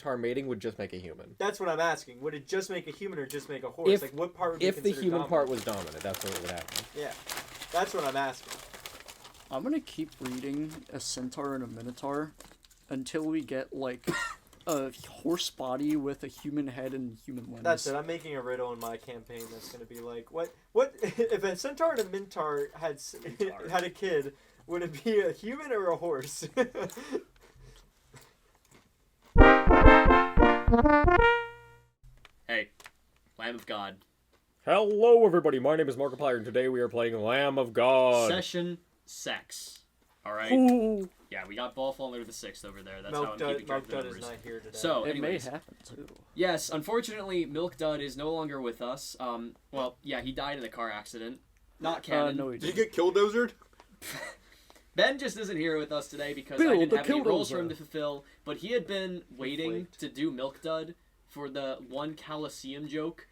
Minotaur mating would just make a human. That's what I'm asking. Would it just make a human or just make a horse? Like, what part would be considered If the human dominant? part was dominant, that's what would happen. Yeah. That's what I'm asking. I'm gonna keep reading a centaur and a minotaur until we get, like, a horse body with a human head and human limbs. That's it. I'm making a riddle in my campaign that's going to be like, what if a centaur and a minotaur had a kid, would it be a human or a horse? Hey, Lamb of God. Hello, everybody. My name is Markiplier, and today we are playing Lamb of God. Session sex. All right. Ooh, Yeah, we got ball falling over the 6th over there. That's Milk how I'm keeping track of the Dud is numbers. not here today. So, it may anyways, happen too. yes, unfortunately, Milk Dud is no longer with us. Well, yeah, he died in a car accident. Not canon. No, he Did you didn't. get killdozered? Ben just isn't here with us today because Bill, I didn't the have any roles for him killdozer. to fulfill. But he had been waiting flaked. to do Milk Dud for the one Coliseum joke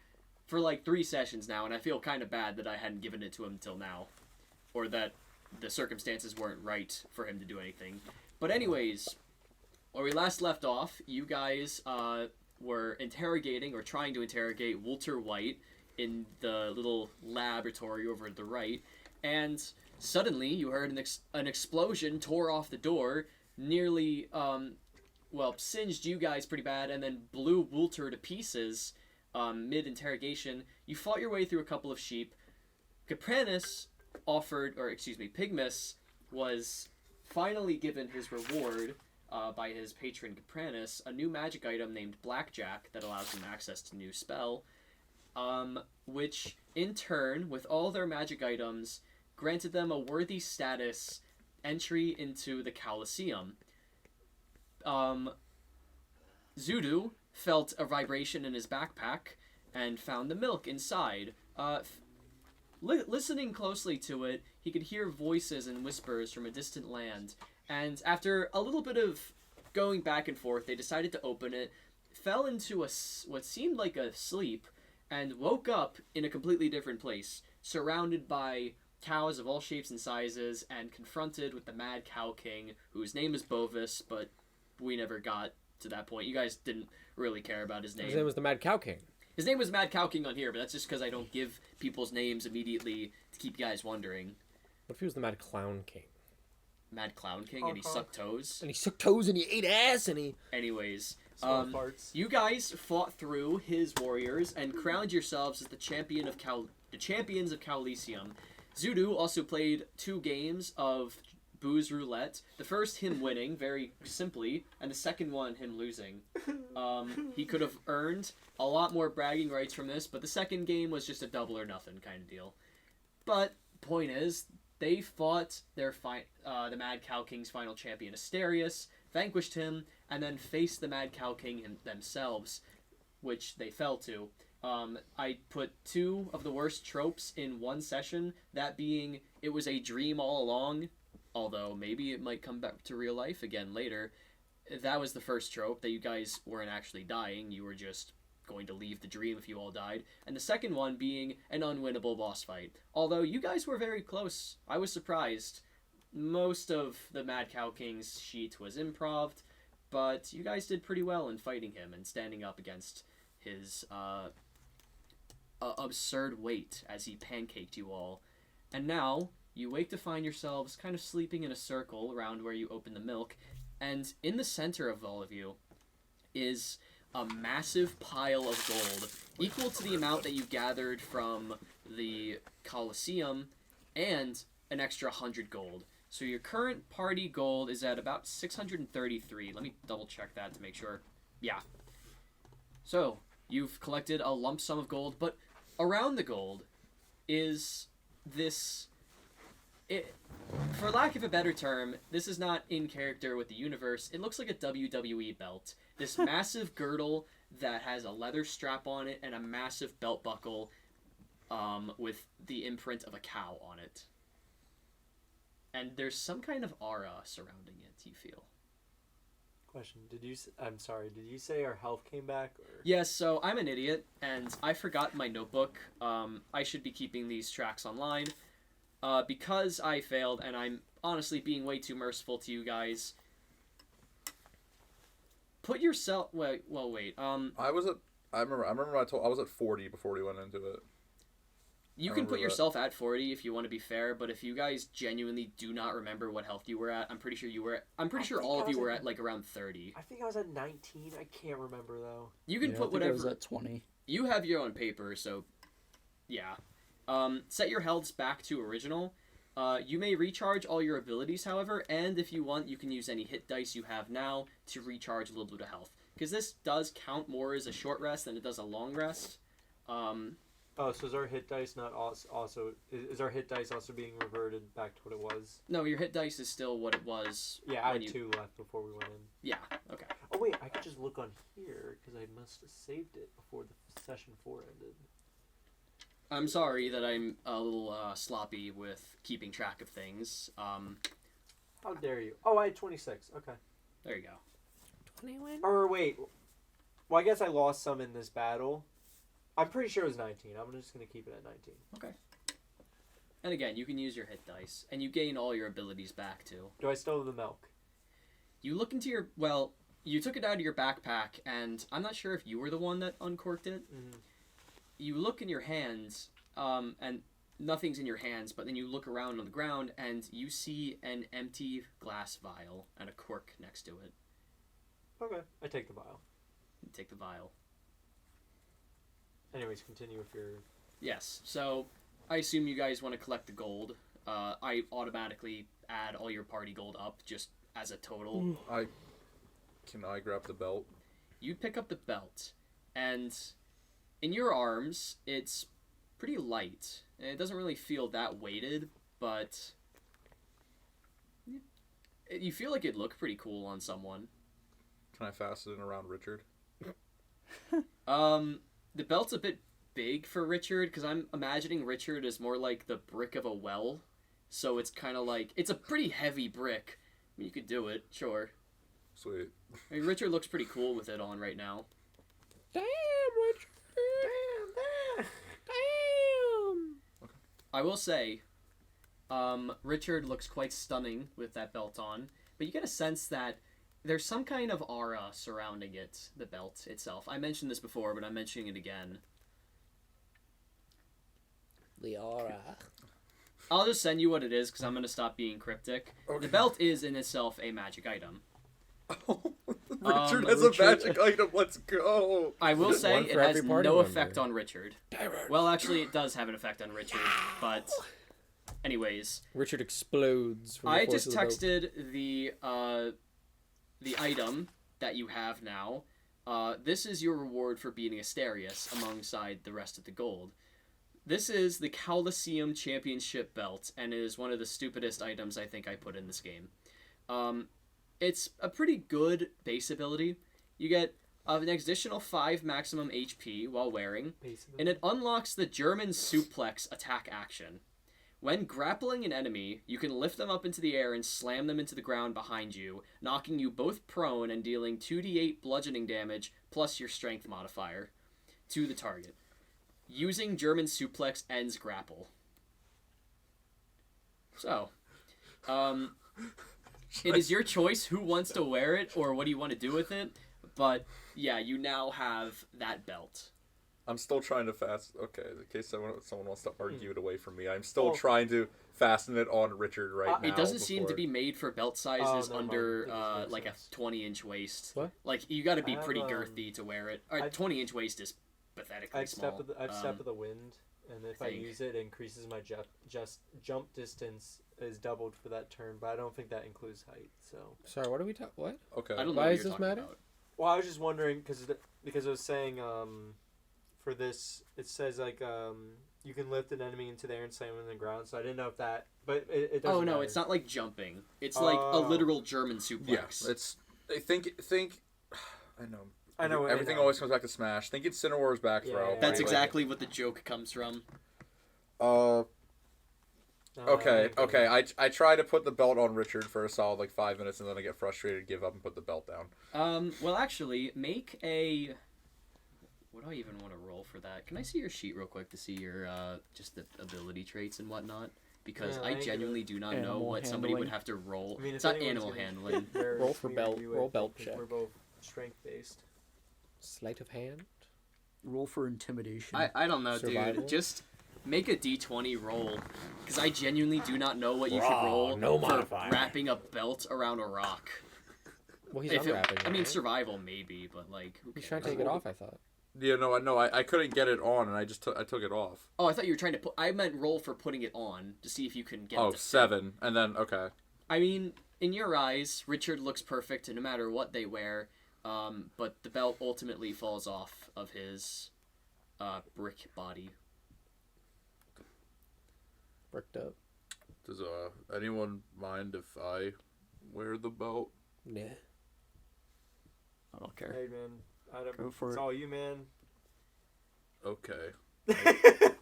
for like 3 sessions now, and I feel kind of bad that I hadn't given it to him until now, or that the circumstances weren't right for him to do anything. But anyways, where we last left off, you guys were interrogating or trying to interrogate Walter White in the little laboratory over to the right, and suddenly you heard an explosion tore off the door, nearly singed you guys pretty bad, and then blew Walter to pieces mid-interrogation. You fought your way through a couple of sheep. Pygmus was finally given his reward by his patron Capranus, a new magic item named Blackjack that allows him access to new spell, which in turn, with all their magic items, granted them a worthy status entry into the Coliseum. Zooto felt a vibration in his backpack and found the milk inside. Listening closely to it, he could hear voices and whispers from a distant land, and after a little bit of going back and forth, they decided to open it, fell into what seemed like a sleep, and woke up in a completely different place, surrounded by cows of all shapes and sizes, and confronted with the Mad Cow King, whose name is Bovis, but we never got to that point. You guys didn't really care about his name. His name was the Mad Cow King. His name was Mad Cow King on here, but that's just because I don't give people's names immediately to keep you guys wondering. What if he was the Mad Clown King? Mad Clown King, and he sucked toes. And he sucked toes and he ate ass and he... Anyways, Small parts. you guys fought through his warriors and crowned yourselves as the champions of Coliseum. Zooto also played 2 games of Booze Roulette. The first, him winning, very simply, and the second one, him losing. He could have earned a lot more bragging rights from this, but the second game was just a double or nothing kind of deal. But, point is, they fought the Mad Cow King's final champion, Asterius, vanquished him, and then faced the Mad Cow King themselves, which they fell to. I put 2 of the worst tropes in one session, that being, it was a dream all along, although maybe it might come back to real life again later. That was the first trope, that you guys weren't actually dying, you were just going to leave the dream if you all died. And the second one being an unwinnable boss fight. Although you guys were very close. I was surprised. Most of the Mad Cow King's sheet was improv, but you guys did pretty well in fighting him and standing up against his absurd weight as he pancaked you all. And now, you wake to find yourselves kind of sleeping in a circle around where you open the milk, and in the center of all of you is a massive pile of gold, equal to the amount that you gathered from the Coliseum, and an extra 100 gold. So your current party gold is at about 633. Let me double check that to make sure. Yeah. So, you've collected a lump sum of gold, but around the gold is this... for lack of a better term, this is not in character with the universe. It looks like a WWE belt. This massive girdle that has a leather strap on it and a massive belt buckle with the imprint of a cow on it. And there's some kind of aura surrounding it, you feel. Question, I'm sorry, did you say our health came back? Or? Yes, so I'm an idiot, and I forgot my notebook. I should be keeping these tracks online. Because I failed, and I'm honestly being way too merciful to you guys, put yourself. Wait. I remember I was at 40 before we went into it. You can put yourself at 40 if you want to be fair, but if you guys genuinely do not remember what health you were at, I'm pretty sure all of you were at like around 30. I think I was at 19. I can't remember though. You can put I whatever. was at 20. You have your own paper, so yeah. Set your healths back to original. You may recharge all your abilities, however, and if you want, you can use any hit dice you have now to recharge a little bit of health. Because this does count more as a short rest than it does a long rest. Oh, so is our hit dice not also... Is our hit dice also being reverted back to what it was? No, your hit dice is still what it was. Yeah, I had 2 left before we went in. Yeah, okay. Oh, wait, I could just look on here, because I must have saved it before the session 4 ended. I'm sorry that I'm a little sloppy with keeping track of things. How dare you? Oh, I had 26. Okay. There you go. 21? Or wait. Well, I guess I lost some in this battle. I'm pretty sure it was 19. I'm just going to keep it at 19. Okay. And again, you can use your hit dice, and you gain all your abilities back, too. Do I still have the milk? You look into your... Well, you took it out of your backpack, and I'm not sure if you were the one that uncorked it. Mm-hmm. You look in your hands, and nothing's in your hands, but then you look around on the ground, and you see an empty glass vial and a cork next to it. Okay. I take the vial. You take the vial. Anyways, continue if you're... Yes, so I assume you guys want to collect the gold. I automatically add all your party gold up just as a total. Can I grab the belt? You pick up the belt, and in your arms, it's pretty light. And it doesn't really feel that weighted, but you feel like it'd look pretty cool on someone. Can I fasten it around Richard? The belt's a bit big for Richard, because I'm imagining Richard is more like the brick of a well. So it's kind of like... It's a pretty heavy brick. I mean, you could do it, sure. Sweet. I mean, Richard looks pretty cool with it on right now. Damn, Richard! Damn! Okay. I will say, Richard looks quite stunning with that belt on, but you get a sense that there's some kind of aura surrounding it, the belt itself. I mentioned this before, but I'm mentioning it again. The aura. I'll just send you what it is, because I'm going to stop being cryptic. Okay. The belt is in itself a magic item. Richard has a magic item, let's go! I will say One it for has every party no member. effect on Richard. Well, actually, it does have an effect on Richard, but anyways. Richard explodes from the I force just of the belt. texted the item that you have now. This is your reward for beating Asterius alongside the rest of the gold. This is the Coliseum Championship belt, and it is one of the stupidest items I think I put in this game. It's a pretty good base ability. You get an additional 5 maximum HP while wearing, and it unlocks the German suplex attack action. When grappling an enemy, you can lift them up into the air and slam them into the ground behind you, knocking you both prone and dealing 2d8 bludgeoning damage plus your strength modifier to the target. Using German suplex ends grapple. So, it is your choice who wants to wear it or what do you want to do with it, but yeah, you now have that belt. I'm still trying to Okay, in case someone wants to argue it away from me, I'm still trying to fasten it on Richard right now. It doesn't seem to be made for belt sizes never under mind. like a 20-inch waist. What? Like, you gotta be I have, pretty girthy to wear it. A 20-inch waist is pathetically I have small. Step of the Wind, and if I think. use it, it increases my jump distance is doubled for that turn, but I don't think that includes height. So. Sorry, what are we talking? What? Okay. I don't know Why what does you're this talking matter? about. Well, I was just wondering because I was saying for this it says like you can lift an enemy into the air and slam him in the ground. So I didn't know if that, but it doesn't. Oh no, matter. it's not like jumping. It's like a literal German suplex. Yeah, it's... I think... I know. I know. Everything always comes back to Smash. Think it's Cinnawar's back throw. Yeah. That's Like- exactly what the joke comes from. Okay. I try to put the belt on Richard for a solid like 5 minutes, and then I get frustrated, give up, and put the belt down. Well, actually, make a... What do I even want to roll for that? Can I see your sheet real quick to see your, just the ability traits and whatnot? Because Yeah, I I ain't genuinely do not know Animal what somebody would handling. have to roll. I mean, it's if not anyone's animal gonna handling. Roll for belt- roll belt because check. We're both Strength based. Sleight of hand. Roll for intimidation. I don't know, Survival? dude. Just make a d20 roll, because I genuinely do not know what you should Raw, roll no for modifier. wrapping a belt around a rock. Well, he's If it- unwrapping it. I mean, right? survival maybe, but like, who He's cares? trying to take it off, I thought. Yeah, no, I couldn't get it on, and I took it off. Oh, I thought you were trying to put. I meant roll for putting it on to see if you can get. Oh, it to fit. 7, and then okay. I mean, in your eyes, Richard looks perfect no matter what they wear, but the belt ultimately falls off of his brick body. Bricked up. Does anyone mind if I wear the belt? Nah. I don't care. Hey man, Go for it's it. all you, man. Okay.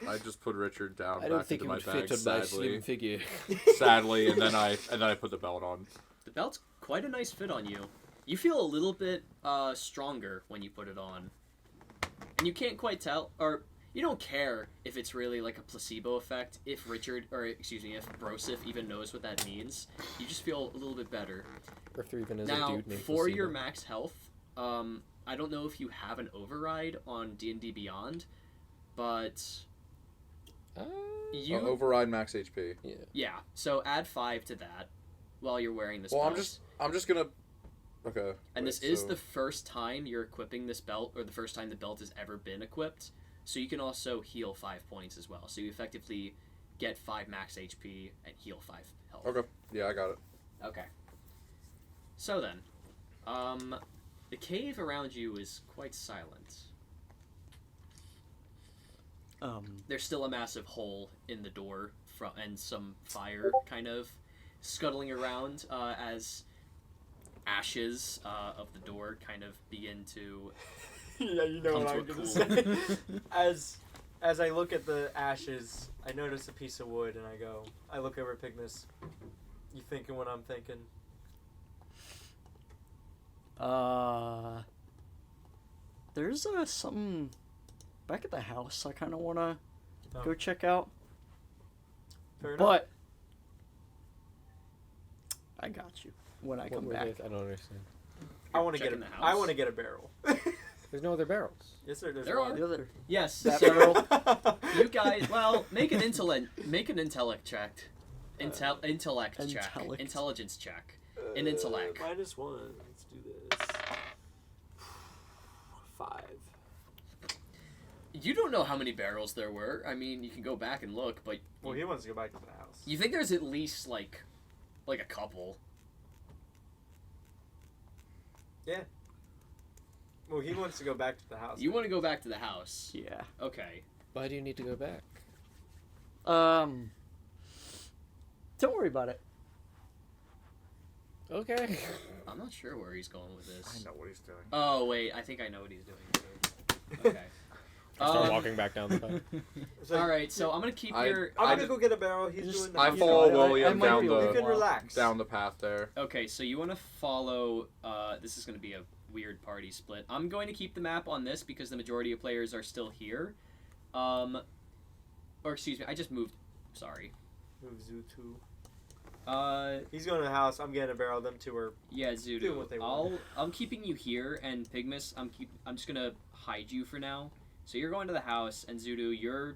I just put Richard down I don't back think into it my would bag, fit on my sadly. slim figure. Sadly, and then I put the belt on. The belt's quite a nice fit on you. You feel a little bit stronger when you put it on. And you can't quite tell, or you don't care if it's really like a placebo effect, if Broseph even knows what that means. You just feel a little bit better. Or if there even is a Now, dude named for your Placebo. max health, I don't know if you have an override on D&D Beyond, but you... Override max HP. Yeah. Yeah, so add 5 to that while you're wearing this Well, belt. I'm just gonna. Okay. And wait, this is so- the first time you're equipping this belt, or the first time the belt has ever been equipped. So you can also heal 5 points as well. So you effectively get 5 max HP and heal 5 health. Okay. Yeah, I got it. Okay. So then, the cave around you is quite silent. There's still a massive hole in the door and some fire kind of scuttling around as ashes of the door kind of begin to... Yeah, you know Come what to I'm a gonna cool- say. As I look at the ashes, I notice a piece of wood, and I look over at Pygmus. You thinking what I'm thinking? There's something back at the house I kind of want to Oh. go check out. Fair enough. But I got you when I What come were back. they? I don't understand. I want to get checking the I house? want to get a barrel. There's no other barrels. Yes, sir. There's There one. are. The other. Yes, That so barrel. you guys, well, make an intellect check. Intellect check. Intellect. Intelligence check. An intellect. -1. Let's do this. 5. You don't know how many barrels there were. I mean, you can go back and look, but Well, he wants to go back to the house. you think there's at least like a couple. Yeah. Well, he wants to go back to the house. You want to go back to the house. Yeah. Okay. Why do you need to go back? Don't worry about it. Okay. I'm not sure where he's going with this. I know what he's doing. Oh, wait. I think I know what he's doing. Too. Okay. I start Um, walking back down the path. It's like, All right, so I'm going to keep I- your... I'm gonna go get a barrel. He's Just- doing the I house. follow know, I- William I might down be the You can relax. down the path there. Okay, so you want to follow... this is going to be a weird party split. I'm going to keep the map on this because the majority of players are still here. Or excuse me, I just moved... Sorry. Move Zooto. He's He's going to the house. I'm getting a barrel. Them two are. Yeah, Do Zooto. what they want. I'm keeping you here, and Pygmus, I'm just gonna hide you for now. So you're going to the house, and Zooto, you're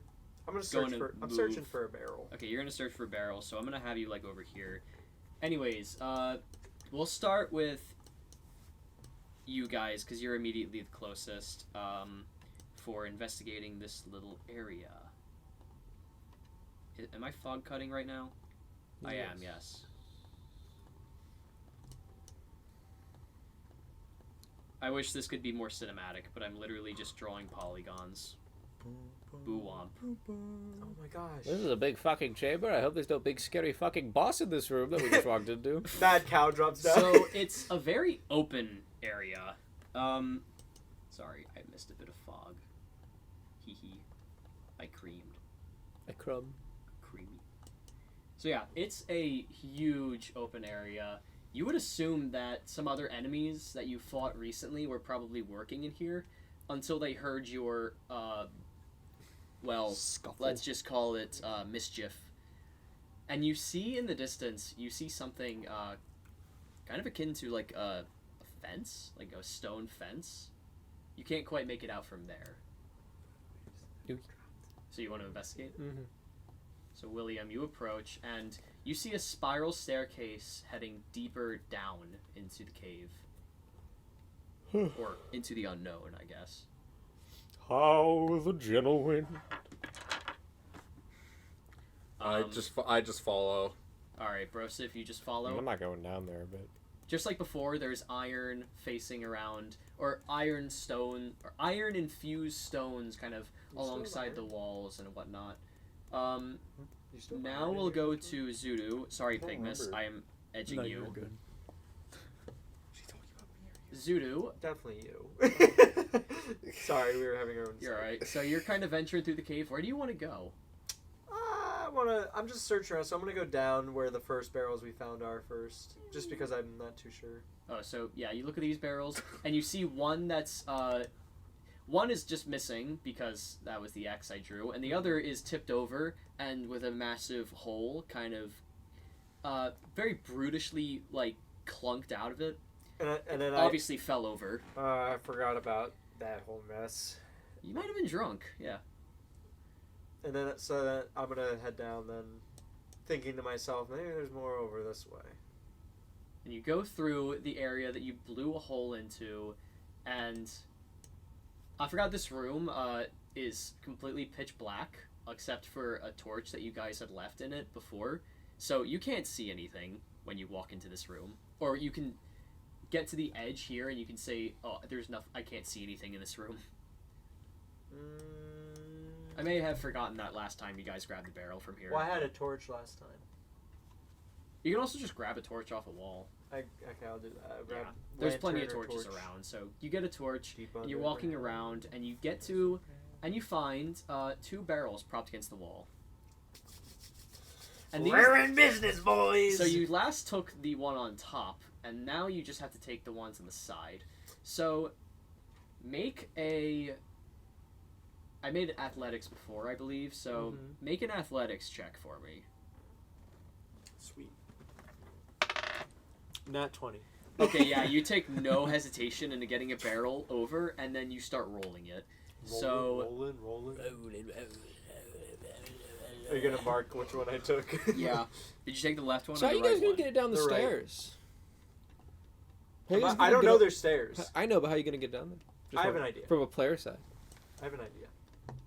I'm gonna search Going to for. I'm move. searching for a barrel. okay. You're gonna search for a barrel, so I'm gonna have you like over here. Anyways, we'll start with you guys because you're immediately the closest for investigating this little area. Am I fog cutting right now? I am. Yes. I wish this could be more cinematic, but I'm literally just drawing polygons. Boo womp. Oh my gosh. This is a big fucking chamber. I hope there's no big scary fucking boss in this room that we just walked into. Bad cow drops down. So it's a very open area. Sorry, I missed a bit of fog. Hee hee. I creamed. A crumb. Creamy. So yeah, it's a huge open area. You would assume that some other enemies that you fought recently were probably working in here until they heard your, well, Scuffle. let's just call it mischief. And you see in the distance, you see something kind of akin to like a fence, like a stone fence. You can't quite make it out from there. So you want to investigate? Mm-hmm. So William, you approach and you see a spiral staircase heading deeper down into the cave. Or into the unknown, I guess. How the gentle wind. I just follow. Alright, Brosif, you just follow. I'm not going down there, but Just like before, there's iron facing around, or iron stone, or iron infused stones kind of alongside the walls and whatnot. Now we'll go to Zooto. Sorry, Pygmus, I am edging you. You're good. Zooto, Definitely you. Sorry, we were having our own. you're alright. So you're kind of venturing through the cave. Where do you want to go? I'm just searching around, so I'm gonna go down where the first barrels we found are first, just because I'm not too sure. Oh, so yeah, you look at these barrels and you see one that's one is just missing because that was the X I drew, and the other is tipped over and with a massive hole, kind of very brutishly like clunked out of it. And then Obviously fell over. I forgot about that whole mess. You might have been drunk, yeah. And then I'm gonna head down then, thinking to myself, maybe there's more over this way. And you go through the area that you blew a hole into, and I forgot this room is completely pitch black, except for a torch that you guys had left in it before. So you can't see anything when you walk into this room. Or you can get to the edge here and you can say, oh, there's nothing, I can't see anything in this room. I may have forgotten that last time you guys grabbed the barrel from here. Well, I had a torch last time. You can also just grab a torch off a wall. Okay, I'll do that. I'll grab There's plenty of lantern or torches torch. around. So you get a torch, Deep and you're underground. walking around, and you get to, and you find two barrels propped against the wall. And We're in business, boys! So you last took the one on top, and now you just have to take the ones on the side. So make a... I made athletics before, I believe, so make an athletics check for me. Sweet. Nat 20. Okay, yeah, you take no hesitation into getting a barrel over, and then you start rolling it. Rolling. Are you gonna mark which one I took? Yeah. Did you take the left one so or how the you right guys gonna one? get it down the The right. stairs? How you guys I gonna don't get know up- there's stairs. I know, but how are you gonna get down there? Just I have from- an idea. From a player side. I have an idea.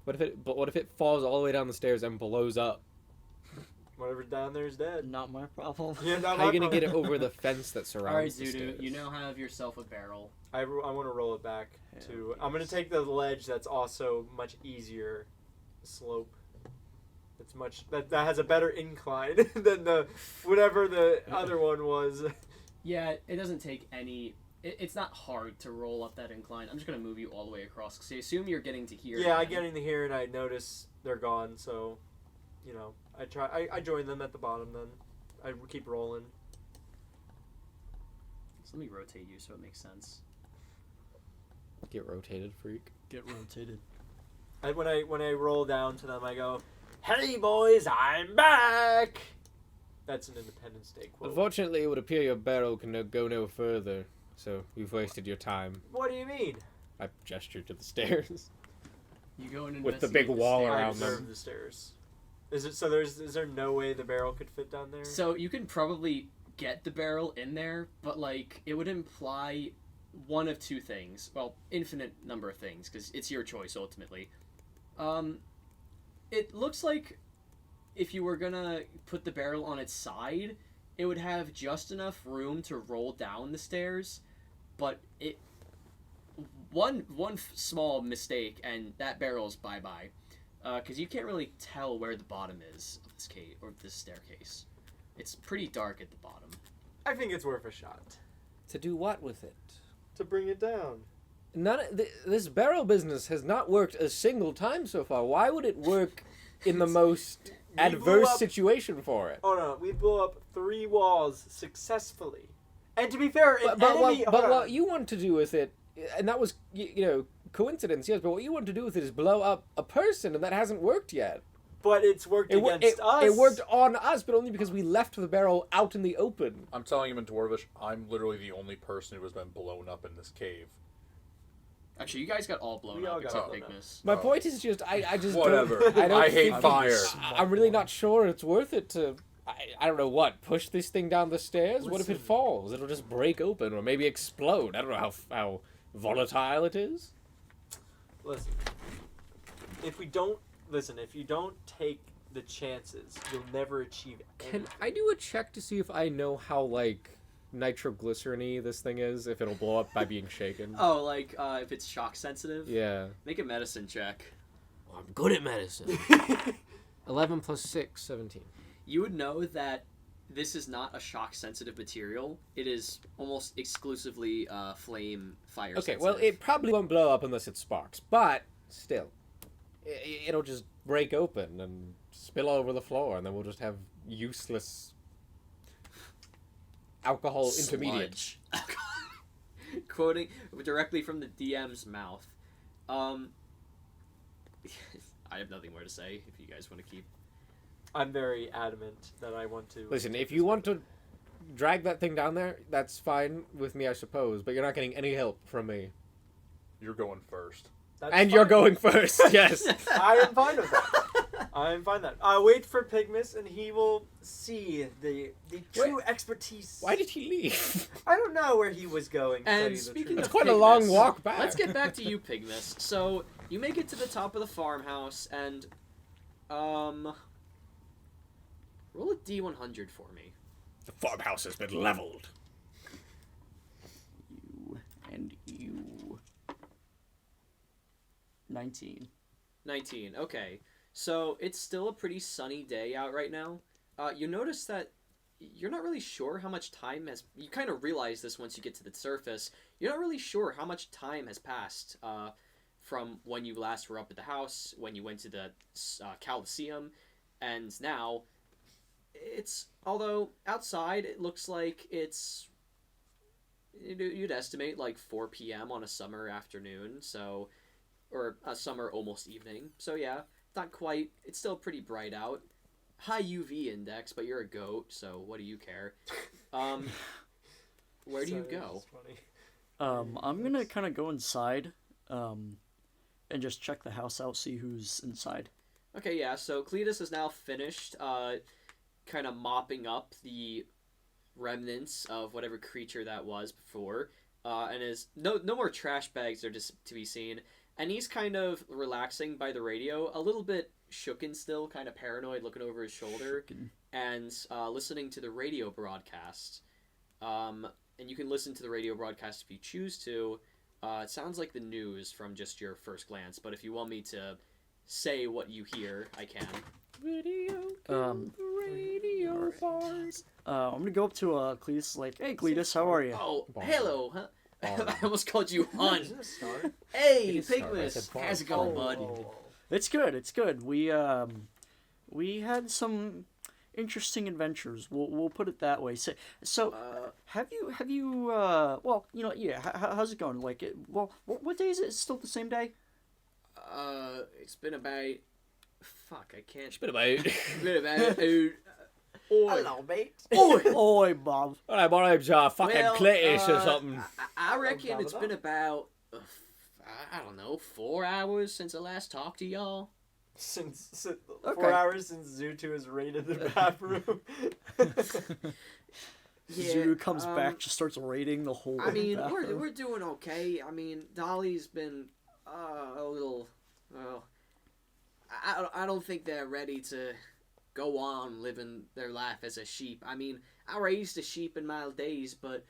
What if it falls all the way down the stairs and blows up? Whatever's down there is dead. Not my problem. Yeah, not How are my you gonna get it problem. over the fence that surrounds Alright, the Zooto, stairs? you now have yourself a barrel. I want to roll it back to. I'm gonna take the ledge that's also much easier slope. It's much that has a better incline than the whatever the other one was. Yeah, it doesn't take any... It's not hard to roll up that incline. I'm just going to move you all the way across, because I assume you're getting to here. Yeah, I again. get into here and I notice they're gone, so you know I join them at the bottom. Then I keep rolling. So let me rotate you so it makes sense. Get rotated, freak. Get rotated. When I roll down to them, I go, "Hey boys, I'm back." That's an Independence Day quote. Unfortunately, it would appear your barrel can go no further, so you've wasted your time. What do you mean? I gestured to the stairs. You go and With the investigate big wall stairs. I around them. observe the stairs. Is there no way the barrel could fit down there? So you can probably get the barrel in there, but like it would imply one of two things. Well, infinite number of things, because it's your choice ultimately. It looks like if you were gonna put the barrel on its side, it would have just enough room to roll down the stairs, but one small mistake and that barrel's bye-bye, because you can't really tell where the bottom is of this cave or this staircase. It's pretty dark at the bottom. I think it's worth a shot To do what with it? to bring it down. This barrel business has not worked a single time so far. Why would it work in the most blew adverse up- situation for it? Oh no, we blew up 3 walls successfully. And to be fair, an But enemy. hold on. what you want to do with it, and that was, you know, coincidence, yes, but what you want to do with it is blow up a person, and that hasn't worked yet. But it's worked against us. It worked on us, but only because we left the barrel out in the open. I'm telling him in Dwarvish, I'm literally the only person who has been blown up in this cave. Actually, you guys got all blown We all up got except blown up. Pygmus. My point is just, I just Whatever. don't... I hate think- fire. I'm really not sure it's worth it to... I don't know what, push this thing down the stairs? What if it Listen. falls? It'll just break open or maybe explode. I don't know how volatile it is. Listen, if you don't take the chances, you'll never achieve Can anything. I do a check to see if I know how, like, nitroglycerin-y this thing is? If it'll blow up by being shaken? Oh, like if it's shock sensitive? Yeah. Make a medicine check. Well, I'm good at medicine. 11 plus 6, 17. You would know that this is not a shock sensitive material. It is almost exclusively flame fire Okay, sensitive. well, it probably won't blow up unless it sparks, but still. It'll just break open and spill over the floor, and then we'll just have useless alcohol intermediate. Sludge. Quoting directly from the DM's mouth. I have nothing more to say if you guys want to keep. I'm very adamant that I want to. Listen, if you want to drag that thing down there, that's fine with me, I suppose, but you're not getting any help from me. You're going first. That's And you're fine. going first, yes. I am fine with that. I am fine with that. I'll wait for Pygmus, and he will see the true expertise. Why did he leave? I don't know where he was going. To tell And you the speaking truth. It's of quite a Pygmus, long walk back. Let's get back to you, Pygmus. So you make it to the top of the farmhouse, and roll a D100 for me. The farmhouse has been leveled. You and you. 19. 19. Okay. So it's still a pretty sunny day out right now. You notice that you're not really sure how much time has... You kind of realize this once you get to the surface. You're not really sure how much time has passed from when you last were up at the house, when you went to the Coliseum, and now it's... Although outside it looks like it's... You'd estimate like 4 p.m. on a summer afternoon, so... Or a summer almost evening. So yeah, not quite. It's still pretty bright out. High UV index, but you're a goat, so what do you care? Where do you Sorry, go? this is funny. I'm gonna kind of go inside, and just check the house out, see who's inside. Okay, yeah, so Cletus is now finished, kind of mopping up the remnants of whatever creature that was before, and is no more trash bags are just to be seen. And he's kind of relaxing by the radio, a little bit shooken still, kind of paranoid, looking over his shoulder, and listening to the radio broadcast. And you can listen to the radio broadcast if you choose to. It sounds like the news from just your first glance, but if you want me to say what you hear, I can. Radio bars. I'm gonna go up to Cletus, like, hey Cletus, how are you? Oh, Bar. hello, huh? I almost called you Isn't Hun. it a star? Hey, It is Star, I Pygmus, said bar. how's it going, Oh, bud? oh, It's good. It's good. We had some interesting adventures. We'll put it that way. So have you well, you know, yeah. How's it going? Like, what day is it? It's still the same day. It's been about. Fuck, I can't. It's been about... It's been about. Hello, mate. Oi, Bob. Alright, my name's fucking Well, Cletus or something. I reckon it's been about. I don't know, 4 hours since I last talked to y'all. Since Okay. 4 hours since Zooto has raided the bathroom. Zooto comes back, just starts raiding the whole. I mean, bathroom. we're doing okay. I mean, Dolly's been a little. Well, I don't think they're ready to go on living their life as a sheep. I mean, I raised a sheep in my days, but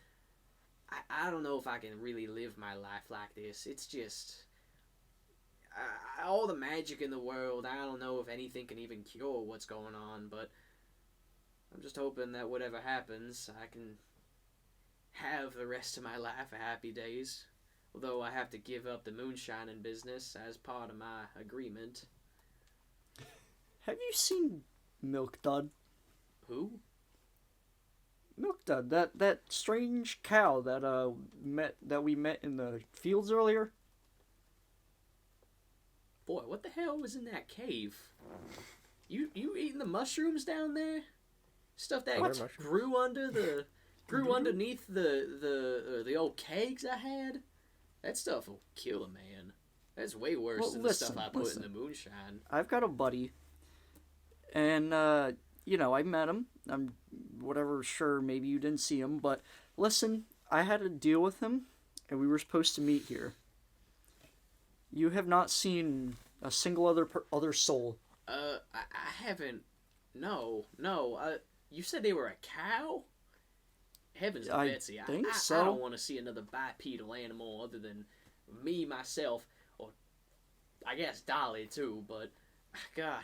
I don't know if I can really live my life like this. It's just all the magic in the world. I don't know if anything can even cure what's going on, but I'm just hoping that whatever happens, I can have the rest of my life a happy days. Although I have to give up the moonshining business as part of my agreement. Have you seen Milk Dud? Who? Milk Dud, that strange cow that we met in the fields earlier. Boy, what the hell was in that cave? You eating the mushrooms down there? Stuff that What? grew underneath the old kegs I had? That stuff will kill a man. That's way worse than the stuff I put in the moonshine. I've got a buddy, and you know, I met him. I'm whatever, sure, maybe you didn't see him, but listen, I had a deal with him, and we were supposed to meet here. You have not seen a single other soul. I haven't. No. You said they were a cow? Heavens to Betsy, I don't want to see another bipedal animal other than me, myself, or I guess Dolly too, but God.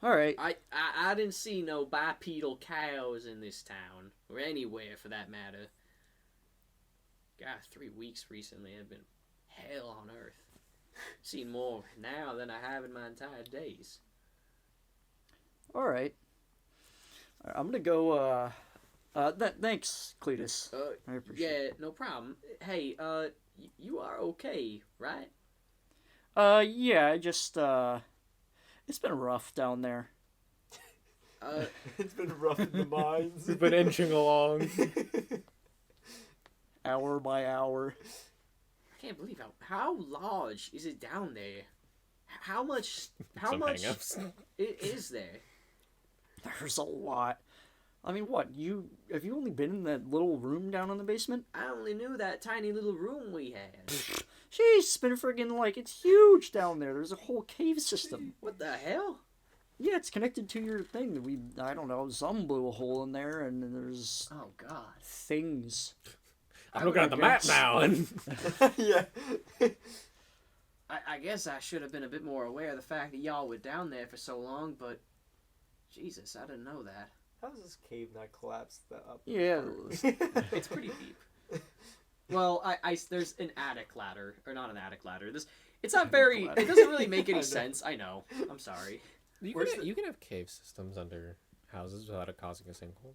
Alright. I didn't see no bipedal cows in this town, or anywhere for that matter. God, 3 weeks recently have been hell on earth. Seen more now than I have in my entire days. Alright. I'm gonna go, thanks, Cletus. I appreciate it. Yeah, no problem. Hey, you are okay, right? Yeah, I just, it's been rough down there. It's been rough in the mines. We've been inching along. Hour by hour. I can't believe how large is it down there? How much is there? There's a lot. I mean, what, have you only been in that little room down in the basement? I only knew that tiny little room we had. Jeez, it's been friggin' it's huge down there. There's a whole cave system. What the hell? Yeah, it's connected to your thing. I don't know, some blew a hole in there, and there's... Oh, God. Things. I'm looking at the map now, and... Yeah. I guess I should have been a bit more aware of the fact that y'all were down there for so long, but... Jesus, I didn't know that. How does this cave not collapse that up? Yeah. It's pretty deep. Well, there's an attic ladder, or not an attic ladder. It's not very... It doesn't really make any sense. I know. I'm sorry. You can have cave systems under houses without it causing a sinkhole.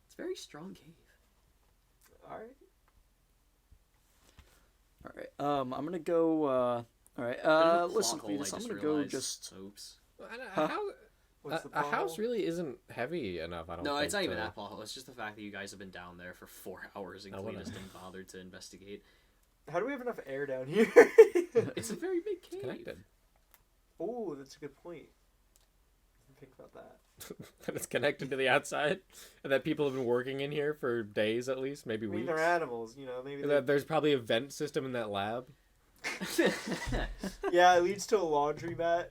It's a very strong cave. Alright. Alright, I'm gonna go, alright, listen, Cletus, I'm gonna go just... Oops. A house really isn't heavy enough, I don't think. No, it's not even that plot hole. It's just the fact that you guys have been down there for 4 hours and Cletus didn't bother to investigate. How do we have enough air down here? It's a very big cave. Connected. Oh, that's a good point. I didn't think about that. That it's connected to the outside, and that people have been working in here for days at least, maybe weeks. They're animals, you know. Maybe there's probably a vent system in that lab. Yeah, it leads to a laundromat.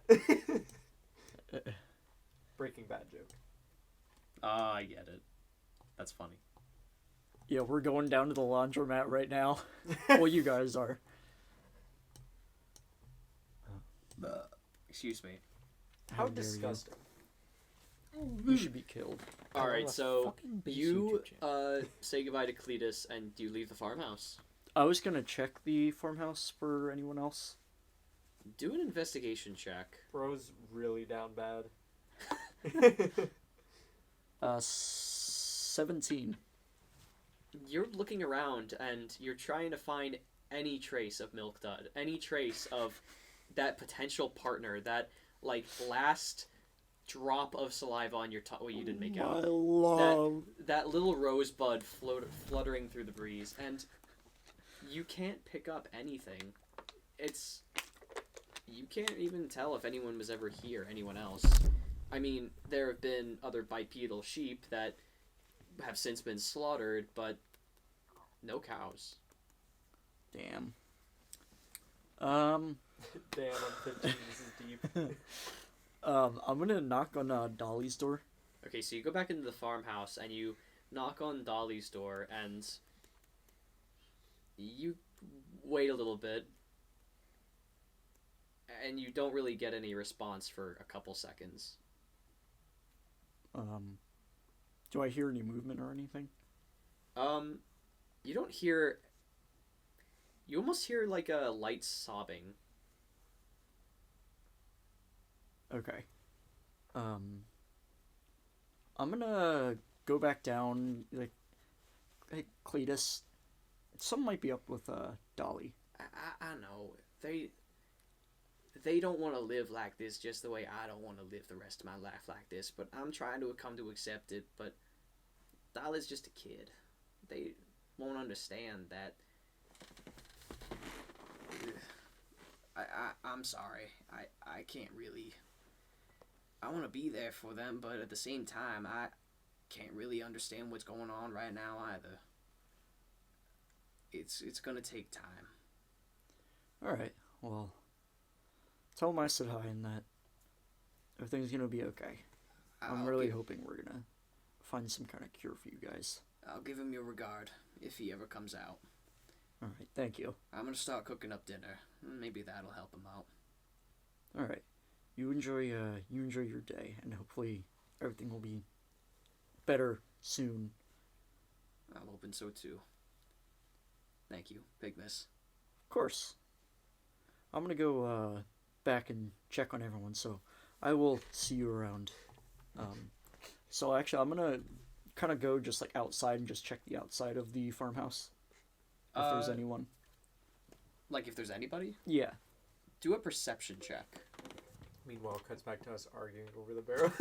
Breaking Bad joke. I get it. That's funny. Yeah, we're going down to the laundromat right now. Well, you guys are. Excuse me. How disgusting. You should be killed. Alright, so you say goodbye to Cletus and you leave the farmhouse. I was gonna check the farmhouse for anyone else. Do an investigation check. Bro's really down bad. 17. You're looking around and you're trying to find any trace of Milk Dud, any trace of that potential partner, that last drop of saliva on your tongue. Well, you didn't make out. That little rosebud fluttering through the breeze, and you can't pick up anything. You can't even tell if anyone was ever here, anyone else. I mean, there have been other bipedal sheep that have since been slaughtered, but no cows. Damn. Damn, I'm 15. This is deep. I'm gonna knock on Dolly's door. Okay, so you go back into the farmhouse and you knock on Dolly's door and you wait a little bit and you don't really get any response for a couple seconds. Do I hear any movement or anything? You don't hear... You almost hear like a light sobbing. Okay. I'm gonna go back down, hey, Cletus, something might be up with, Dolly. I know. they don't want to live like this just the way I don't want to live the rest of my life like this. But I'm trying to come to accept it. But Dolly's just a kid. They won't understand that. I'm sorry. I can't really. I want to be there for them, but at the same time, I can't really understand what's going on right now either. It's gonna take time. Alright, well, tell him I said hi and that everything's gonna be okay. I'm really hoping we're gonna find some kind of cure for you guys. I'll give him your regard if he ever comes out. Alright, thank you. I'm gonna start cooking up dinner. Maybe that'll help him out. Alright, you enjoy your day, and hopefully everything will be better soon. I'm hoping so too. Thank you, Pygmus. Of course. I'm gonna go back and check on everyone, so I will see you around. So actually, I'm gonna kind of go just like outside and just check the outside of the farmhouse. If there's anyone. Like if there's anybody? Yeah. Do a perception check. Meanwhile, cuts back to us arguing over the barrel.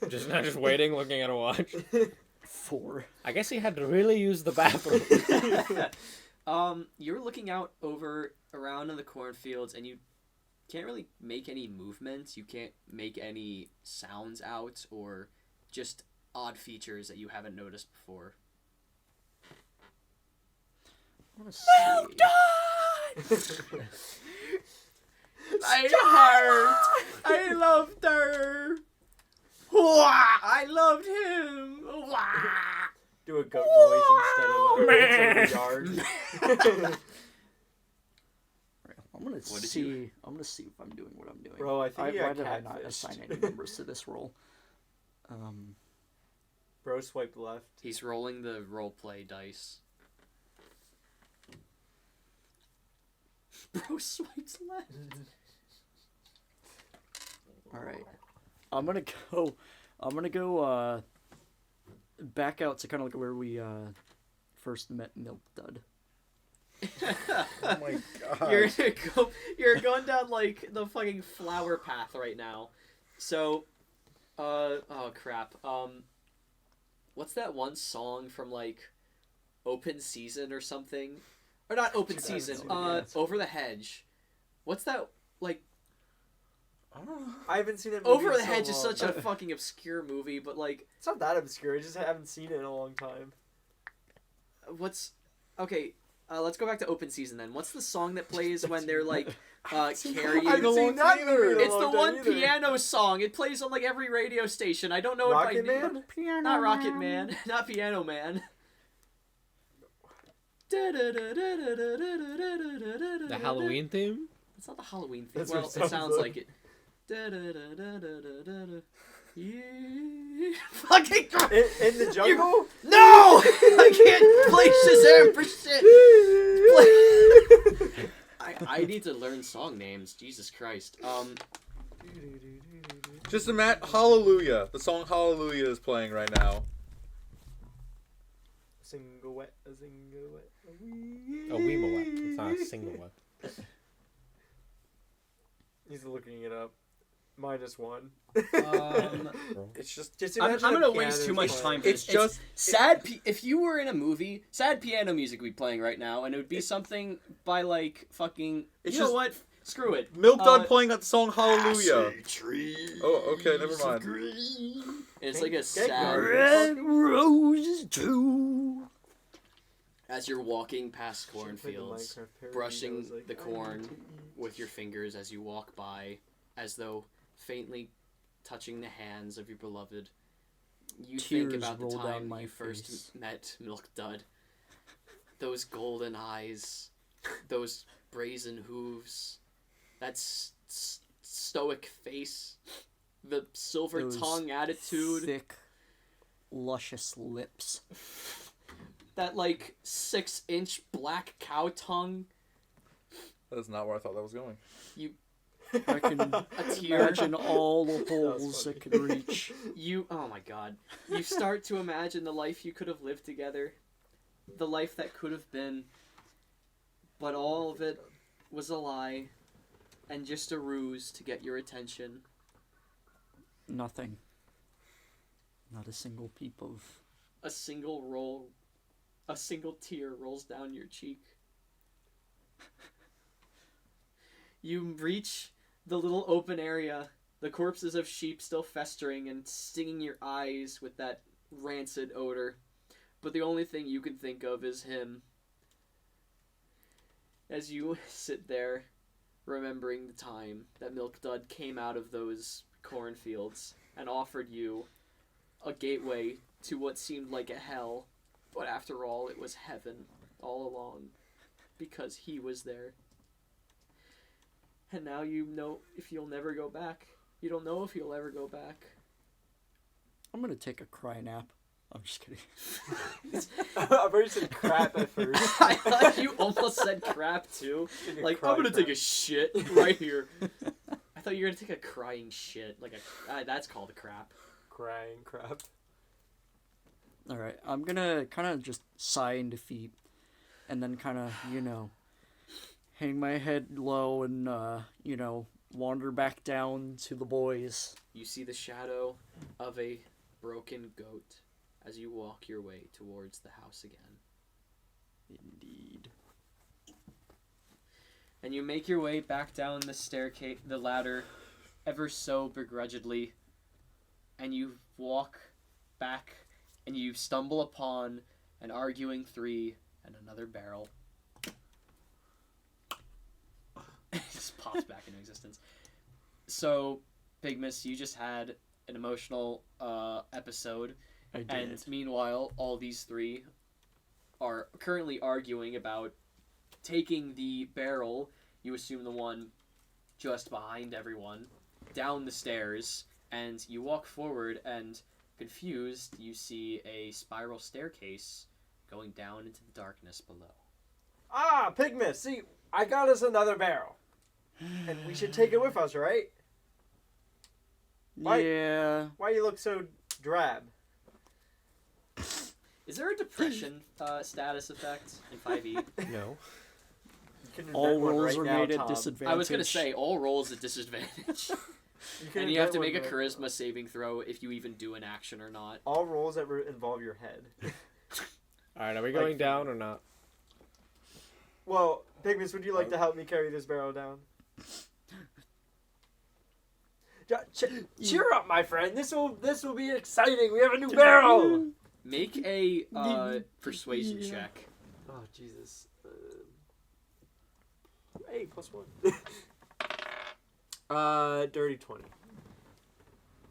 just waiting, looking at a watch. 4. I guess he had to really use the bathroom. You're looking out over around in the cornfields, and you can't really make any movements. You can't make any sounds out, or just odd features that you haven't noticed before. Well done! I loved her. I loved him. Do a goat noise instead of a yard. I'm gonna see if I'm doing what I'm doing. Bro, I think why did I not assign any numbers to this roll? Bro swiped left. He's rolling the roleplay dice. Bro swipes left. Alright. I'm gonna go back out to kind of like where we first met Milk Dud. Oh my god. You're going down like the fucking flower path right now. So oh crap. What's that one song from like Open Season or something? Or not Open Season, Over the Hedge. What's that like? I haven't seen it. Over the Hedge is such a fucking obscure movie, but like it's not that obscure. I just haven't seen it in a long time. Okay? Let's go back to Open Season then. What's the song that plays when they're like carrying? I haven't seen that movie. It's the one piano song. It plays on like every radio station. I don't know Rocket if I Man? Piano Not Rocket Man. Not Piano Man. The Halloween theme? It's not the Halloween theme. That's Well, what it it sounds sounds like it. Yeah. Fucking In the jungle? No! I can't play Shazam for shit. I need to learn song names. Jesus Christ. Just imagine Hallelujah. The song Hallelujah is playing right now. Single wet, a single wet. A Weemawet. It's not a single one. He's looking it up. -1. It's just I'm imagine gonna a waste piano too much playing. time for It's this. just If you were in a movie, sad piano music would be playing right now, and it would be something by like fucking. It's You know just- what? Screw it. Milk Dud playing that song Hallelujah. Tree. Oh, okay, never mind. It's like a Get sad. Red roses too. As you're walking past Should play the cornfields, Minecraft parody brushing that was like, the I corn want to eat. with your fingers as you walk by, as though faintly touching the hands of your beloved, you think Tears about the roll down time my you face. first met Milk Dud. Those golden eyes, those brazen hooves, that stoic face, the silver Those tongue attitude, Thick, luscious lips. that like 6-inch black cow tongue. That is not where I thought that was going. I can A tear. imagine all the was holes funny. it could reach. Oh my god. You start to imagine the life you could have lived together. The life that could have been. But all of it was a lie. and just a ruse to get your attention. Nothing. Not a single peep of... A single tear rolls down your cheek. You reach the little open area, the corpses of sheep still festering and stinging your eyes with that rancid odor. But the only thing you can think of is him. As you sit there, remembering the time that Milk Dud came out of those cornfields and offered you a gateway to what seemed like a hell, but after all, it was heaven all along, because he was there. And now you know if you'll never go back. You don't know if you'll ever go back. I'm gonna take a cry nap. I'm just kidding. I've already said crap at first. I thought you almost said crap too. Like, I'm gonna take a shit right here. I thought you were gonna take a crying shit. Like that's called a crap. Crying crap. Alright, I'm gonna kind of just sigh in defeat. And then kind of, hang my head low and, wander back down to the boys. You see the shadow of a broken goat as you walk your way towards the house again. Indeed. And you make your way back down the ladder, ever so begrudgingly, and you walk back, and you stumble upon an arguing 3 and another barrel. It just pops back into existence. So, Pygmus, you just had an emotional episode. I did. And meanwhile, all these 3 are currently arguing about taking the barrel, you assume the one just behind everyone, down the stairs, and you walk forward and, confused, you see a spiral staircase going down into the darkness below. Ah, Pygmus, see, I got us another barrel. And we should take it with us, right? Why- Yeah. Why you look so drab? Is there a depression status effect in 5e? No. You can invent All one rolls right are now, made at Tom. disadvantage. I was going to say, all rolls at disadvantage. You can And you have to invent make a one right charisma saving throw if you even do an action or not. now. All rolls that involve your head. Alright, are we Like- going down or not? Well, Pygmus, would you like to help me carry this barrel down? Cheer up, my friend. This will be exciting. We have a new barrel. Make a persuasion check. Oh Jesus. Hey, +1. Dirty 20.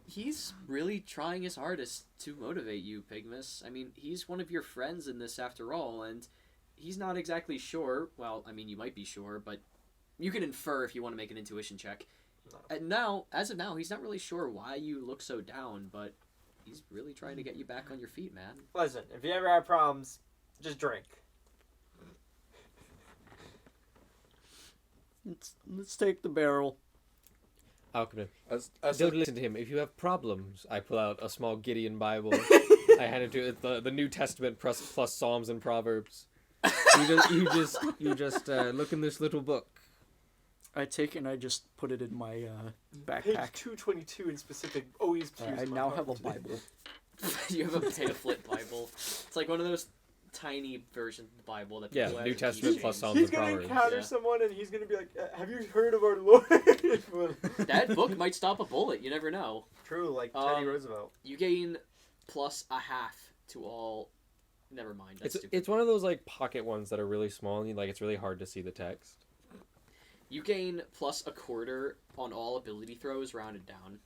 He's really trying his hardest to motivate you, Pygmus. I mean, he's one of your friends in this after all, and he's not exactly sure. Well, I mean, you might be sure, but you can infer if you want to make an intuition check. No. And now, as of now, he's not really sure why you look so down, but he's really trying to get you back on your feet, man. Listen, if you ever have problems, just drink. Let's take the barrel. Alchemy. As Don't listen to him. If you have problems, I pull out a small Gideon Bible. I hand it to it, the New Testament plus Psalms and Proverbs. You just look in this little book. I take it and I just put it in my Page backpack. 222 in specific. Always. I now have a Bible. You have a pamphlet Bible. It's like one of those tiny versions of the Bible that Yeah, people have New in Testament keychains. plus Psalms He's and gonna Proverbs. encounter Yeah. someone and he's gonna be like, "Have you heard of our Lord?" That book might stop a bullet. You never know. True, like Teddy Um, Roosevelt. You gain +1/2 to all. Never mind. That's stupid. It's one of those like pocket ones that are really small and it's really hard to see the text. You gain +1/4 on all ability throws, rounded down.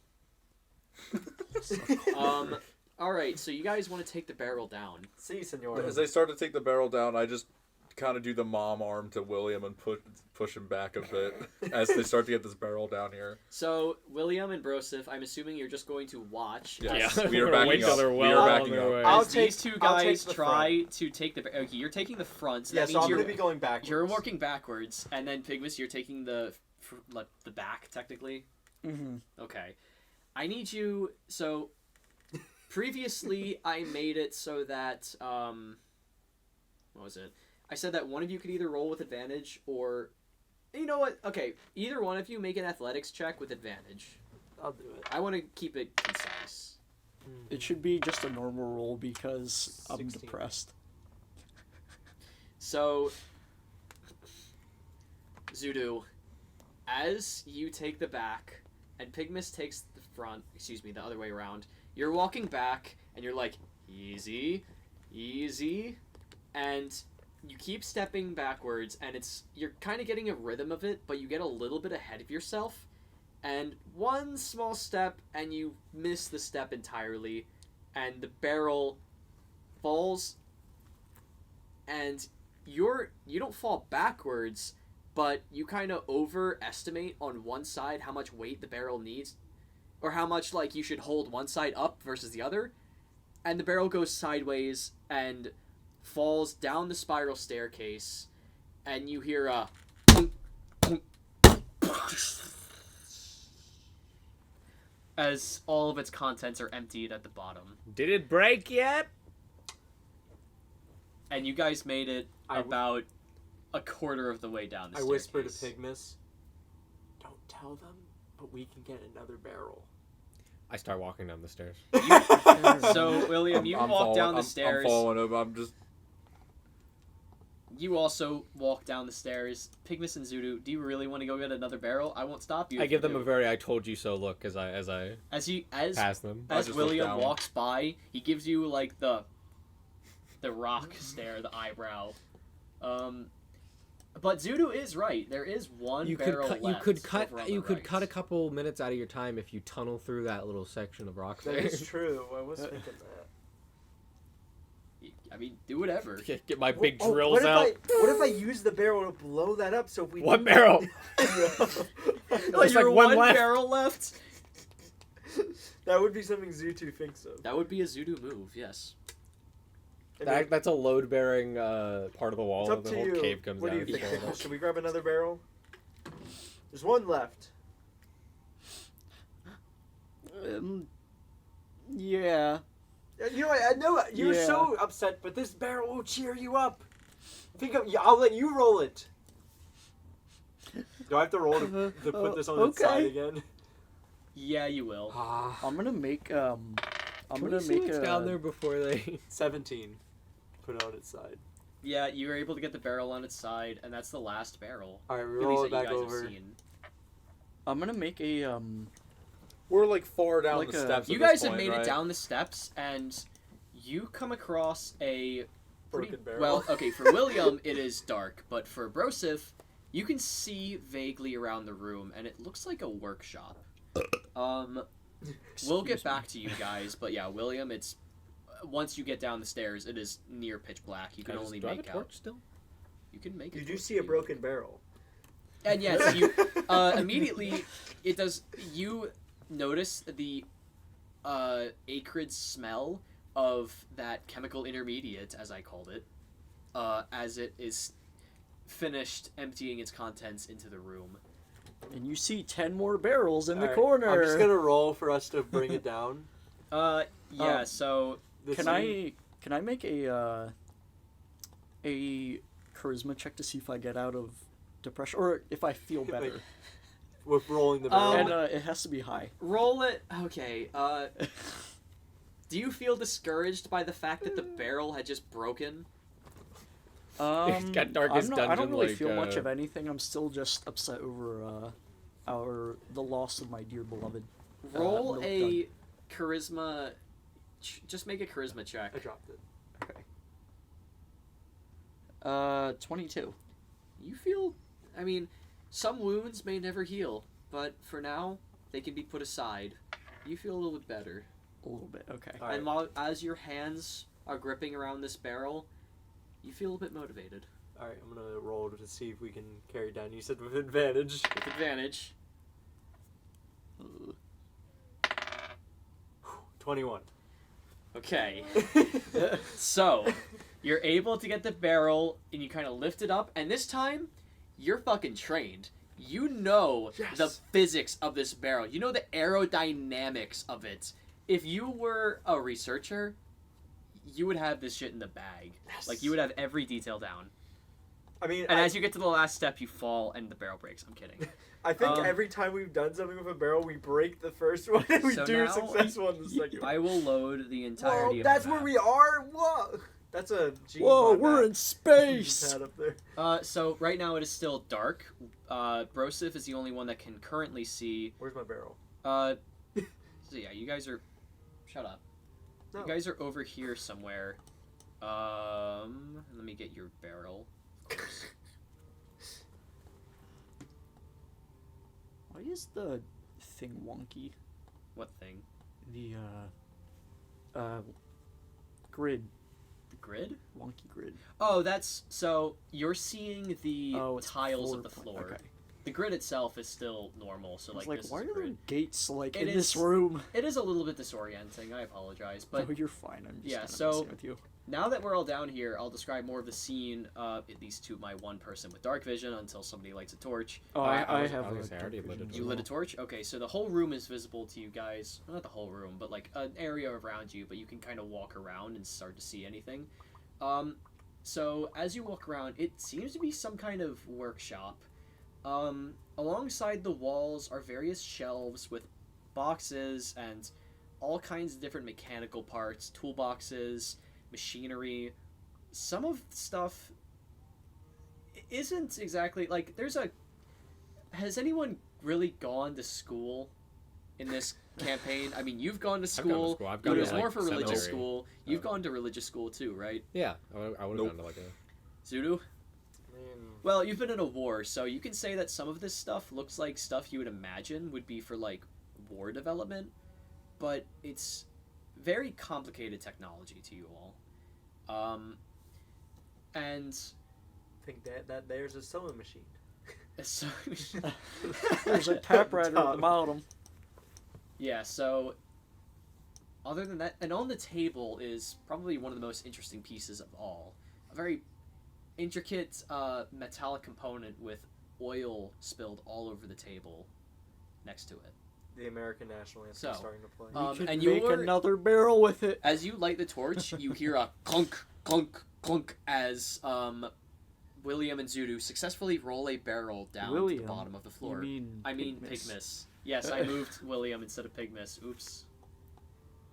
All right. So you guys want to take the barrel down? See, senor. As they start to take the barrel down, I just kind of do the mom arm to William and push him back a bit as they start to get this barrel down here. So William and Broseph, I'm assuming you're just going to watch. Yes, as- we are We're gonna backing wait till up. they're We well are on backing their up. way. I'll As these take- two I'll take guys the try to take the. Okay, you're taking the front. So Yeah, that so means I'm you're gonna be going backwards. you're working backwards, and then Pygmus, you're taking the back technically. Mm-hmm. Okay. I need you. So, previously, I made it so that, what was it? I said that one of you could either roll with advantage or You know what? Okay, either one of you make an athletics check with advantage. I'll do it. I want to keep it concise. It should be just a normal roll because I'm 16. depressed. So, Zooto, as you take the back and Pygmus takes the front, the other way around, you're walking back and you're like, easy, easy, and you keep stepping backwards and you're kind of getting a rhythm of it, but you get a little bit ahead of yourself, and one small step and you miss the step entirely, and the barrel falls, and you don't fall backwards, but you kind of overestimate on one side how much weight the barrel needs, or how much like you should hold one side up versus the other, and the barrel goes sideways and falls down the spiral staircase, and you hear a as all of its contents are emptied at the bottom. Did it break yet? And you guys made it about a quarter of the way down the I staircase. whisper to Pygmus, "Don't tell them, but we can get another barrel." I start walking down the stairs. So, William, you walk down the stairs. I'm following him. I'm just. You also walk down the stairs. Pygmus and Zooto, do you really want to go get another barrel? I won't stop you. I give them a very "I told you so" look as I pass them. I As just look William down. walks by, he gives you like the rock stare, the eyebrow. But Zooto is right. There is one barrel left. You could over on the cut a right. couple minutes out of your time if you tunnel through that little section of rock That there. is true. I was thinking that. I mean, do whatever. Get my big Oh, drills what if out. what if I use the barrel to blow that up? So if we What barrel? Oh, There's you're like one left. barrel left? That would be something Zooto thinks of. That would be a Zooto move, yes. And then- That's a load-bearing part of the wall. It's up The to whole you. cave comes What do down. you and think? falls. Should we grab another barrel? There's one left. Yeah. You know what? I know you're Yeah. so upset, but this barrel will cheer you up. I'll let you roll it. Do I have to roll to put this on its side okay. again? Yeah, you will. I'm gonna make I'm Can gonna we see make what's a down there before they. 17. Put it on its side. Yeah, you were able to get the barrel on its side, and that's the last barrel. All right, we At roll least it that you back guys over. have seen. I'm gonna make a We're like far down Like the a- steps. You at this guys have point, made right? it down the steps, and you come across a pretty, Broken barrel. well, okay, for William, it is dark, but for Broseph, you can see vaguely around the room, and it looks like a workshop. We'll get back to you guys, but yeah, William, it's once you get down the stairs, it is near pitch black. You can only do I have make a out. torch still? You can make. You a do torch see if a you broken like. barrel. And yes, you immediately it does. You notice the acrid smell of that chemical intermediate, as I called it, as it is finished emptying its contents into the room. and you see 10 more barrels in the All right, corner. I'm just gonna roll for us to bring it down. Yeah. So This Can thing- I make a charisma check to see if I get out of depression or if I feel better? with rolling the barrel? And it has to be high. roll it. Okay. Do you feel discouraged by the fact that the barrel had just broken? It's got Darkest I don't Dungeon, really like, feel much of anything. I'm still just upset over the loss of my dear beloved. Roll milk a charisma. Just make a charisma check. I dropped it. Okay. 22. You feel, I mean, some wounds may never heal, but for now, they can be put aside. You feel a little bit better. A little bit. Okay. All right. And while, as your hands are gripping around this barrel, you feel a bit motivated. All right, I'm gonna roll to see if we can carry it down. You said with advantage. With advantage. 21. Okay. So, you're able to get the barrel, and you kind of lift it up, and this time, you're fucking trained. You know Yes. the physics of this barrel. You know the aerodynamics of it. If you were a researcher, you would have this shit in the bag. Yes. Like, you would have every detail down. I mean, And as you get to the last step, you fall and the barrel breaks. I'm kidding. I think Um, every time we've done something with a barrel, we break the first one and we So do now- successful on the second one. I will load the Whoa, entirety that's of the where map. we are? Whoa! That's a G Whoa, map we're in you space. just had up there. So right now it is still dark. Brosif is the only one that can currently see. Where's my barrel? So yeah, you guys are. Shut up. No. You guys are over here somewhere. Let me get your barrel. Of course. Why is the thing wonky? What thing? The grid, The grid? wonky grid. Oh, that's so you're seeing the Oh, it's tiles of the 4 floor. Okay. The grid itself is still normal, so I was like like, this why is are the there grid. gates like It in this is- room? It is a little bit disorienting. I apologize, but No, you're fine. I'm just yeah, kinda so- messing with you. now that we're all down here, I'll describe more of the scene, at least to my one person with dark vision, until somebody lights a torch. Oh, I I was- have. I was a gonna say, I already dark lit it vision as as You well. lit a torch? Okay, so the whole room is visible to you guys. Well, not the whole room, but like an area around you, but you can kind of walk around and start to see anything. So as you walk around, it seems to be some kind of workshop. Alongside the walls are various shelves with boxes and all kinds of different mechanical parts, toolboxes, machinery. Some of the stuff isn't exactly like has anyone really gone to school in this campaign? I mean, you've gone to I've gone to school. school. I've but gone it to, was more like, for religious seminary. school. You've Oh. gone to religious school too, right? Yeah, I would have Nope. gone to like a. Zooto? I mean, Well, you've been in a war, so you can say that some of this stuff looks like stuff you would imagine would be for like war development, but it's very complicated technology to you all. And I think that there's a sewing machine. so There's a typewriter at the Top. bottom. yeah, so other than that, and on the table is probably one of the most interesting pieces of all. A very intricate metallic component with oil spilled all over the table next to it. The American national anthem So, starting to play. We could and make you're- another barrel with it. As you light the torch, you hear a clunk, clunk, clunk as William and Zooto successfully roll a barrel down to William? the bottom of the floor. You mean I mean Pygmus. Pygmus. Yes, I moved William instead of Pygmus. Oops.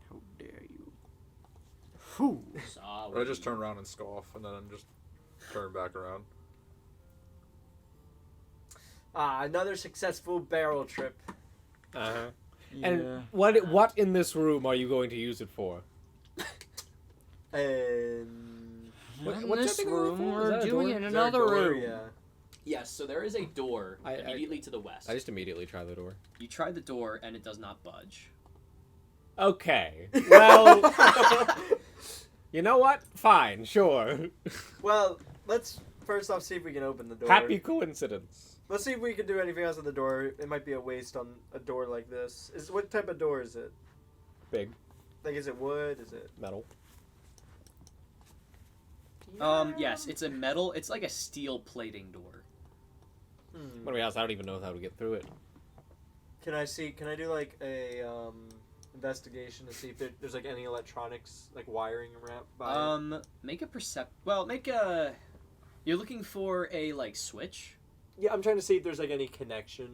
How dare you? Whew. Sorry. I just turn around and scoff, and then just turn back around. Another successful barrel trip. Uh-huh. Yeah. And what in this room are you going to use it for? And What- in what's that this thing on the room, floor? Is we're that a doing door? it in is there a another door? room. Yeah. Yes, so there is a door I- immediately to the west. I just immediately try the door. You try the door and it does not budge. Okay. Well, you know what? Fine, sure. Well, let's first off see if we can open the door. Happy coincidence. Let's see if we can do anything else on the door. It might be a waste on a door like this. What type of door is it? Big Like, is it wood? Is it? metal. Yes, it's a metal. It's like a steel plating door. Hmm. What do we ask? I don't even know how to get through it. Can I see? Can I do like a investigation to see if there's like any electronics, like wiring wrapped by it? Make a make a. You're looking for a like switch. Yeah, I'm trying to see if there's like any connection.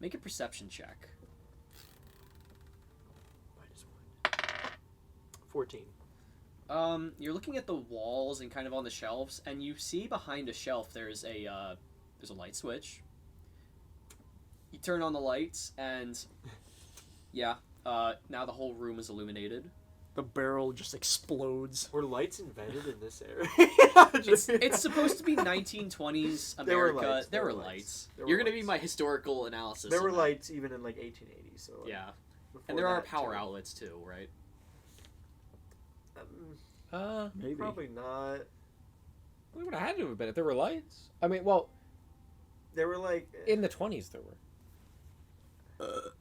Make a perception check. 14. You're looking at the walls and kind of on the shelves, and you see behind a shelf there's a light switch. You turn on the lights, and yeah, now the whole room is illuminated. The barrel just explodes. Were lights invented in this area? It's supposed to be 1920s There were America. lights, There were lights. There were You're gonna be lights. my historical analysis. There of were that. lights even in like 1880. So like, Yeah, before and there are that, power too. outlets too, right? Maybe. Probably not. We would have had to have been if there were lights. I mean, well, There were like in the 20s there were.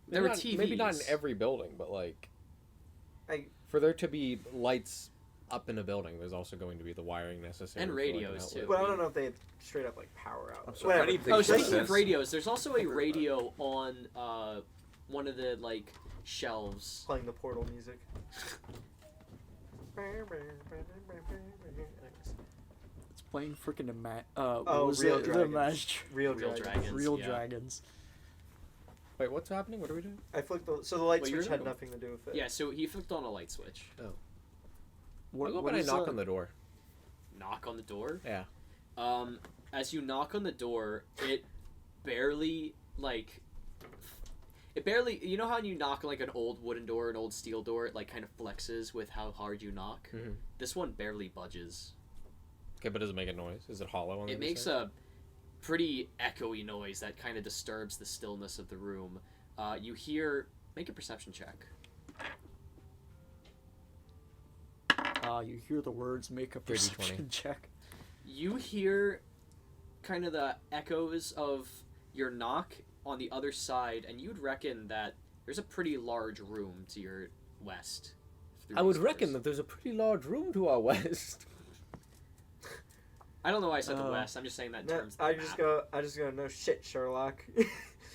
There were Maybe not in TVs. every building, but like, I- for there to be lights up in a building, there's also going to be the wiring necessary. And for, like, an radios, outlet. too. Well, I don't know if they had straight up like power out. sorry, Whatever. anything Oh, makes speaking sense. of radios, there's also a radio on one of the like shelves. Playing the Portal music. It's playing freaking Real Dragons. Real Real Dragons. Real yeah. Dragons. Wait, what's happening? What are we doing? I flicked so the light What you're switch had doing? nothing to do with it. Yeah, so he flicked on a light switch. What, I'll go what when I is, knock on the door. Knock on the door. Yeah. As you knock on the door, it barely you know how you knock on like an old wooden door, an old steel door, it like kind of flexes with how hard you knock. Mm-hmm. This one barely budges. Okay, but does it make a noise? Is it hollow on the It other makes side? a pretty echoey noise that kind of disturbs the stillness of the room. You hear. Make a perception check. You hear the words, make a Dirty perception 20. check. You hear kind of the echoes of your knock on the other side, and you'd reckon that there's a pretty large room to your west. through I would these reckon doors. that there's a pretty large room to our west. I don't know why I said the Oh. west. I'm just saying that in No, terms of the I map. just go no shit, Sherlock.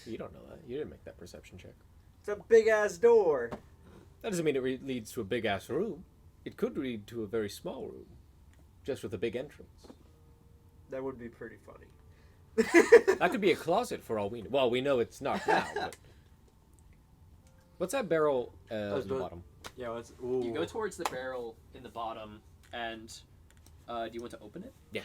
You don't know that. You didn't make that perception check. It's a big ass door. That doesn't mean it leads to a big ass room. It could lead to a very small room, just with a big entrance. That would be pretty funny. That could be a closet for all we know. Well, we know it's not now. But... What's that barrel That's in the the- bottom? Yeah, let's. Ooh. You go towards the barrel in the bottom, and do you want to open it? Yeah.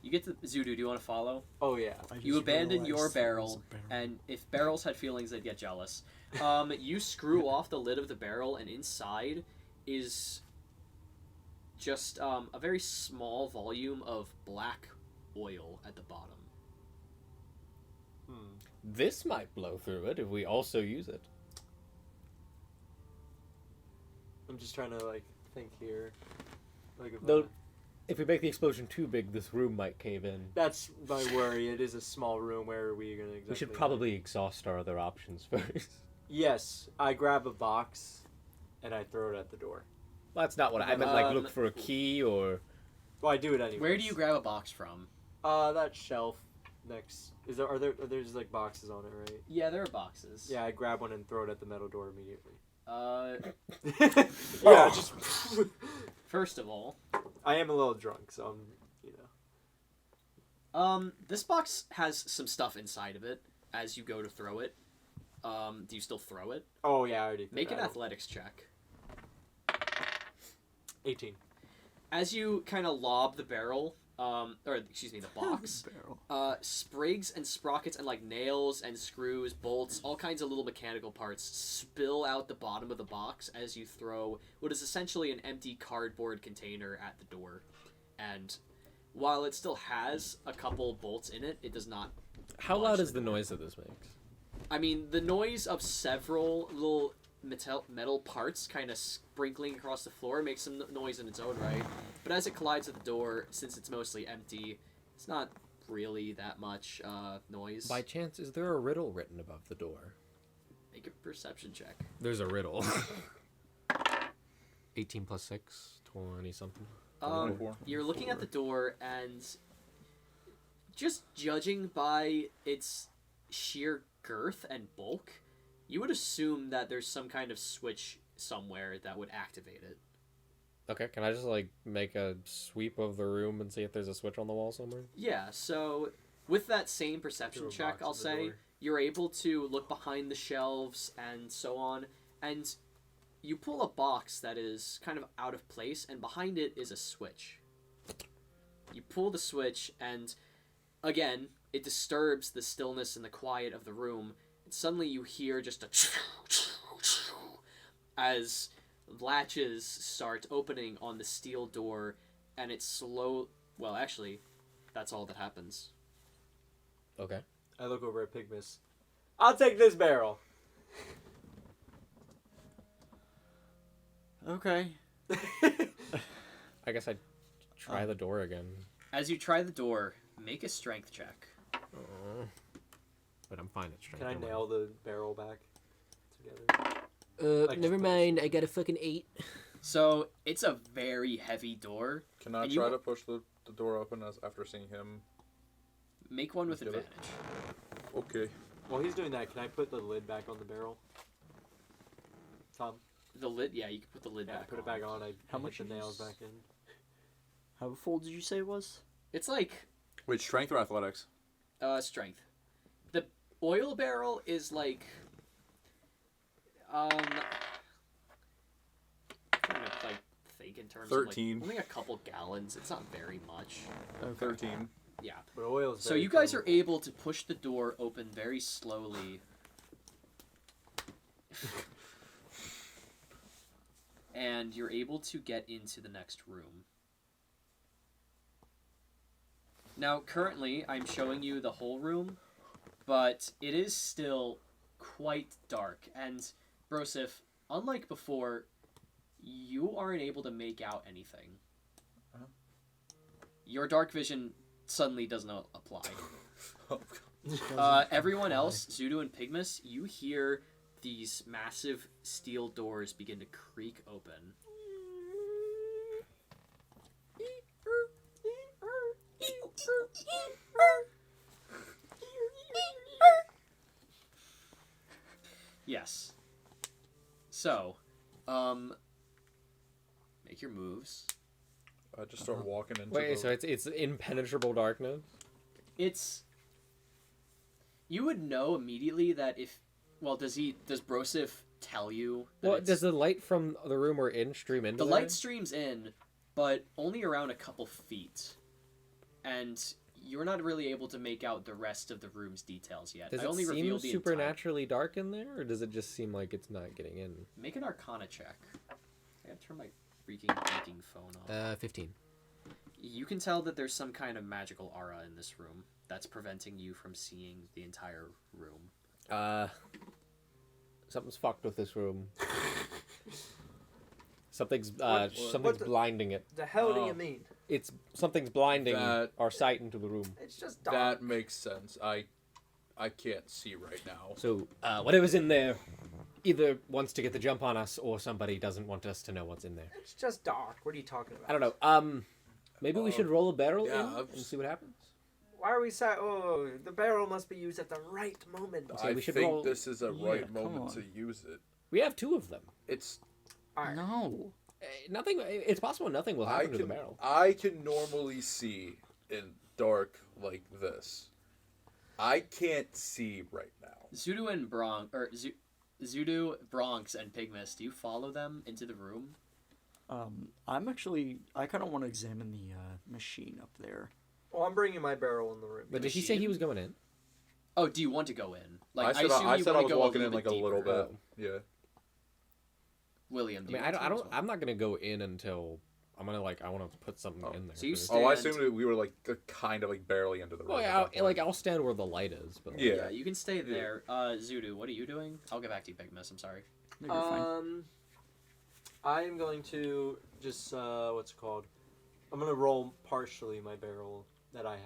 You get to Zooto. Do you want to follow? Oh yeah. I You just abandon realized your there was barrel, a barrel. and if barrels had feelings, they'd get jealous. You screw off the lid of the barrel, and inside is just a very small volume of black oil at the bottom. This might blow through it if we also use it. I'm just trying to like think here. Like if Though, if we make the explosion too big, this room might cave in. that's my worry. It is a small room. Where are we gonna exactly? We should probably exhaust our other options first. Yes, I grab a box, and I throw it at the door. Well, that's not what I meant. Like, look for a key or. Well, I do it anyway. Where do you grab a box from? That shelf next. There's like boxes on it, right? Yeah, there are boxes. Yeah, I grab one and throw it at the metal door immediately. Oh. Just. First of all, I am a little drunk, so I'm, this box has some stuff inside of it. As you go to throw it, do you still throw it? Oh yeah, I already. Make an I- athletics check. 18. As you kind of lob the barrel, the box, Barrel. sprigs and sprockets and like nails and screws, bolts, all kinds of little mechanical parts spill out the bottom of the box as you throw what is essentially an empty cardboard container at the door. And while it still has a couple bolts in it, it does not. How loud is the noise that this makes? I mean, the noise of several little metal parts kind of sprinkling across the floor makes some noise in its own right. But as it collides with the door, since it's mostly empty, it's not really that much noise. By chance, is there a riddle written above the door? Make a perception check. There's a riddle. 18 plus 6, 20 something. 24. You're looking at the door, and just judging by its sheer girth and bulk, you would assume that there's some kind of switch somewhere that would activate it. Okay, can I just like make a sweep of the room and see if there's a switch on the wall somewhere? Yeah, so with that same perception Throw a check, box I'll at the say, door. you're able to look behind the shelves and so on, and you pull a box that is kind of out of place, and behind it is a switch. You pull the switch, and again, it disturbs the stillness and the quiet of the room, and suddenly you hear just a as latches start opening on the steel door, and it's slow. Well, actually, that's all that happens. Okay. I look over at Pygmus. I'll take this barrel. Okay. I guess I'd try the door again. As you try the door, make a strength check. But I'm fine at strength. Can I never nail the barrel back together? Like never just- mind. I got a fucking 8. So it's a very heavy door. Can I And you try wa- to push the door open after seeing him? Make one with Get it. advantage. Okay. While he's doing that, can I put the lid back on the barrel? Tom? The lid, yeah, you can put the lid Yeah, back put on. it back on. I How hit much the is- nails back in. How full did you say it was? It's like Wait, strength or athletics? strength. The oil barrel is like kind of like think in terms 13. of like only a couple gallons. It's not very much. 13. Yeah. But oil is So very you guys are flammable. able to push the door open very slowly. And you're able to get into the next room. Now, currently, I'm showing you the whole room, but it is still quite dark. And, Brosif, unlike before, you aren't able to make out anything. Uh-huh. Your dark vision suddenly does not apply. Oh, Everyone else, Zooto and Pygmus, you hear these massive steel doors begin to creak open. Yes. So, make your moves. I just start walking into Wait, the... so it's impenetrable darkness? It's... You would know immediately that if... Well, does Brosif tell you that Well, it's... does the light from the room we're in stream into The there? light streams in, but only around a couple feet. And you're not really able to make out the rest of the room's details yet. Does I it only seem revealed the supernaturally dark in there, or does it just seem like it's not getting in? Make an Arcana check. I gotta turn my freaking phone off. 15. You can tell that there's some kind of magical aura in this room that's preventing you from seeing the entire room. Something's fucked with this room. Something's what the- blinding it. The hell do you mean? Something's blinding That- our sight into the room. It's just dark. That makes sense. I can't see right now. So whatever's in there either wants to get the jump on us, or somebody doesn't want us to know what's in there. It's just dark. What are you talking about? I don't know. Maybe we should roll a barrel yeah, in and see what happens. Why are we oh, the barrel must be used at the right moment. So I we should think roll- this is a Yeah, right come moment on. to use it. We have 2 of them. It's... Alright. No. Nothing. It's possible nothing will happen to the barrel. I can normally see in dark like this. I can't see right now. Zooto and Zooto, Bronx, and Pygmus, do you follow them into the room? I kind of want to examine the machine up there. Well, I'm bringing my barrel in the room. But did he say he was going in? Oh, do you want to go in? Like, I said assume I, you said I want was to go walking a in like bit a little deeper. bit. Yeah. William, I do mean, you want to as well? I'm not gonna go in until I want to put something in there. So you first. stand- Oh, I assumed that we were like kind of like barely into the room. Well, at yeah, that point. I'll stand where the light is. But Yeah. Yeah, you can stay there. Zooto, what are you doing? I'll get back to you, Pygmus. I'm sorry. No, you're fine. I'm going to just what's it called? I'm gonna roll partially my barrel that I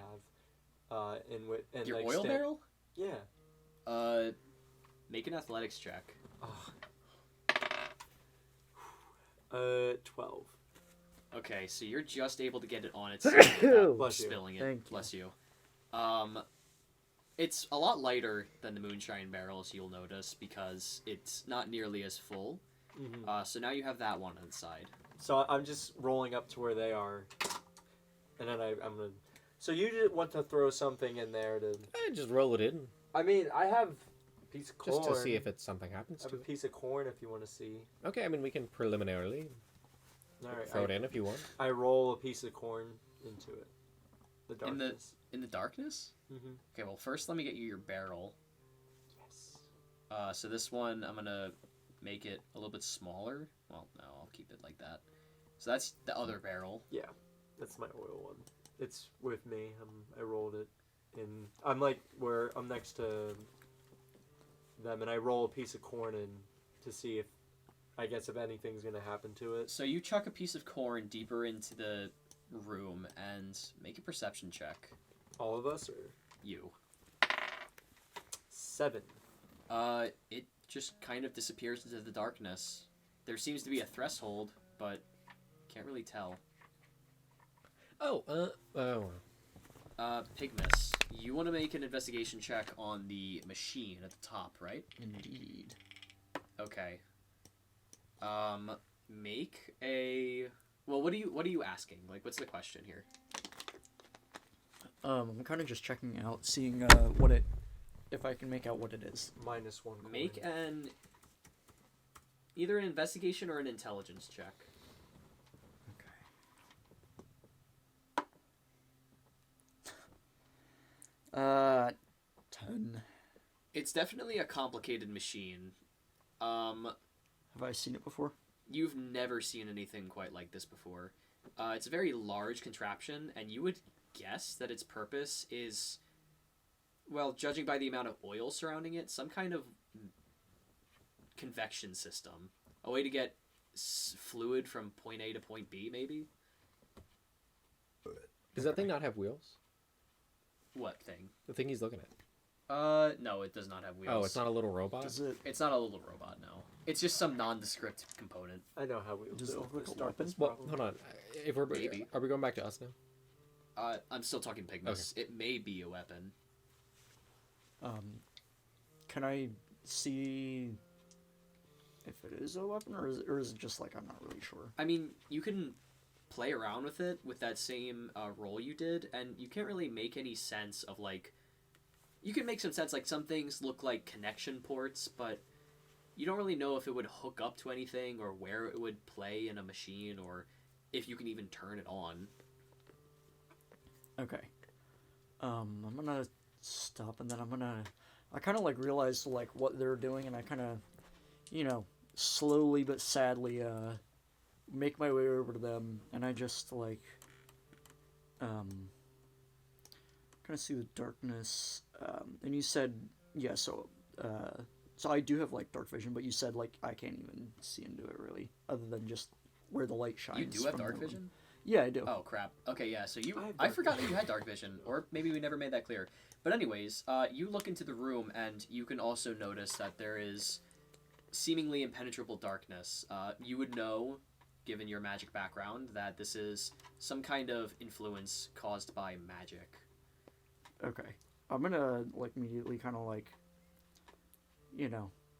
have. In Your like, oil barrel? Yeah. Make an athletics check. 12. Okay, so you're just able to get it on its side without Bless you. spilling it. Thank you. Bless you. It's a lot lighter than the moonshine barrels, you'll notice, because it's not nearly as full. Mm-hmm. So now you have that one on the side. So I'm just rolling up to where they are, and then I'm gonna. So you just want to throw something in there to? just roll it in, I mean, I have a piece of corn. just to see if it's something happens I have to a it. piece of corn if you want to see. Okay, I mean we can preliminarily All right. throw it in if you want. I roll a piece of corn into it. The In the- darkness. In the darkness? Mm-hmm. Okay, well, first let me get you your barrel. Yes. So this one, I'm going to make it a little bit smaller. Well, no, I'll keep it like that. So that's the other barrel. That's my oil one. It's with me. I rolled it in. I'm like where I'm next to them, and I roll a piece of corn in to see if if anything's gonna happen to it. So you chuck a piece of corn deeper into the room and make a perception check. All of us, or You. 7. It just kind of disappears into the darkness. There seems to be a threshold, but can't really tell. Pygmus, you want to make an investigation check on the machine at the top, right? Indeed. Okay. Make a. Well, what are you asking? Like, what's the question here? I'm kind of just checking out, seeing if I can make out what it is. -1 coin. Make either an investigation or an intelligence check. Okay. 10. It's definitely a complicated machine. Have I seen it before? You've never seen anything quite like this before. It's a very large contraption, and you would guess that its purpose is, well, judging by the amount of oil surrounding it, some kind of convection system. A way to get fluid from point A to point B, maybe? Does that thing not have wheels? What thing? The thing he's looking at. No, it does not have wheels. Oh, it's not a little robot? Does it? It's not a little robot, no. It's just some nondescript component. I know how we Does it do look like this a darkness Well, problem. hold on. If we're Maybe. Are we going back to us now? I'm still talking Pygmus. It may be a weapon. Can I see if it is a weapon, or is it just like I'm not really sure? I mean, you can play around with it with that same roll you did, and you can't really make any sense of, like... You can make some sense, like, some things look like connection ports, but you don't really know if it would hook up to anything, or where it would play in a machine, or if you can even turn it on. Okay. I'm gonna stop, and then I kind of like realize like what they're doing, and I kind of, slowly but sadly make my way over to them, and I just like kind of see the darkness. And you said so I do have like dark vision, but you said like I can't even see into it really, other than just where the light shines. You do have from dark the room. vision? Yeah, I do. Oh, crap. Okay, yeah, so I I forgot that you had dark vision, or maybe we never made that clear. But anyways, you look into the room, and you can also notice that there is seemingly impenetrable darkness. You would know, given your magic background, that this is some kind of influence caused by magic. Okay. I'm gonna like immediately kind of like,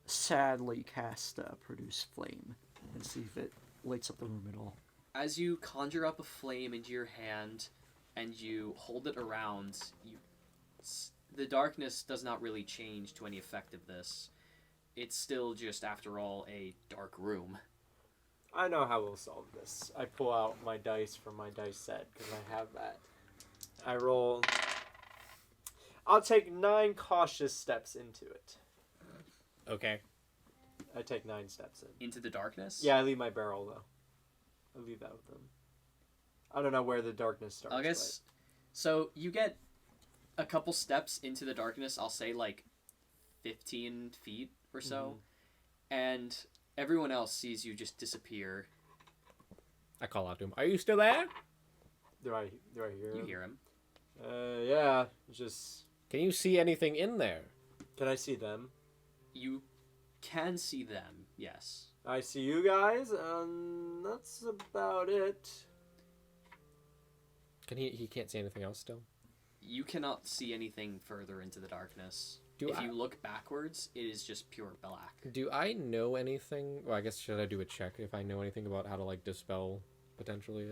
sadly cast produce flame and see if it lights up the room at all. As you conjure up a flame into your hand and you hold it around, the darkness does not really change to any effect of this. It's still just, after all, a dark room. I know how we'll solve this. I pull out my dice from my dice set, because I have that. I roll... I'll take 9 cautious steps into it. Okay. I take 9 steps in. Into the darkness? Yeah, I leave my barrel, though. I leave that with them. I don't know where the darkness starts. I guess... So, you get a couple steps into the darkness, I'll say like 15 feet or so, and everyone else sees you just disappear. I call out to him. Are you still there? Do I hear him? You hear him. Yeah. Just... Can you see anything in there? Can I see them? You can see them, yes. I see you guys, that's about it. Can he can't see anything else still? You cannot see anything further into the darkness. If you look backwards, it is just pure black. Do I know anything? Well, I guess should I do a check if I know anything about how to like dispel potentially?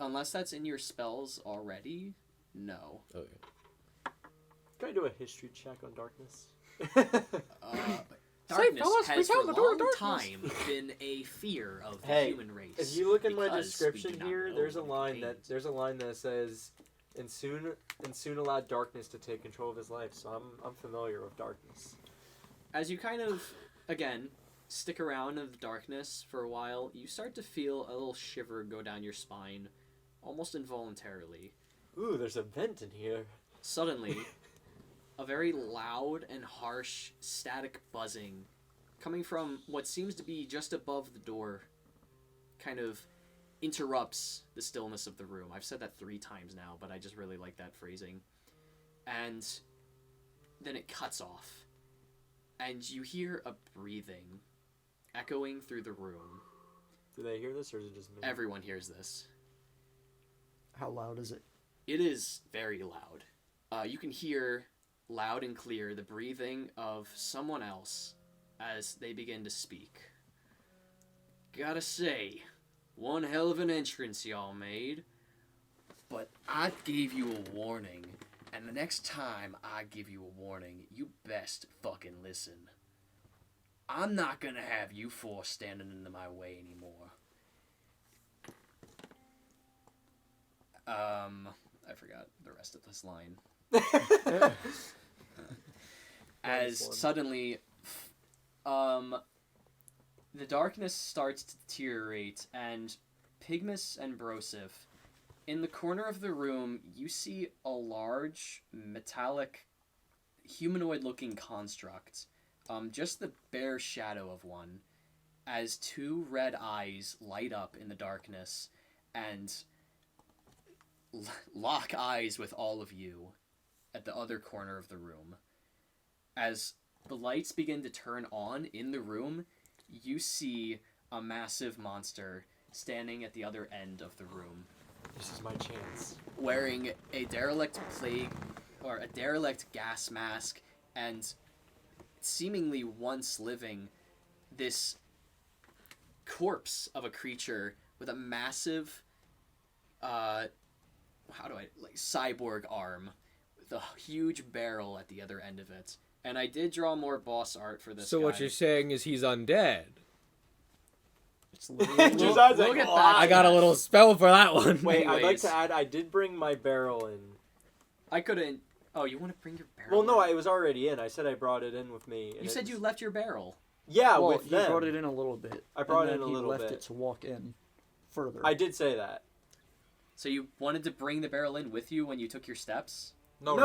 Unless that's in your spells already, no. Okay. Can I do a history check on darkness? Darkness fellas, we has for found a the door long of darkness. time been a fear of the Hey, human race. If you look in my because we description do not here, know there's a what line contains. that says, "And soon allowed darkness to take control of his life." So I'm familiar with darkness. As you kind of, again, stick around in the darkness for a while, you start to feel a little shiver go down your spine, almost involuntarily. Ooh, there's a vent in here. Suddenly, a very loud and harsh static buzzing coming from what seems to be just above the door kind of interrupts the stillness of the room. I've said that 3 times now, but I just really like that phrasing. And then it cuts off. And you hear a breathing echoing through the room. Do they hear this, or is it just me? Everyone hears this. How loud is it? It is very loud. You can hear loud and clear the breathing of someone else as they begin to speak. Gotta say, one hell of an entrance y'all made. But I gave you a warning, and the next time I give you a warning, you best fucking listen. I'm not gonna have you four standing in my way anymore. I forgot the rest of this line. As suddenly, the darkness starts to deteriorate, and Pygmus and Brosif, in the corner of the room, you see a large, metallic, humanoid-looking construct, just the bare shadow of one, as two red eyes light up in the darkness and lock eyes with all of you at the other corner of the room. As the lights begin to turn on in the room, you see a massive monster standing at the other end of the room. This is my chance. Wearing a derelict gas mask and seemingly once living this corpse of a creature with a massive cyborg arm with a huge barrel at the other end of it. And I did draw more boss art for this So guy. what you're saying is he's undead. It's literally Just I was like, look at "Oh, that. I got a little spell for that one. Wait, I'd like Anyways. to add, I did bring my barrel in. I couldn't... Oh, you want to bring your barrel Well, no, in? it was already in. I said I brought it in with me. and You said you left your barrel. Yeah, well, with he them. brought it in a little bit. I brought and it then in a he little left bit. it to walk in further. I did say that. So you wanted to bring the barrel in with you when you took your steps? No,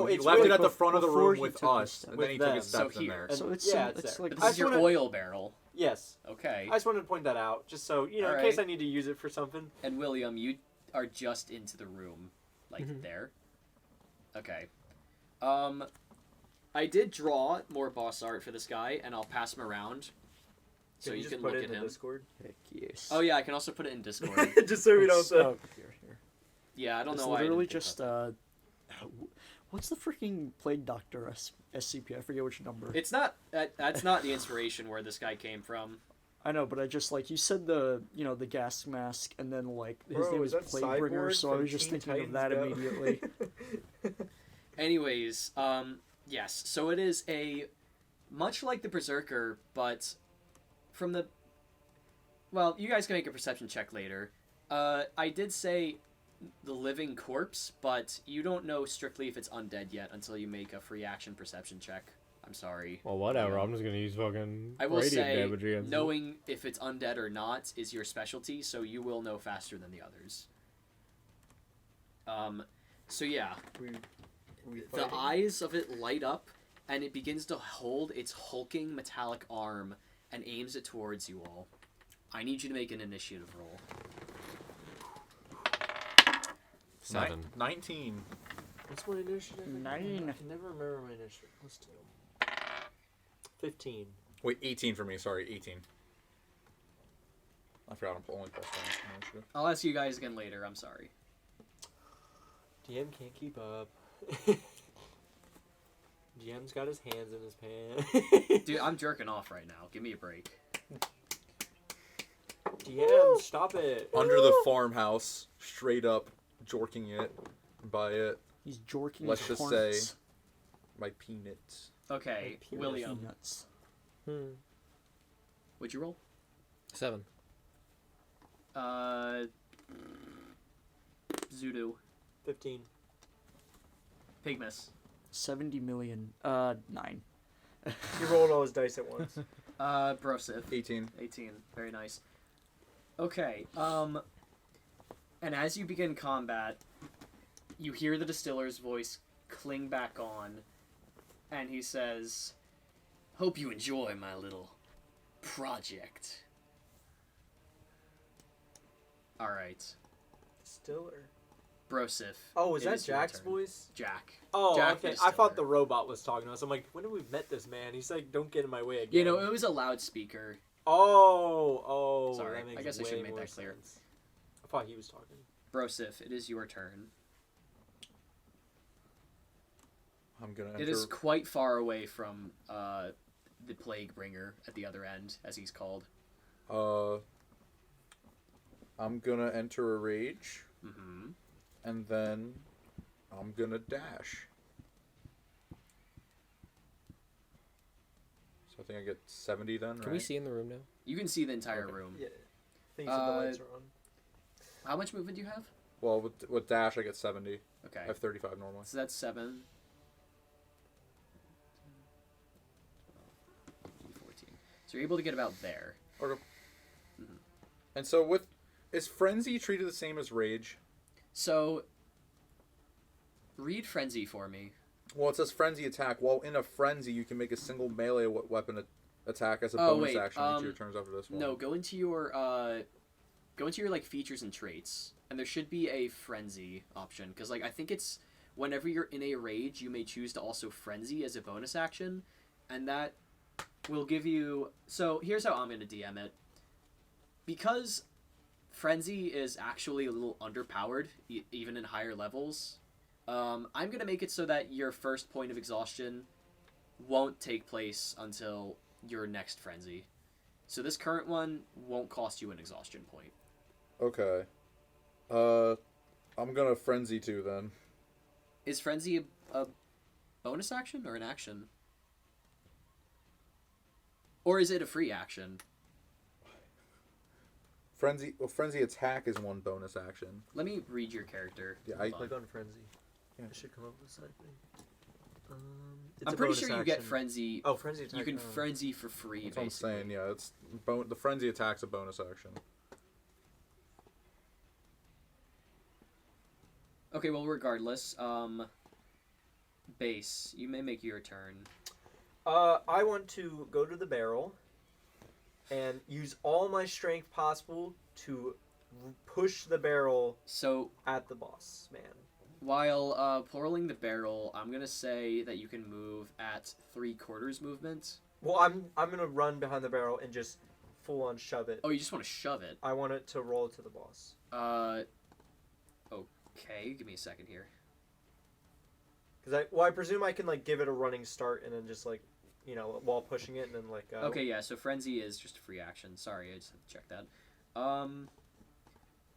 He it's left with- it at the front of the before room he with took his us, steps. and then he With took his them. steps So in here. there. And So it's yeah, it's there. like But I this is your just wanna- oil barrel. Yes. Okay. I just wanted to point that out, just so, in Alright. case I need to use it for something. And William, you are just into the room. Like, there. Okay. I did draw more boss art for this guy, and I'll pass him around. So Can you just can put look it at in him. the Discord? Heck yes. Oh yeah, I can also put it in Discord. just so we don't... It's, here. Yeah, I don't It's know why. I literally didn't think just about what's the freaking Plague Doctor SCP? I forget which number. that. It's not. That's not the inspiration where this guy came from. I know, but I just like you said the gas mask, and then like his Bro, name is is that Plaguebringer, Cyborg so I from was just Teen thinking of Titans that Go? immediately. Anyways, yes. So it is a much like the Berserker, but from the. Well, you guys can make a perception check later. I did say the living corpse, but you don't know strictly if it's undead yet until you make a free action perception check. I'm sorry. Well, whatever. I'm just gonna use fucking I will radiant say, damage against it. knowing if it's undead or not is your specialty, so you will know faster than the others. So yeah, the eyes of it light up, and it begins to hold its hulking metallic arm and aims it towards you all. I need you to make an initiative roll. 7. 19. What's my initiative? 9. I can never remember my initiative. Let's do 15. Wait, 18 for me. Sorry, 18. I forgot I'm only plus 1. I'll ask you guys again later. I'm sorry. DM can't keep up. GM's got his hands in his pants. Dude, I'm jerking off right now. Give me a break. DM, stop it. Under the farmhouse, straight up jorking it by it. He's jorking Let's his just horns. say my peanuts. Okay, Like William, peanuts. what'd you roll? 7. Zooto, 15. Pygmus, 70 million. 9. He rolled all his dice at once. Brosif. 18. 18. Very nice. Okay, and as you begin combat, you hear the distiller's voice cling back on, and he says, "Hope you enjoy my little project." Alright. Distiller. Brosif. Oh, is it that your Jack's turn. voice? Jack. Oh, Jack the okay. I thought the distiller. robot was talking to us. I'm like, when have we met this man? He's like, don't get in my way again. You know, it was a loudspeaker. Oh. Sorry, That makes I guess I way should have made more that clear. sense. I thought he was talking. Brosif, it is your turn. I'm gonna It enter. is quite far away from the Plague Bringer at the other end, as he's called. I'm gonna enter a rage. Mm-hmm. And then I'm gonna dash. So I think I get 70 then, right? Can we see in the room now? You can see the entire Okay. room. Yeah. I think the lights are on. How much movement do you have? Well, with dash, I get 70. Okay. I have 35 normally. So that's 7. 14. So you're able to get about there. Okay. And so is Frenzy treated the same as Rage? So, read Frenzy for me. Well, it says Frenzy attack. While in a Frenzy, you can make a single melee weapon attack as a bonus action each of your turns after this one. No, go into your like features and traits, and there should be a Frenzy option, because like I think it's whenever you're in a rage, you may choose to also Frenzy as a bonus action, and that will give you. So here's how I'm gonna DM it. Because Frenzy is actually a little underpowered, even in higher levels, I'm going to make it so that your first point of exhaustion won't take place until your next Frenzy. So this current one won't cost you an exhaustion point. Okay. I'm gonna Frenzy too then. Is Frenzy a bonus action or an action? Or is it a free action? Frenzy attack is one bonus action. Let me read your character. Yeah, Hold on. Click on Frenzy. Yeah. It should come up with something. I'm pretty sure you get Frenzy. Oh, Frenzy attack. You can Frenzy for free, That's what I'm basically. saying. Yeah, it's the Frenzy attack's a bonus action. Okay, well, regardless, base, you may make your turn. I want to go to the barrel and use all my strength possible to push the barrel So, at the boss man. while pulling the barrel, I'm gonna say that you can move at 3/4 movement. Well, I'm gonna run behind the barrel and just full on shove it. Oh, you just want to shove it. I want it to roll to the boss. Okay, give me a second here. Cause I presume I can like give it a running start and then just like, while pushing it and then like. Okay, yeah, so Frenzy is just a free action. Sorry, I just had to check that.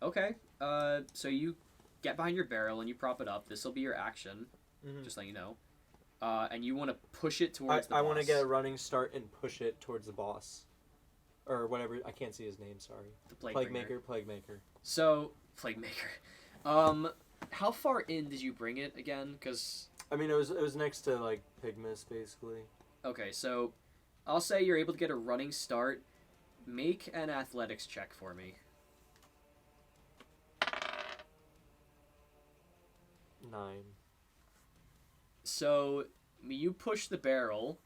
Okay, so you get behind your barrel and you prop it up. This will be your action, just let you know. And you want to push it towards the boss. I want to get a running start and push it towards the boss. Or whatever, I can't see his name, sorry. The Plague Plague Maker. So, Plague Maker. How far in did you bring it again? Because I mean, it was next to like Pygmus, basically. okay, so I'll say you're able to get a running start. Make an athletics check for me. 9. So you push the barrel,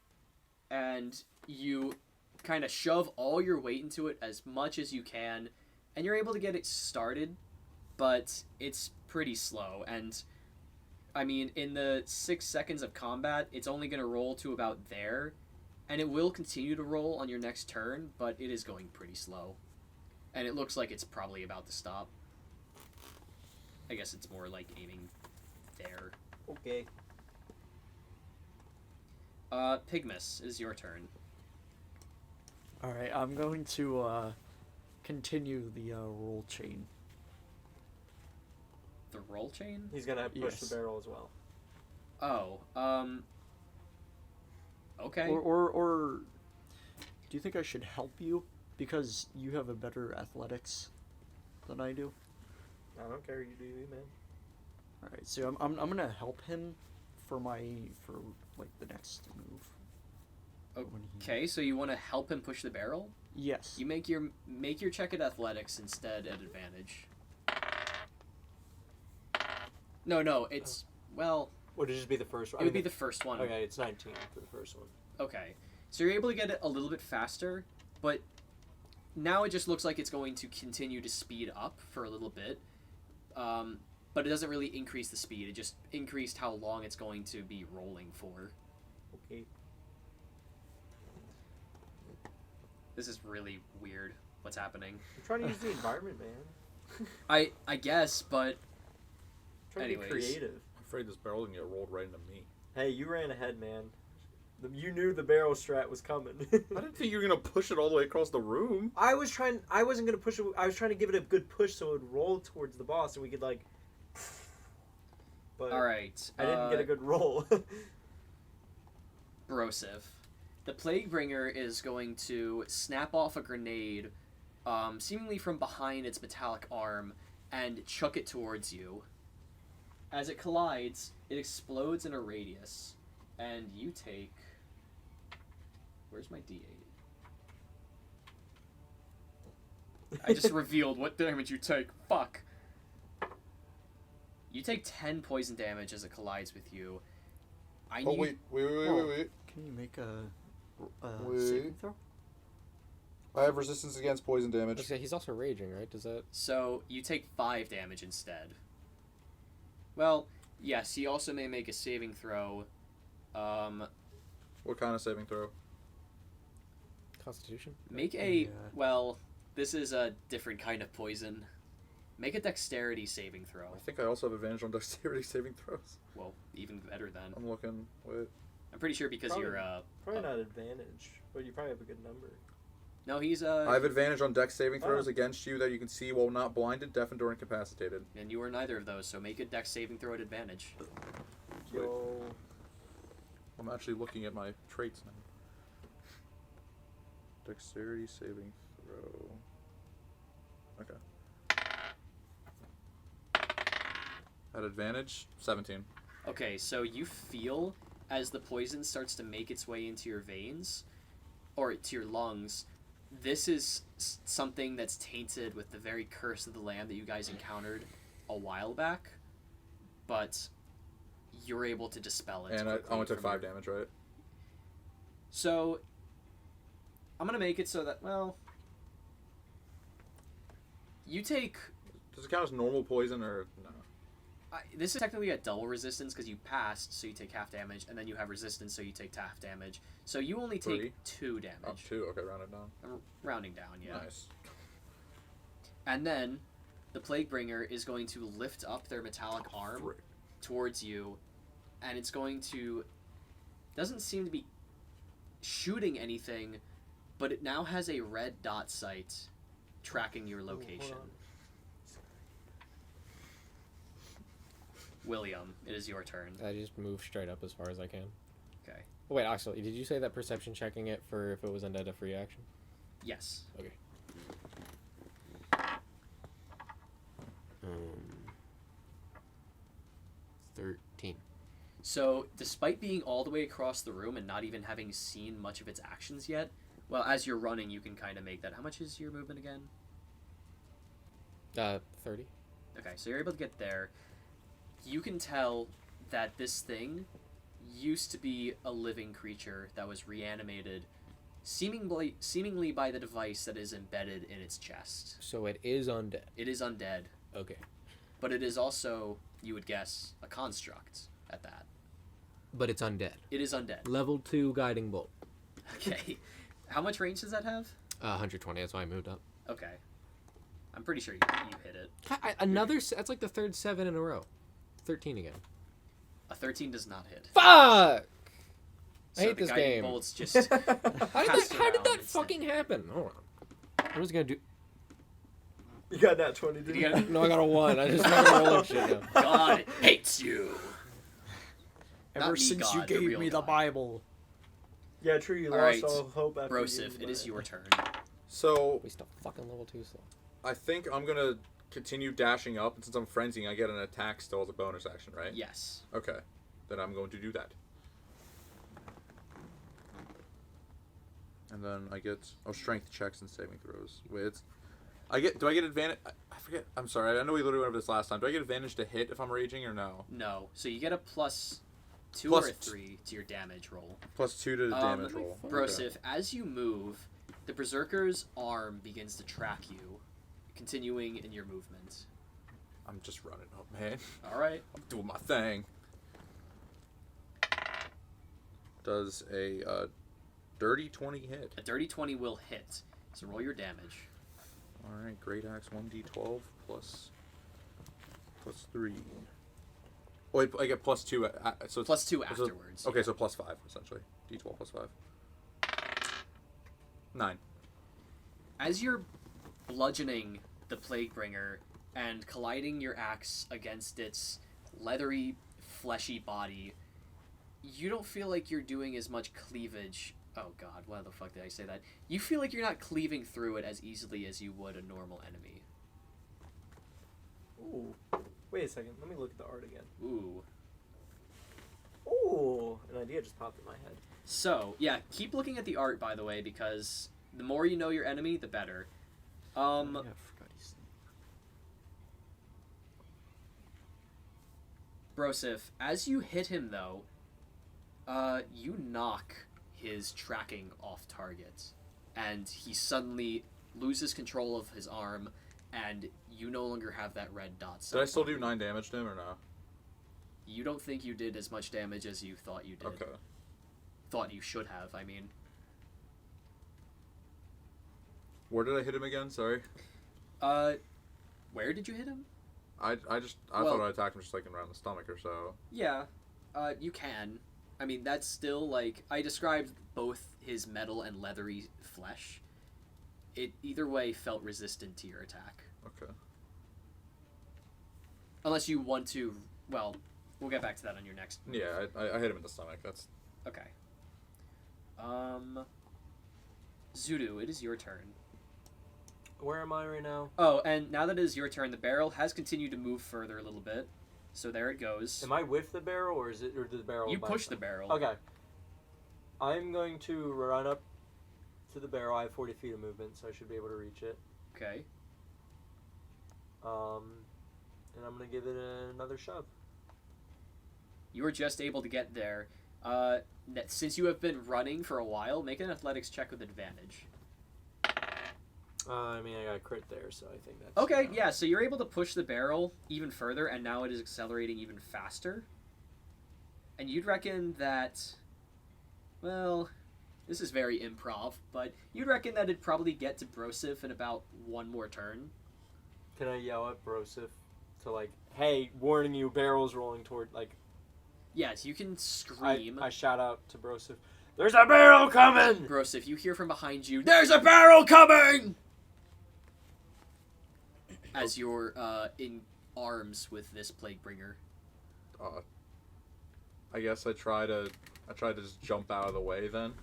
and you kind of shove all your weight into it as much as you can, and you're able to get it started, but it's pretty slow. And I mean, in the 6 seconds of combat, it's only going to roll to about there, and it will continue to roll on your next turn, but it is going pretty slow. And it looks like it's probably about to stop. I guess it's more like aiming there. Okay. Pygmus, is your turn. All right, I'm going to continue the roll chain. The roll chain? He's gonna push Yes. the barrel as well. Oh, okay. Or do you think I should help you because you have a better athletics than I do? I don't care, you do you, man. All right, so I'm gonna help him for like the next move. when he- Okay, so you want to help him push the barrel? Yes. You make your check at athletics instead at advantage. No, it's well. Would it just be the first one? It would be the first one. Okay, it's 19 for the first one. Okay, so you're able to get it a little bit faster, but now it just looks like it's going to continue to speed up for a little bit. But it doesn't really increase the speed. It just increased how long it's going to be rolling for. Okay. This is really weird. What's happening? I'm trying to use the environment, man. I guess, but I'm trying to be Anyways. creative. I'm afraid this barrel can get rolled right into me. Hey, you ran ahead, man. You knew the barrel strat was coming. I didn't think you were gonna push it all the way across the room. I wasn't gonna push it. I was trying to give it a good push so it would roll towards the boss and we could like. but All right. I didn't get a good roll. Brosif. The Plaguebringer is going to snap off a grenade, seemingly from behind its metallic arm, and chuck it towards you. As it collides, it explodes in a radius, and you take... Where's my D8? I just revealed what damage you take. Fuck. You take 10 poison damage as it collides with you. I need... wait. Can you make a Wait. saving throw? I have resistance against poison damage. Okay, he's also raging, right? Does that? So you take 5 damage instead. Well, yes, he also may make a saving throw. What kind of saving throw? Constitution? Make a... Yeah. Well, this is a different kind of poison. Make a dexterity saving throw. I think I also have advantage on dexterity saving throws. Well, even better then. I'm looking. Wait. I'm pretty sure because Probably- you're... Probably not advantage, but you probably have a good number. No, he's... I have advantage on dex saving throws against you that you can see while not blinded, deafened, or incapacitated. And you are neither of those, so make a dex saving throw at advantage. Wait. Yo. I'm actually looking at my traits now. Dexterity saving throw. Okay. At advantage, 17. Okay, so you feel as the poison starts to make its way into your veins, or to your lungs, this is something that's tainted with the very curse of the land that you guys encountered a while back, but you're able to dispel it. And I quickly only took from 5 your- damage, right? So, I'm going to make it so that, well, you take... Does it count as normal poison or no? this is technically a double resistance because you passed, so you take half damage, and then you have resistance, so you take half damage. So you only take 3? 2 Oh, damage. 2. Okay, round it down. I'm rounding down, yeah. Nice. And then the Plaguebringer is going to lift up their metallic arm Frick. towards you, and it's going to... Doesn't seem to be shooting anything, but it now has a red dot sight tracking your location. Hold on. William, it is your turn. I just move straight up as far as I can. Okay. Oh, wait, actually, did you say that perception checking it for if it was undead a free action? Yes. Okay. 13. So, despite being all the way across the room and not even having seen much of its actions yet, well, as you're running, you can kind of make that. How much is your movement again? 30. Okay, so you're able to get there. You can tell that this thing used to be a living creature that was reanimated, seemingly by the device that is embedded in its chest. So it is undead. It is undead, Okay. but it is also, you would guess, a construct at that. But it's undead. It is undead. Level 2 guiding bolt. Okay. How much range does that have? 120, that's why I moved up. Okay. I'm pretty sure you hit it. That's like the third 7 in a row. 13 again. A 13 does not hit. Fuck! I So hate the this guiding game. bolts just How did passed that around. fucking happen? Hold on. I was gonna do. You got that 20, didn't You you? got- No, I got a 1. I just fucking rolling shit now. God hates you. Not Ever me, since you God, the gave real me the God. Bible. Yeah, true. You All lost right, all hope after Brosif, you, it is your turn. So, We still fucking level 2 still. I think I'm going to continue dashing up, and since I'm frenzying, I get an attack still as a bonus action, right? Yes. Okay. Then I'm going to do that. And then I get strength checks and saving throws. Wait, do I get advantage? I forget. I'm sorry. I know we literally went over this last time. Do I get advantage to hit if I'm raging or no? No. So you get a +2 Plus or a 3 to your damage roll. +2 to the damage roll. Brosif, as you move, the Berserker's arm begins to track you, continuing in your movement. I'm just running up, man. All right. I'm doing my thing. Does a dirty 20 hit? A dirty 20 will hit. So roll your damage. All right, great axe 1d12 plus 3. Oh, wait, I get +2. So it's +2 so- afterwards. Okay, so +5 essentially. D12 +5. 9. As you're bludgeoning the Plaguebringer and colliding your axe against its leathery fleshy body, you don't feel like you're doing as much cleavage. Oh god, why the fuck did I say that? You feel like you're not cleaving through it as easily as you would a normal enemy. Ooh. Wait a second. Let me look at the art again. Ooh. Ooh. An idea just popped in my head. So, yeah, keep looking at the art, by the way, because the more you know your enemy, the better. Yeah, I forgot he's... Brosif, as you hit him, though, you knock his tracking off target, and he suddenly loses control of his arm, and you no longer have that red dot. Did I still do 9 damage to him or no? You don't think you did as much damage as you thought you did. Okay. Thought you should have, I mean. Where did I hit him again? Sorry. Where did you hit him? I thought I attacked him just like around the stomach or so. Yeah, you can. I mean, that's still, like, I described both his metal and leathery flesh. It either way felt resistant to your attack. Okay. Unless you want to, well, we'll get back to that on your next. Yeah, I hit him in the stomach. That's Okay. Zooto, it is your turn. Where am I right now? Oh, and now that it is your turn, the barrel has continued to move further a little bit. So there it goes. Am I with the barrel, or did the barrel? You by push the itself? barrel. Okay. I'm going to run up to the barrel. I have 40 feet of movement, so I should be able to reach it. Okay. And I'm gonna give it another shove. You were just able to get there. Since you have been running for a while, make an athletics check with advantage. I mean, I got a crit there, so I think that's... Okay, yeah, so you're able to push the barrel even further, and now it is accelerating even faster. And you'd reckon that... Well, this is very improv, but you'd reckon that it'd probably get to Brosif in about one more turn. Can I yell at Brosif to, like, hey, warning you, barrel's rolling toward, like... Yes, you can scream. I shout out to Brosif, there's a barrel coming! Brosif, you hear from behind you, there's a barrel coming! As you're in arms with this plague bringer. I guess I try to just jump out of the way then.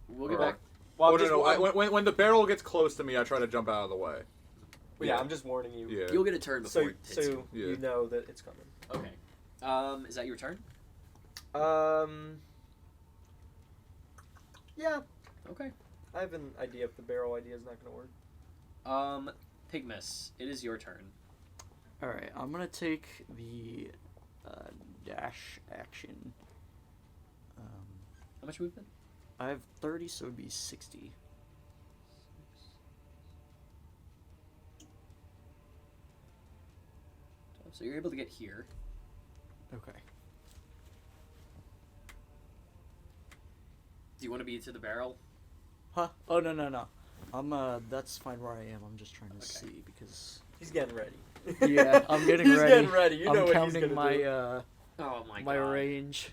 We'll get Or- back. Well, when the barrel gets close to me, I try to jump out of the way. yeah, I'm just warning you. Yeah. You'll get a turn before So, it hits you. Yeah. you know that it's coming. Okay. Is that your turn? Yeah. Okay. I have an idea if the barrel idea is not going to work. Pygmus, it is your turn. Alright, I'm gonna take the dash action. How much movement? I have 30, so it would be 60. So you're able to get here. Okay. Do you want to be to the barrel? Huh? Oh, no. That's fine where I am. I'm just trying to Okay. see because... He's getting ready. Yeah, I'm getting He's ready. getting ready. You know I'm what counting he's going to do. Oh my my god. range.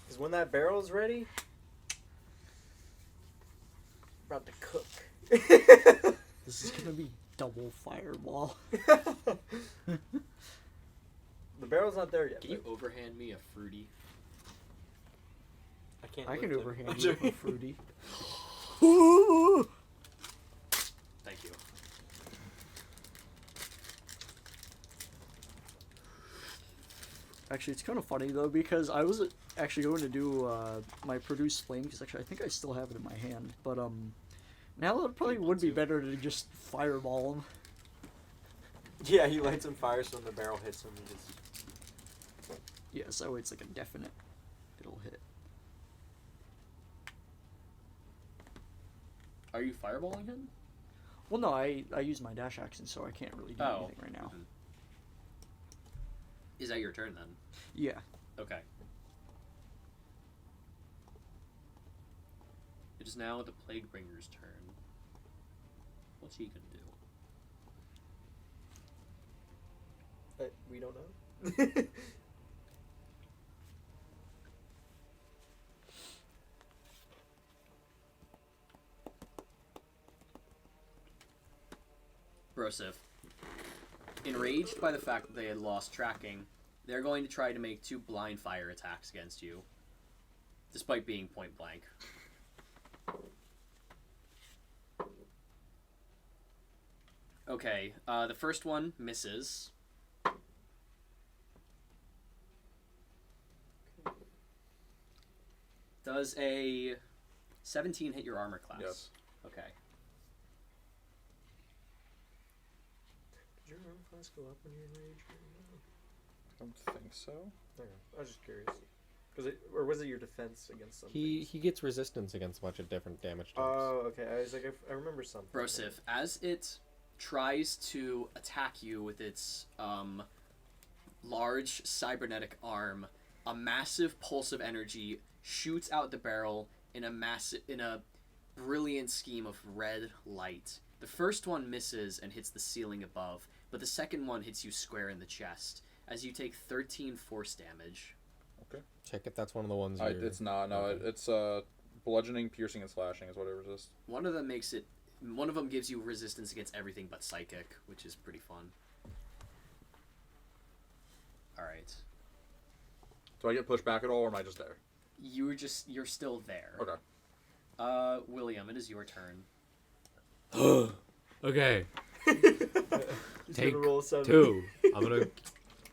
Because when that barrel's ready, about to cook. This is gonna be double fireball. The barrel's not there yet. Can you overhand me a fruity? I can't. I can lift him. overhand I'm you joking. a fruity. Thank you. Actually, it's kind of funny though because I was actually going to do my produce flame because actually I think I still have it in my hand, but now it probably would be better to just fireball him. Yeah, he lights on fire, so when the barrel hits him, he just... Yeah, so it's like a definite. It'll hit. Are you fireballing him? Well, no, I use my dash action, so I can't really do anything right now. Mhm. Is that your turn then? Yeah. Okay. It is now the Plague Bringer's turn. What's he gonna do? We don't know. Broseph. Enraged by the fact that they had lost tracking, they're going to try to make 2 blind fire attacks against you, despite being point blank. Okay, the first one misses. Does a 17 hit your armor class? Yes. Okay. Did your armor class go up when you're enraged? I don't think so. Okay. I was just curious. Or was it your defense against something? He gets resistance against a bunch of different damage types. Oh, okay. I was like, I remember something. Broseph, as it tries to attack you with its large cybernetic arm, a massive pulse of energy shoots out the barrel in a brilliant scheme of red light. The first one misses and hits the ceiling above, but the second one hits you square in the chest as you take 13 force damage. Okay. Check if that's one of the ones. It's not. No, Okay. it's bludgeoning, piercing, and slashing is what I resist. One of them gives you resistance against everything but psychic, which is pretty fun. Alright. Do I get pushed back at all, or am I just there? You're still there. Okay. William, it is your turn. Okay. He's Take gonna roll a 7. 2. I'm gonna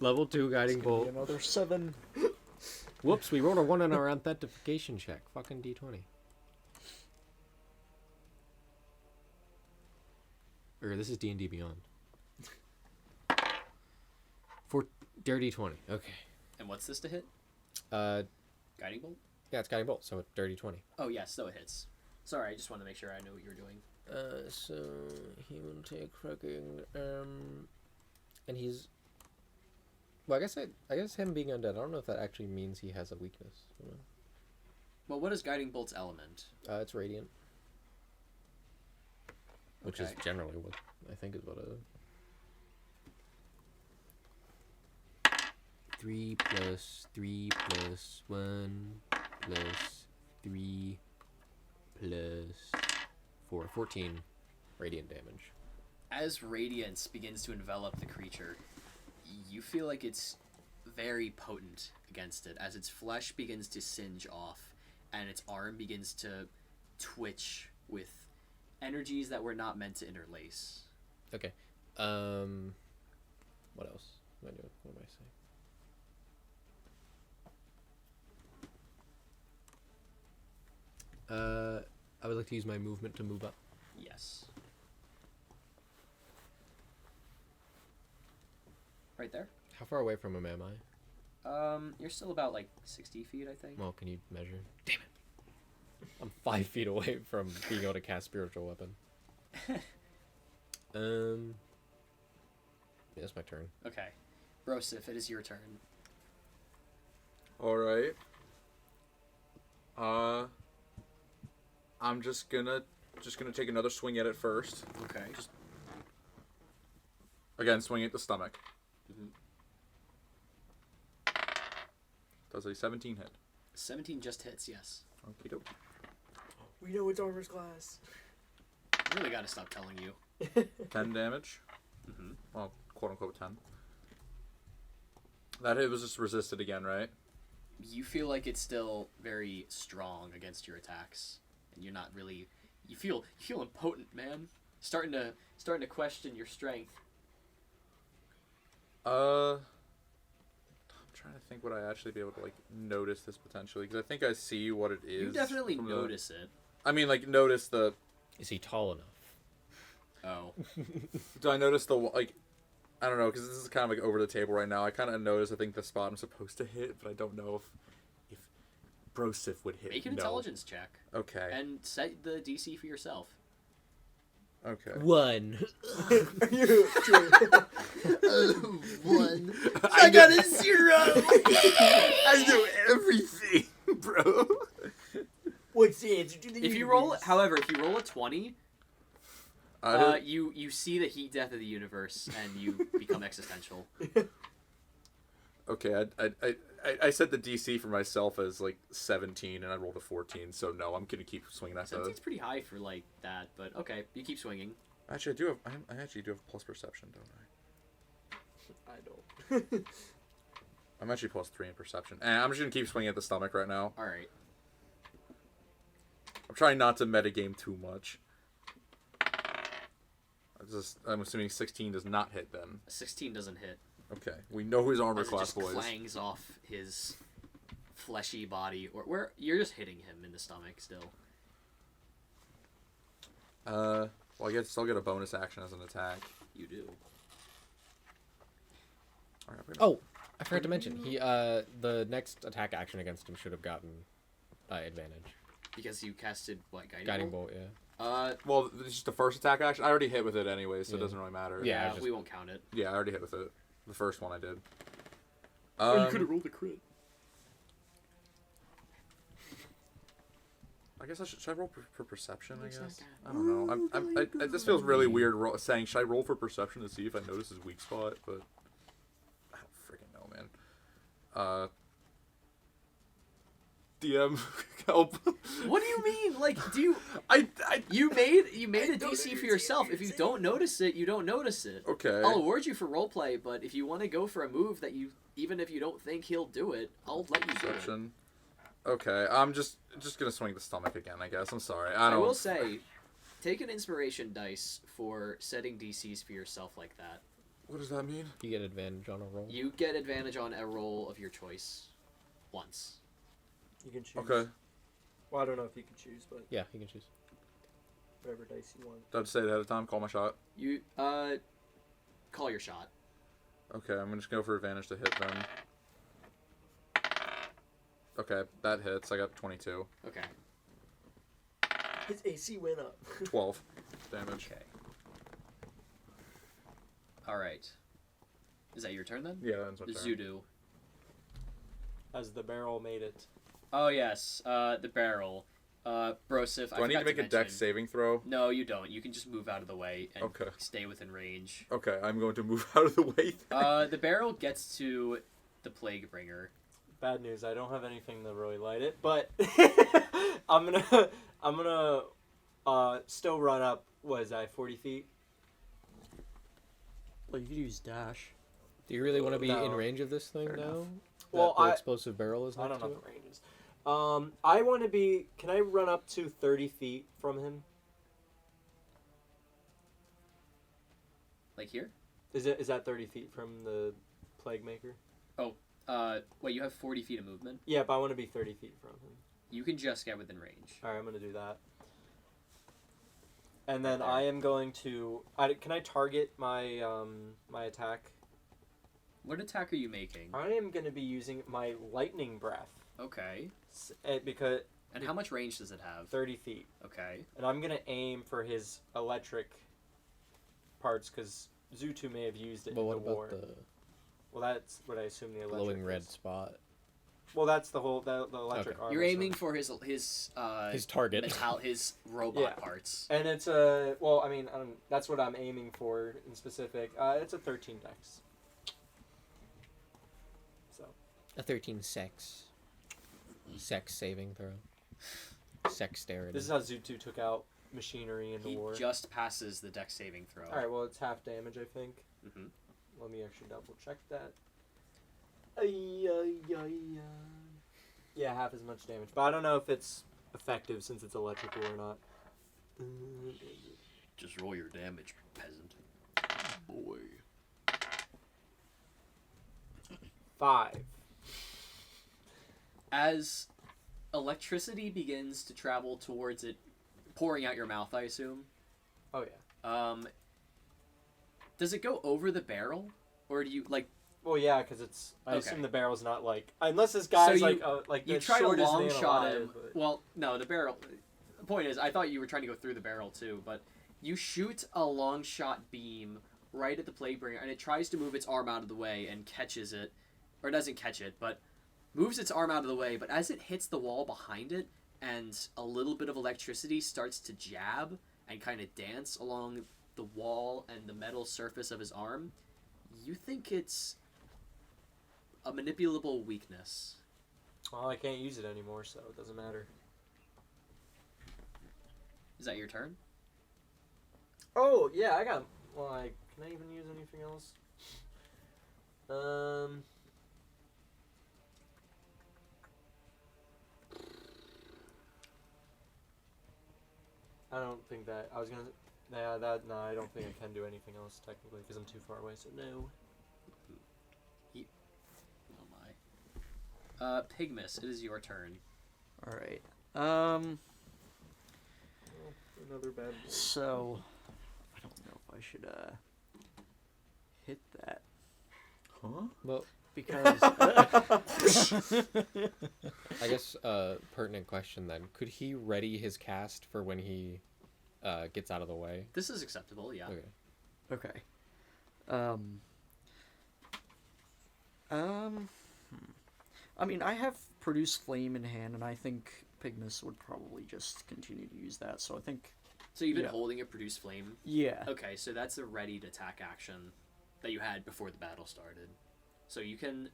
level 2 guiding It's gonna be bolt. another 7. Whoops, we rolled a 1 on our authentication check. Fucking D20. Or this is D&D Beyond. For dirty 20. Okay. And what's this to hit? Guiding bolt? Yeah, it's guiding bolt, so it's dirty 20. Oh yes, so it hits. Sorry, I just wanted to make sure I knew what you were doing. So he will take fucking and he's well, I guess him being undead, I don't know if that actually means he has a weakness. You know? Well, what is guiding bolt's element? It's radiant. Which is Okay. generally what I think is what it is. 3 plus 3 plus 1 plus 3 plus 4. 14 radiant damage. As radiance begins to envelop the creature, you feel like it's very potent against it, as its flesh begins to singe off, and its arm begins to twitch with energies that were not meant to interlace. Okay. What else am I doing? What am I saying? I would like to use my movement to move up. Yes. Right there. How far away from him am I? You're still about like 60 feet, I think. Well, can you measure? Damn it. I'm 5 feet away from being able to cast spiritual weapon. Yeah, it's my turn. Okay. Broseph, it is your turn. All right. I'm just gonna take another swing at it first. Okay. Again, swing at the stomach. Mhm. Does a 17 hit? 17 just hits, yes. Okie doke. We know it's armor's class. I really gotta stop telling you. 10 damage. Mm-hmm. Well, quote unquote 10. That hit was just resisted again, right? You feel like it's still very strong against your attacks, and you're not really. You feel impotent, man. Starting to question your strength. I'm trying to think would I actually be able to like notice this potentially, because I think I see what it is. You definitely from notice it. I mean, like notice the. Is he tall enough? Oh. Do I notice the like? I don't know, because this is kind of like over the table right now. I kind of notice. I think the spot I'm supposed to hit, but I don't know if Broseph would hit. Make an intelligence check Okay. and set the DC for yourself. Okay. 1. One. I got a 0. I know everything, bro. What's the answer to the If you roll a 20, I you see the heat death of the universe and you become existential. Okay, I set the DC for myself as like 17, and I rolled a 14. So no, I'm gonna keep swinging at the. 17's pretty high for like that, but okay, you keep swinging. Actually, I actually do have plus perception, don't I? I don't. I'm actually plus 3 in perception. And I'm just gonna keep swinging at the stomach right now. All right. I'm trying not to metagame too much. I'm assuming 16 does not hit then. 16 doesn't hit. Okay, we know his armor As it class, just boys. clangs off his fleshy body, or where you're just hitting him in the stomach still. Well, I guess I'll get a bonus action as an attack. You do. All right, Oh, I forgot to mention the next attack action against him should have gotten advantage. Because you casted what, Guiding bolt, yeah. well, it's just the first attack action. I already hit with it anyway, so it Yeah. doesn't really matter. Yeah, we won't count it. Yeah, I already hit with it. The first one I did. You could have rolled a crit. I guess should I roll for perception? I guess I don't know. This feels really weird saying should I roll for perception to see if I notice his weak spot, but I don't freaking know, man. DM help. What do you mean? Like, do you? I You made a DC for yourself. If you don't notice it, you don't notice it. okay. I'll award you for roleplay, but if you want to go for a move that you, even if you don't think he'll do it, I'll let you do it. Perception. Okay, I'm just gonna swing the stomach again. I guess I'm sorry. I will say, take an inspiration dice for setting DCs for yourself like that. What does that mean? You get advantage on a roll. You get advantage on a roll of your choice, once. You can choose. Okay. Well, I don't know if you can choose, but Yeah, you can choose. whatever dice you want. Do I have to say it ahead of time? Call my shot. You call your shot. Okay, I'm just gonna go for advantage to hit them. Okay, that hits. I got 22. Okay. His AC went up. 12 damage. Okay. All right. Is that your turn then? Yeah, that's my turn. Zooto. As the barrel made it. Oh yes, the barrel. Brosif. Do I need to make a dex saving throw? No, you don't. You can just move out of the way and Okay. stay within range. Okay, I'm going to move out of the way. The barrel gets to the Plague Bringer. Bad news, I don't have anything to really light it, but I'm gonna still run up. What is that? 40 feet. Well, you could use dash. Do you really want to be No. in range of this thing Fair now? enough. Well, The explosive barrel is I next don't know to what it? the range is. I want to be. Can I run up to 30 feet from him? Like here? Is that 30 feet from the Plague Maker? Wait, you have 40 feet of movement? Yeah, but I want to be 30 feet from him. You can just get within range. All right, I'm gonna do that. And then There. I am going to. Can I target my my attack? What attack are you making? I am gonna be using my lightning breath Okay. because And how much range does it have? 30 feet, Okay. and I'm gonna aim for his electric parts because Zooto may have used it But in what the war. about the Well, that's what I assume the electric. glowing red is. spot? Well, that's the whole the electric Okay. armor. You're so- aiming for his His target. his robot Yeah. parts. And it's a well, I mean, that's what I'm aiming for in specific. It's a 13 dex. So A 13 sex saving throw. Sexterity. this is how Zooto took out machinery in the He war. just passes the dex saving throw. All right, well, it's half damage, I think. Mm-hmm. Let me actually double check that. Yeah, half as much damage, but I don't know if it's effective since it's electrical or not. Just roll your damage, peasant. Boy. 5. As electricity begins to travel towards it, pouring out your mouth, I assume. Oh yeah. Does it go over the barrel, or do you like? Well, yeah, because it's. I Okay. assume the barrel's not like unless this guy's So like You the try to shortest long man shot alive, him. but- Well, no, the barrel. The point is, I thought you were trying to go through the barrel too, but you shoot a long shot beam right at the Plague Bringer, and it tries to move its arm out of the way and catches it, or it doesn't catch it, but moves its arm out of the way. But as it hits the wall behind it, and a little bit of electricity starts to jab and kind of dance along the wall and the metal surface of his arm, you think it's a manipulable weakness. Well, I can't use it anymore, so it doesn't matter. Is that your turn? Oh yeah, I got. Well, can I even use anything else? I don't think that I was gonna. Nah, no, I don't think I can do anything else technically because I'm too far away. So no. Oh my. Pygmus, it is your turn. All right. Another bad boy. So I don't know if I should hit that Huh? Well, because I guess pertinent question then. Could he ready his cast for when he gets out of the way? This is acceptable, yeah. Okay. okay. I mean, I have produce flame in hand, and I think Pygmus would probably just continue to use that. So I think. So you've been Yeah. holding a produce flame? Yeah. Okay, so that's a ready to attack action that you had before the battle started. So you can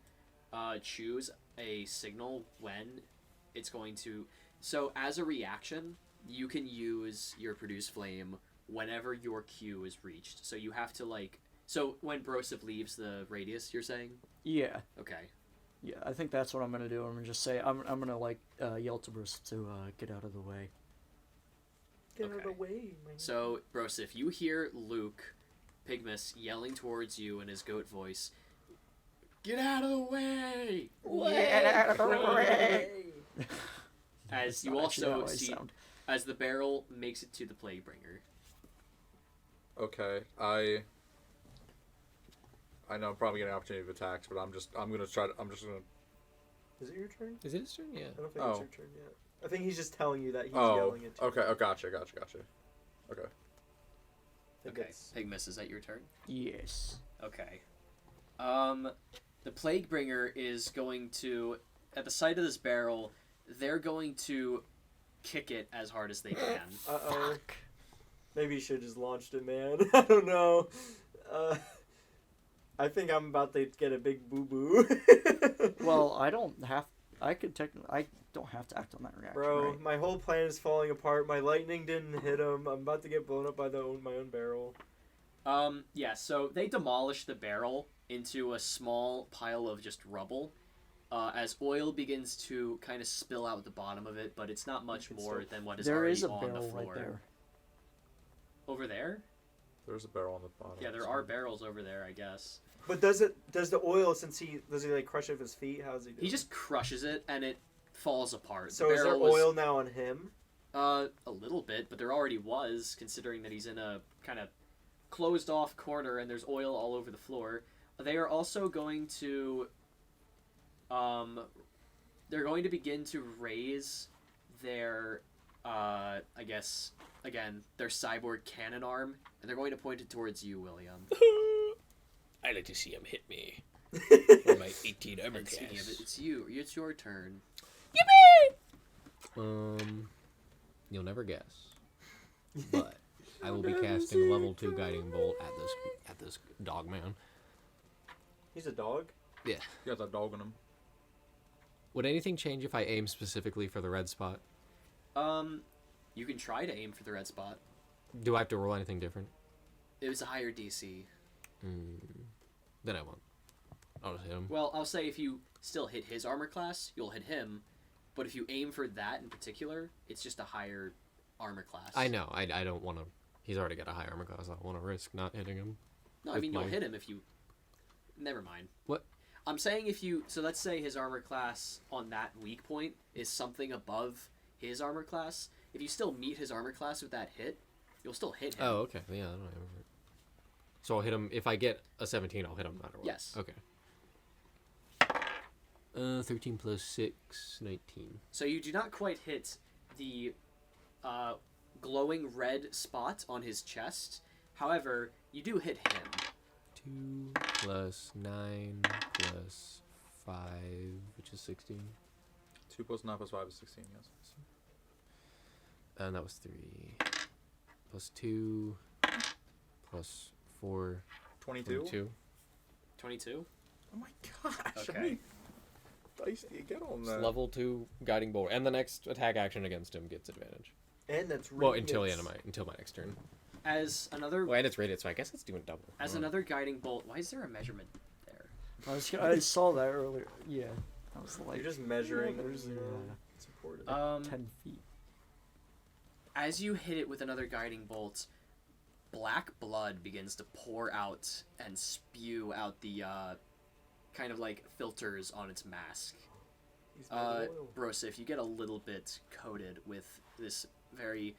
choose a signal when it's going to... So as a reaction, you can use your produce flame whenever your Q is reached. So you have to like... So when Broseph leaves the radius, you're saying? Yeah. Okay. Yeah. I think that's what I'm gonna do. I'm gonna just say I'm gonna like yell to Bruce to get out of the way. Get out of Okay. the way, man. So, Broseph, you hear Luke, Pygmus, yelling towards you in his goat voice, "Get out of the way!" As you also see, as the barrel makes it to the Plaguebringer. Okay, I know I'm probably getting an opportunity of attacks, but I'm just gonna. Is it your turn? Is it his turn? Yeah. I don't think Oh. it's your turn yet. I think he's just telling you that he's Oh, yelling at you. okay. Oh, gotcha. Okay. I think Okay, it's- Pygmus, is that your turn? Yes. Okay. The Plaguebringer is going to, at the sight of this barrel, they're going to kick it as hard as they can. Uh-oh. Maybe you should have just launched it, man. I don't know. I think I'm about to get a big boo-boo. Well, I don't have. I could technically. I don't have to act on that reaction. Bro, right? my whole plan is falling apart. My lightning didn't hit him. I'm about to get blown up by my own barrel. Yeah, so they demolish the barrel into a small pile of just rubble. As oil begins to kind of spill out the bottom of it, but it's not much can more still- than what is There already is a on the barrel floor. right there. Over there? There's a barrel on the bottom. Yeah, there are barrels over there, I guess. But does the oil, does he like crush it with his feet? How's he do? He just crushes it and it falls apart. So the is there barrel was, oil now on him? a little bit, but there already was, considering that he's in a kind of closed off corner and there's oil all over the floor. They are also going to they're going to begin to raise their I guess again, their cyborg cannon arm, and they're going to point it towards you, William. I like to see him hit me. With my 18 armor And speaking of it, cast. it's you. It's your turn. You'll never guess, but I will be casting level 2 guiding bolt at this dog man. He's a dog? Yeah. You got that dog in him. Would anything change if I aim specifically for the red spot? You can try to aim for the red spot. Do I have to roll anything different? It was a higher DC. Then I won't. I'll just hit him. Well, I'll say if you still hit his armor class, you'll hit him. But if you aim for that in particular, it's just a higher armor class. I know. I don't want to. He's already got a high armor class. I don't want to risk not hitting him. No, I with mean, you'll my- hit him if you... Never mind. What? I'm saying if you... So let's say his armor class on that weak point is something above his armor class. If you still meet his armor class with that hit, you'll still hit him. Oh, okay. Yeah, I don't know. So I'll hit him. If I get a 17, I'll hit him no matter what. Yes. Okay. 13 plus 6, 19. So you do not quite hit the glowing red spot on his chest. However, you do hit him. 2 plus 9 plus 5, which is 16. 2 plus 9 plus 5 is 16. Yes. And that was 3. Plus 2 plus 4. 22. 22. 22? Oh my gosh! Okay. Dice do you get on It's that? level 2 guiding bolt. And the next attack action against him gets advantage. And that's Well, until my next turn. As another Well, and it's rated, so I guess it's doing double. as another guiding bolt, why is there a measurement there? I saw that earlier. Yeah, I was like, You're just measuring. there's It's important. 10 feet. As you hit it with another guiding bolt, black blood begins to pour out and spew out the kind of like filters on its mask. He's made of oil. Brosif, you get a little bit coated with this very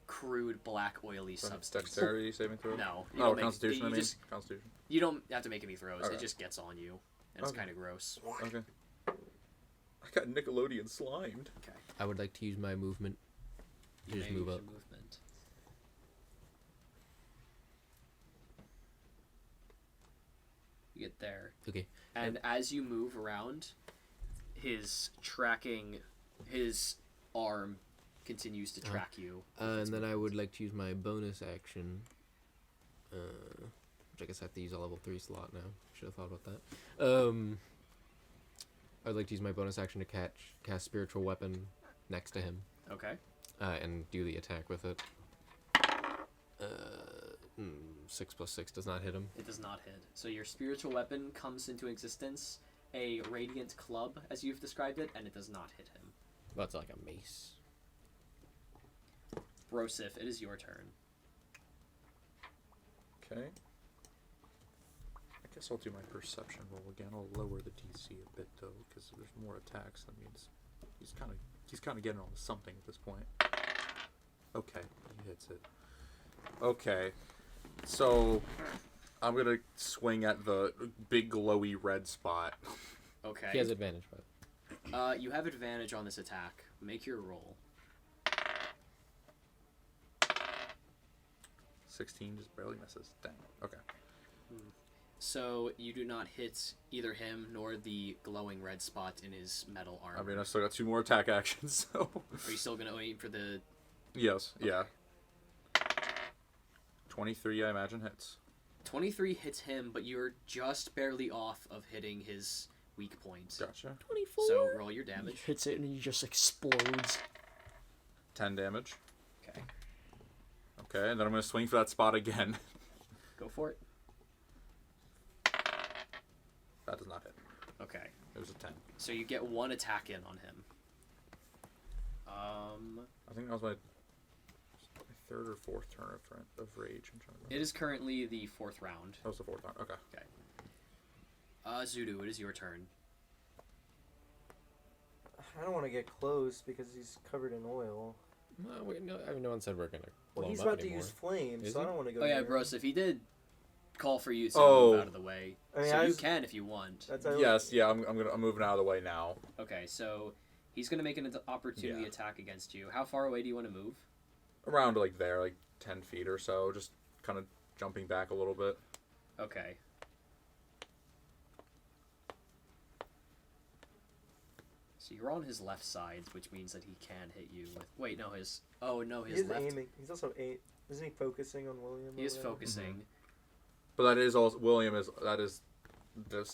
crude black oily substance. Dexterity saving throw. No, you Oh, don't make- Constitution. you I mean, just- Constitution. You don't have to make any throws. Okay. It just gets on you, and it's Okay. kind of gross. Okay. I got Nickelodeon slimed. Okay. I would like to use my movement. You Just may move use up. your movement. You get there. Okay. And as you move around, his arm continues to track you. And then I would like to use my bonus action. Which I guess I have to use a level 3 slot now. Should have thought about that. I'd like to use my bonus action to cast Spiritual Weapon next to him. Okay. And do the attack with it. 6 + 6 does not hit him. It does not hit. So your spiritual weapon comes into existence, a radiant club, as you've described it, and it does not hit him. That's like a mace. Brosif, it is your turn. Okay. I guess I'll do my perception roll again. I'll lower the DC a bit though, because there's more attacks. That means he's kind of getting on to something at this point. Okay, he hits it. Okay, so I'm gonna swing at the big glowy red spot. Okay. He has advantage, but You have advantage on this attack. Make your roll. 16 just barely misses. Dang. Okay. So you do not hit either him nor the glowing red spot in his metal armor. I mean, I still got 2 more attack actions, so. Are you still gonna aim for the? Yes. Yeah. 23, I imagine, hits. 23 hits him, but you're just barely off of hitting his weak point. Gotcha. 24. So roll your He damage. hits it and he just explodes. 10 damage. Okay. Okay, and then I'm gonna swing for that spot again. Go for it. That does not hit. Okay. It was a 10. So you get one attack in on him. I think that was my 3rd or 4th turn of rage. I'm trying to remember. It is currently the 4th round. That was the 4th round. Okay. Zooto, it is your turn. I don't want to get close because he's covered in oil. No, no one said we're gonna. Well, blow he's him up about to anymore. use flames, Is so I he? don't want to go. Oh yeah, near Bros, him. if he did call for you to Oh. move out of the way. I mean, So I you was- can if you want. That's how- Yes. Yeah. I'm moving out of the way now. Okay, so he's going to make an opportunity Yeah. attack against you. How far away do you want to move? Around like there, like 10 feet or so. Just kind of jumping back a little bit. Okay. So you're on his left side, which means that he can hit you with... Wait, no, his... Oh, no, his He's left... aiming. He's also isn't he focusing on William? He is over there? focusing. But that is also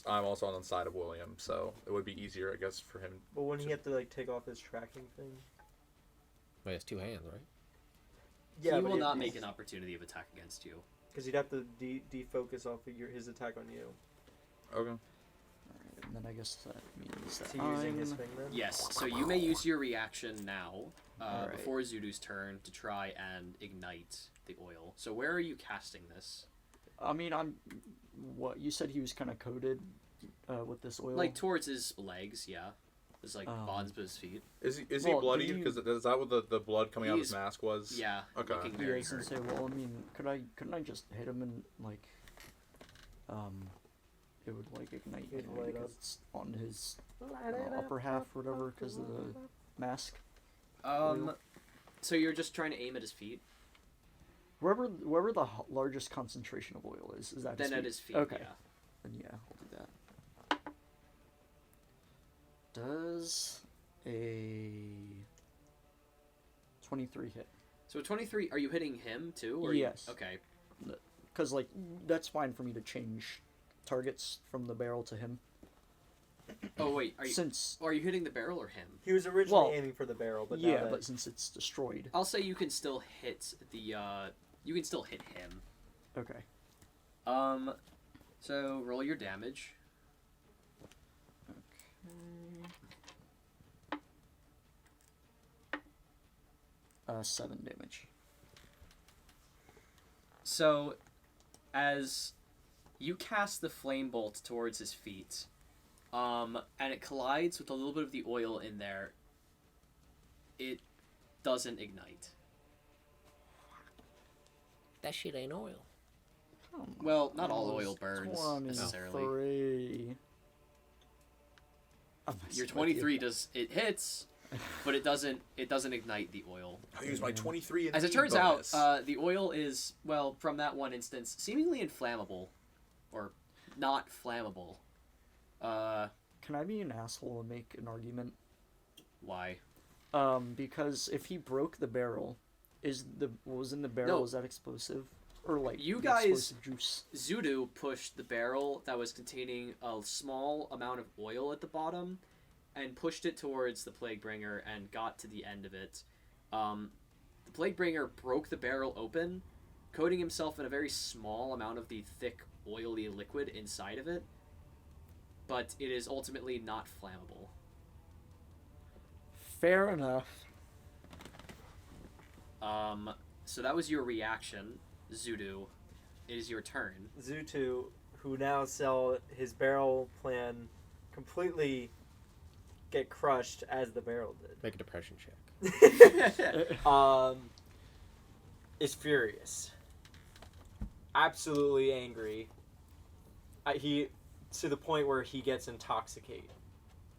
I'm also on the side of William, so it would be easier, I guess, for him. But wouldn't he have to like take off his tracking thing? Well, he has 2 hands, right? Yeah, he but will not make an opportunity of attack against you. because he'd have to defocus off of his attack on you. Okay. Alright, and then I guess that means that Is he using his I'm... thing then? Yes, so you may use your reaction now, Alright. before Zooto's turn, to try and ignite the oil. So where are you casting this? I mean, what, you said he was kind of coated with this oil? Like, towards his legs, yeah. There's, like, bonds to his feet. Is he Well, bloodied? do you- Because is that what the blood coming out of his He's- mask was? Yeah, Okay. looking Yeah, I very was gonna hurt. say, well, I mean, couldn't I just hit him and, like, it would, like, ignite It'd anyway light because up. it's on his upper half or whatever because of the mask. So you're just trying to aim at his feet? Wherever the largest concentration of oil is that Then his at feet? his feet, Okay. yeah. Then yeah, I'll do that. Does a 23 hit? So 23, are you hitting him too? Or Yes. Okay. Because, like, that's fine for me to change targets from the barrel to him. Oh wait, are you hitting the barrel or him? He was originally Well, aiming for the barrel, but yeah, now that but since it's destroyed. I'll say you can still hit You can still hit him. Okay. So roll your damage. 7 damage. So, as you cast the flame bolt towards his feet, and it collides with a little bit of the oil in there, it doesn't ignite. That shit ain't oil. Well, not all oil burns 23. necessarily. I'm messing Your with 23 you. it hits, but it doesn't ignite the oil. I use my 23 and As it turns out, the oil is, well, from that one instance, seemingly inflammable, or not flammable. Can I be an asshole and make an argument? Why? Because if he broke the barrel, what was in the barrel, No. is that explosive? Or like You the guys- explosive juice? Zooto pushed the barrel that was containing a small amount of oil at the bottom and pushed it towards the Plaguebringer and got to the end of it. The Plaguebringer broke the barrel open, coating himself in a very small amount of the thick, oily liquid inside of it, but it is ultimately not flammable. Fair enough. So that was your reaction, Zooto. It is your turn. Zooto, who now saw his barrel plan completely get crushed as the barrel Make a depression check. did, is furious. Absolutely angry. He to the point where he gets intoxicated.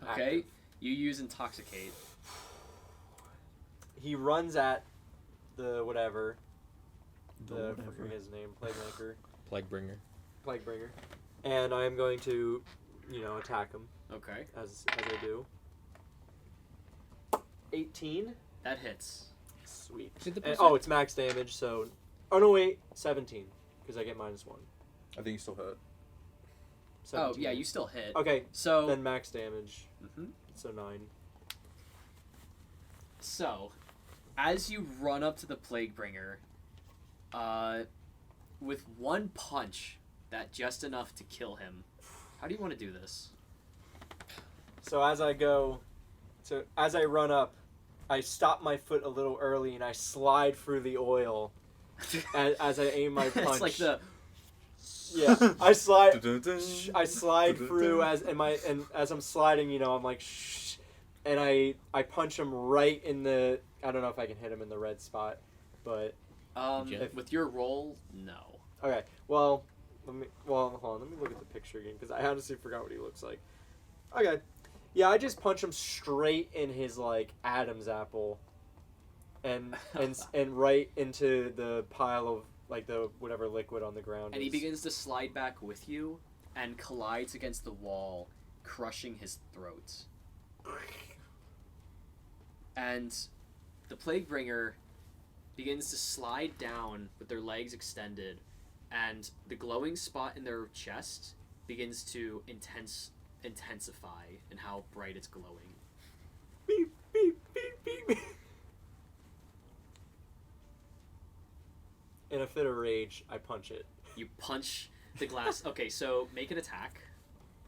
Okay? Active. You use Intoxicate. He runs at the whatever. The I whatever. forget his name. Plaguebringer. Plaguebringer. And I am going to, attack him Okay. as I do. 18. That hits. Sweet. Did the And, percent- it's max damage, so... Oh, no, wait. 17. Because I get -1. I think you still hit. 17. Oh, yeah, you still hit. Okay, So, then max damage. Mhm. So 9. So, as you run up to the Plaguebringer, with one punch, that just enough to kill him, how do you want to do this? So as I run up, I stop my foot a little early and I slide through the oil as I aim my punch. It's like the... Yeah, I slide through as I'm sliding, I'm like shh, and I punch him right in the. I don't know if I can hit him in the red spot, but with your roll, no. okay. Well, hold on. Let me look at the picture again because I honestly forgot what he looks like. Okay, yeah, I just punch him straight in his like Adam's apple, and right into the pile of. Like the whatever liquid on the ground. And he is. begins to slide back with you and collides against the wall, crushing his throat. And the Plaguebringer begins to slide down with their legs extended, and the glowing spot in their chest begins to intensify in how bright it's glowing. Beep, beep, beep, beep, beep. In a fit of rage, I punch it. You punch the glass. Okay, so make an attack.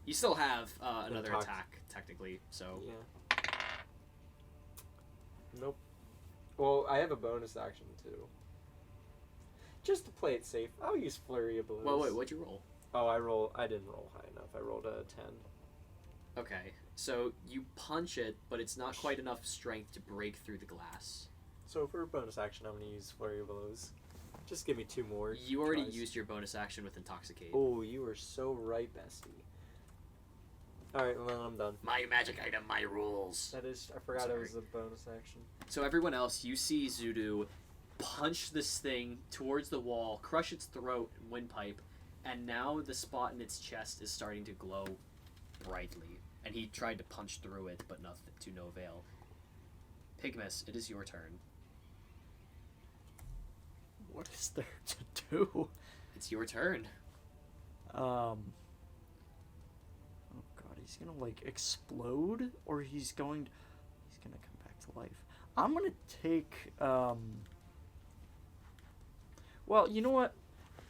You still have another Intox- attack, technically, so... Yeah. Nope. Well, I have a bonus action, too. Just to play it safe, I'll use Flurry of Blows. Well, wait, what'd you roll? Oh, I didn't roll high enough. I rolled a 10. Okay, so you punch it, but it's not quite enough strength to break through the glass. So for a bonus action, I'm going to use Flurry of Blows. Just give me 2 more. You already tries. used your bonus action with Intoxicate. Oh, you were so right, bestie. Alright, well, then I'm done. My magic item, my rules. That is, I forgot it was a bonus action. So everyone else, you see Zooto punch this thing towards the wall, crush its throat and windpipe, and now the spot in its chest is starting to glow brightly. And he tried to punch through it, but nothing to no avail. Pygmus, it is your turn. What is there to do? It's your turn. Oh god, he's gonna like explode, or he's gonna come back to life. I'm gonna take Well, you know what?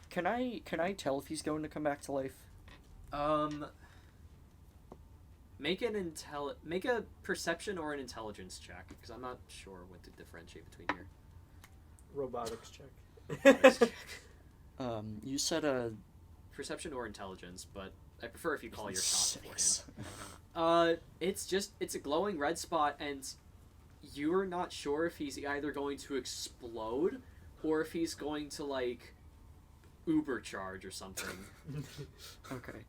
Can I tell if he's going to come back to life? Make a perception or an intelligence check, because I'm not sure what to differentiate between here. Robotics check. You said a Perception or intelligence, but I prefer if you call your shot beforehand. 6. It's a glowing red spot, and you're not sure if he's either going to explode or if he's going to like Uber charge or something. Okay.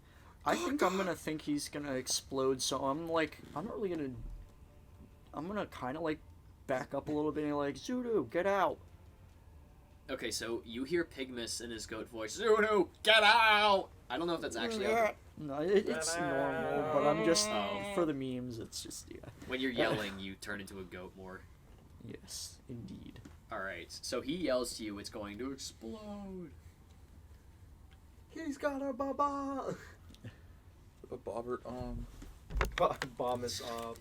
I think I'm gonna think he's gonna explode, so I'm not really gonna. I'm gonna kind of like back up a little bit and like, Zooto, get out. Okay, so you hear Pygmus in his goat voice, Zooto, get out! I don't know if that's actually out. No, it's normal, but I'm just for the memes. It's just When you're yelling, you turn into a goat more. Yes, indeed. Alright, so he yells to you, it's going to explode. He's got a baba. Bobbert, Bomb is up.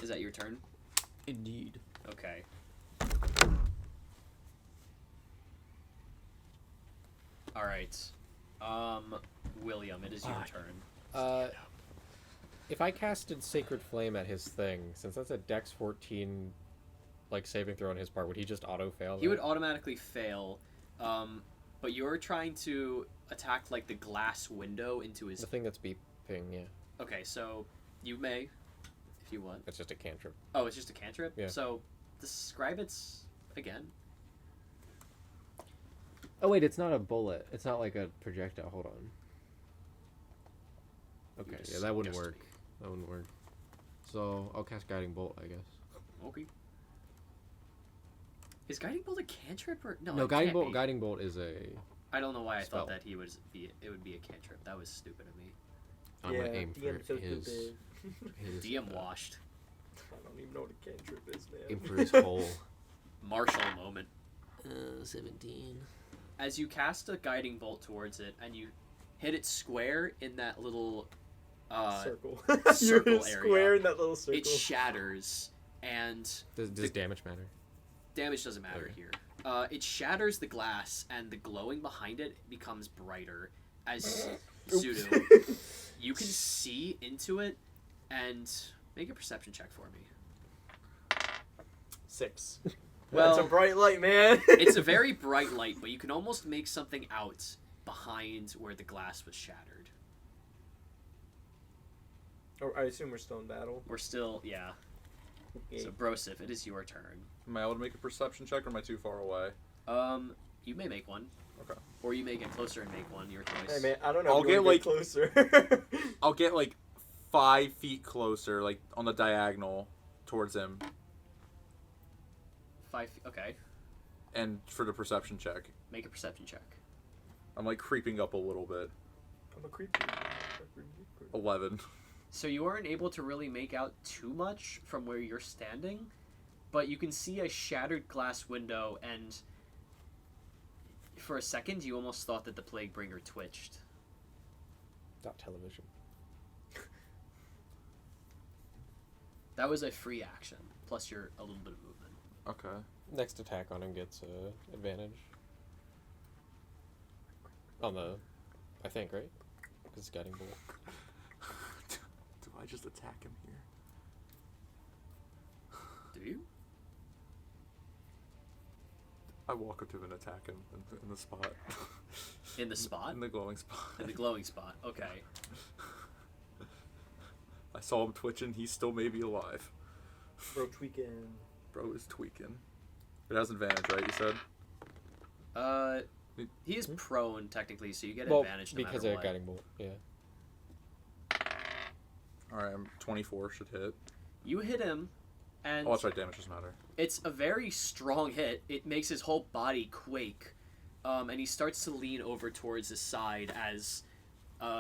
Is that your turn? Indeed. Okay. Alright. William, it is your turn. If I casted Sacred Flame at his thing, since that's a Dex 14, like saving throw on his part, would he just auto fail? He would automatically fail, but you're trying to attack like the glass window into his. The thing that's beeping, yeah. Okay, so you may, if you want. It's just a cantrip. Oh, it's just a cantrip. Yeah. So describe it again. Oh wait, it's not a bullet. It's not like a projectile. Hold on. Okay, yeah, that wouldn't work. That wouldn't work. So I'll cast Guiding Bolt, I guess. Okay. Is Guiding Bolt a cantrip or no? No, it Guiding can't Bolt. be. Guiding Bolt is a. I don't know why I spell. thought that it would be a cantrip. That was stupid of me. I'm gonna aim for DM's so his. stupid. his DM washed. I don't even know what a cantrip is, man. Aim for his hole. Marshall moment. 17. As you cast a guiding bolt towards it and you hit it square in that little Circle. circle You're square area, in that little circle. it shatters and Does damage matter? damage doesn't matter Okay. here. It shatters the glass and the glowing behind it becomes brighter as Zooto. You can see into it and make a perception check for me. 6. Well, That's a bright light, man. it's a very bright light, but you can almost make something out behind where the glass was shattered. Oh, I assume we're still in battle. We're still, yeah. Okay. So, Brosif, it is your turn. am I able to make a perception check or am I too far away? You may make one. Okay. Or you may get closer and make one, your choice. Hey, man, I don't know. I'll if you get, wanna like- closer. I'll get like 5 feet closer, like on the diagonal towards him, 5, okay. and for the perception check, Make a perception check. I'm like creeping up a little bit. I'm a creepy. 11. So you aren't able to really make out too much from where you're standing, but you can see a shattered glass window, and for a second you almost thought that the Plague Bringer twitched. Dot television. That was a free action, plus you're a little bit of movement. Okay. Next attack on him gets advantage. On the, I think, right? Because it's Guiding Bolt. Do I just attack him here? Do you? I walk up to him and attack him in the spot. In the spot? In the glowing spot. In the glowing spot, okay. I saw him twitching. He still may be alive. Bro, tweaking. Bro is tweaking. It has advantage, right? You said. He is prone technically, so you get Well, advantage no because matter of what. Guiding Bolt, yeah. All right, I'm 24 should hit. You hit him, and Oh, that's right. Damage doesn't matter. it's a very strong hit. It makes his whole body quake, and he starts to lean over towards his side as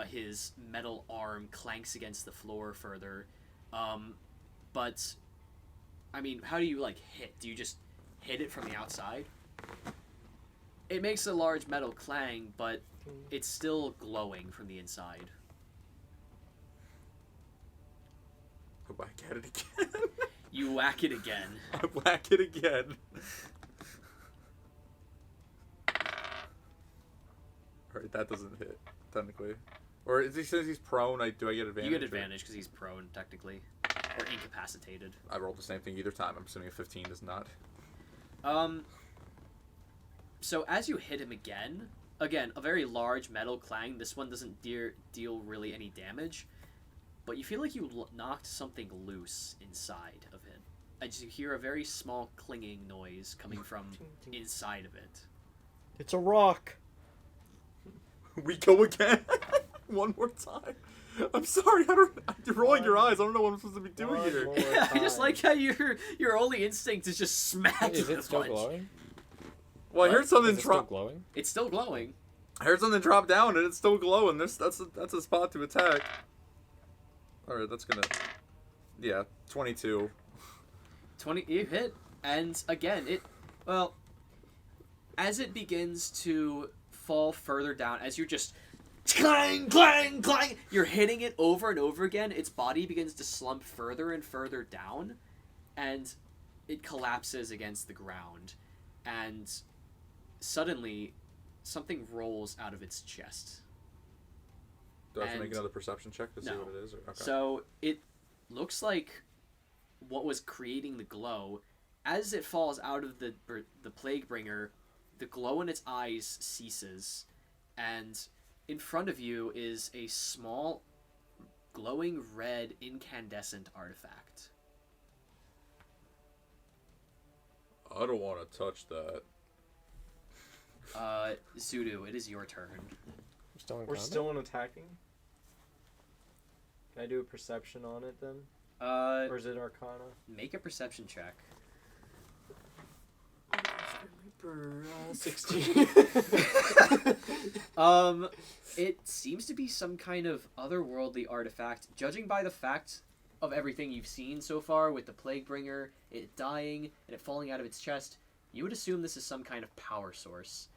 his metal arm clanks against the floor further. But, I mean, how do you, like, hit? Do you just hit it from the outside? It makes a large metal clang, but it's still glowing from the inside. Go back at it again. You whack it again. I whack it again. Alright, that doesn't hit, technically. Or is he says he's prone, do I get advantage? You get advantage because he's prone, technically. Or incapacitated. I rolled the same thing either time. I'm assuming a 15 does not. So as you hit him again, a very large metal clang. This one doesn't deal really any damage, but you feel like you knocked something loose inside of it. As you hear a very small clinging noise coming from inside of it. It's a rock. We go again. One more time. I'm sorry. You're rolling your eyes. I don't know what I'm supposed to be doing here. I just like how your only instinct is just smack. Is it still punch. glowing? Well, I heard something Is it still drop. glowing? It's still glowing. I heard something drop down and it's still glowing. That's a spot to attack. All right, that's gonna. Yeah, 22. 20. You hit, and again as it begins to fall further down, as you're just clang, clang, clang, you're hitting it over and over again. Its body begins to slump further and further down, and it collapses against the ground, and suddenly something rolls out of its chest. Do I have to make And- another perception check to see no. what it is? Or, okay. So it looks like what was creating the glow, as it falls out of the plague bringer, the glow in its eyes ceases, and in front of you is a small glowing red incandescent artifact. I don't want to touch that. Zooto, it is your turn. Still in We're combat? still in attacking? Can I do a perception on it then? Or is it Arcana? Make a perception check. 16. It seems to be some kind of otherworldly artifact. Judging by the fact of everything you've seen so far with the plague bringer, it dying, and it falling out of its chest, you would assume this is some kind of power source.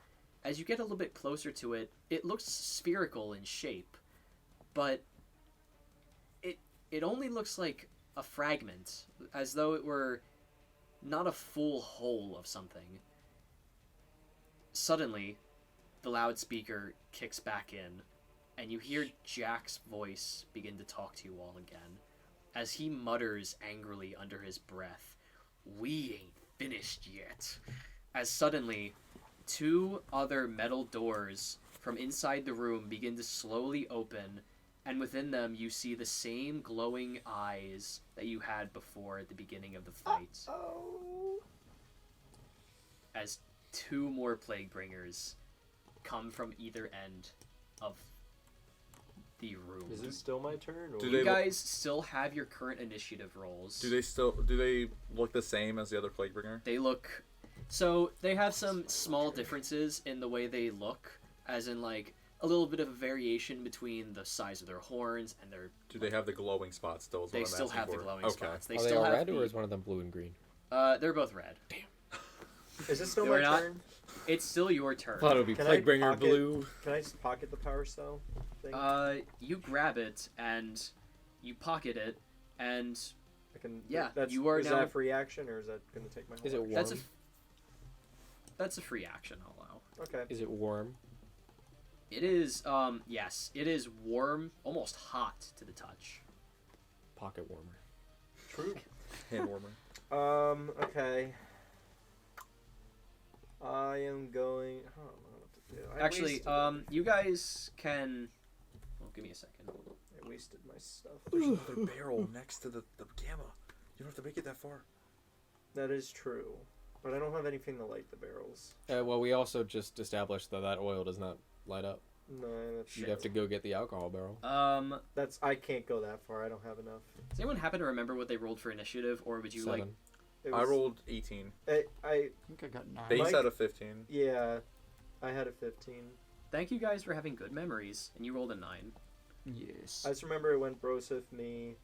As you get a little bit closer to it, it looks spherical in shape, but it only looks like a fragment, as though it were not a full whole of something. Suddenly, the loudspeaker kicks back in, and you hear Jack's voice begin to talk to you all again, as he mutters angrily under his breath, "We ain't finished yet." As suddenly, two other metal doors from inside the room begin to slowly open, and within them you see the same glowing eyes that you had before at the beginning of the fight. As two more plague bringers come from either end of the room. Is it still my turn? Or? Do You they- guys still have your current initiative rolls. Do they look the same as the other Plaguebringer? They look... So, they have some small differences in the way they look, as in, like, a little bit of a variation between the size of their horns and their... Do they have the glowing spots still? Is They what I'm still asking have the for. glowing Okay. spots. They Are they still all have red, the... or is one of them blue and green? They're both red. Is it still We're my not- turn? It's still your turn. Thought it would be Can I Plaguebringer pocket- blue. Can I just pocket the power cell thing? You grab it, and you pocket it, and I can. yeah, That's, you are is now- that a free action or is that going to take my whole Is it action? warm? that's a free action, I'll allow. Okay. Is it warm? It is, yes, it is warm, almost hot to the touch. Pocket warmer. True. Hand warmer. Okay. I am going. I don't know what to do. I Actually, wasted it. you guys can... Well, give me a second. I wasted my stuff. There's another barrel next to the gamma. You don't have to make it that far. That is true, but I don't have anything to light the barrels. Well, we also just established that oil does not light up. No, that's You'd have to go get the alcohol barrel. That's. I can't go that far. I don't have enough. Does anyone happen to remember what they rolled for initiative, or would you 7. like... It I was- rolled 18. I I think I got 9. Base Mike? out of 15. yeah, I had a 15. Thank you guys for having good memories, and you rolled a 9. Yes. I just remember it went Broseph, me,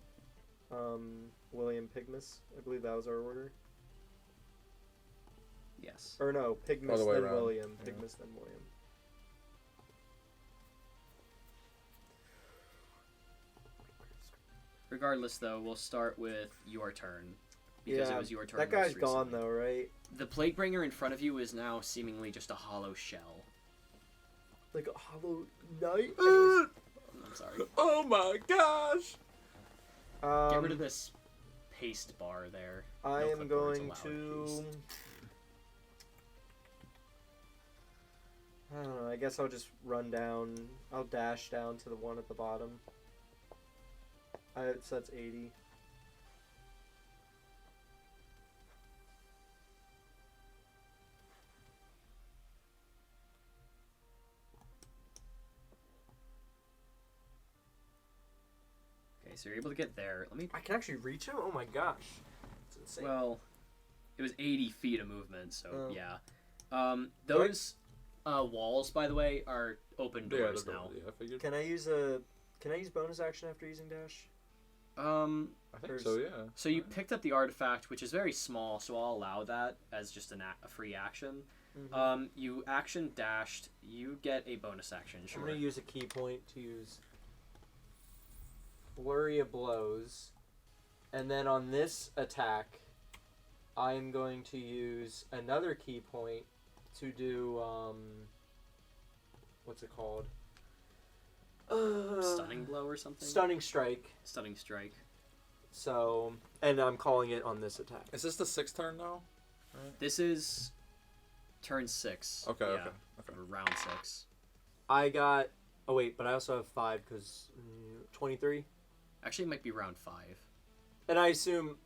William, Pygmus. I believe that was our order. Yes. Or no, Pygmus Other way then around. William. Yeah. Pygmus then William. Regardless, though, we'll start with your turn, because Yeah, it was your turn. that guy's most gone recently. though, right? The Plaguebringer in front of you is now seemingly just a hollow shell. Like a hollow knight. I'm sorry. Oh my gosh! Get rid of this paste bar there. I No am clipboards going allowed, to. please. I don't know. I guess I'll just run down. I'll dash down to the one at the bottom. So that's 80. Okay, so you're able to get there. Let me. I can actually reach him. Oh my gosh, it's insane. Well, it was 80 feet of movement, so Oh. yeah. Those walls, by the way, are open doors now. Yeah, I figured. Can I use bonus action after using dash? I think so, yeah. So you picked up the artifact, which is very small, so I'll allow that as just a free action. Mm-hmm. You action dashed. You get a bonus action. Sure. I'm gonna use a key point to use flurry of blows, and then on this attack, I'm going to use another key point to do what's it called? Stunning blow or something. Stunning strike. Stunning strike. So, and I'm calling it on this attack. Is this the 6th turn now? This is turn 6. Okay, yeah, okay. or round 6. I got. Oh wait, but I also have 5 because 23. Actually, it might be round 5. And I assume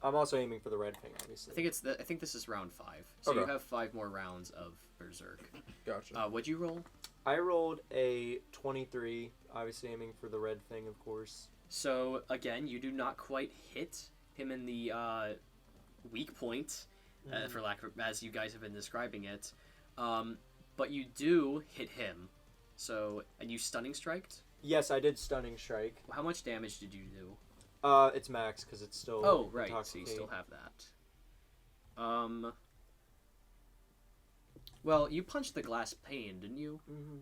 I'm also aiming for the red thing, obviously. I think this is round 5. So Okay. you have 5 more rounds of Berserk. Gotcha. What'd you roll? I rolled a 23, obviously aiming for the red thing, of course. So again, you do not quite hit him in the weak point, for lack of, as you guys have been describing it, but you do hit him. So, and you stunning striked. Yes, I did stunning strike. How much damage did you do? It's max because it's still. Oh, right. So you intoxicate. still have that. Well, you punched the glass pane, didn't you? Mm-hmm.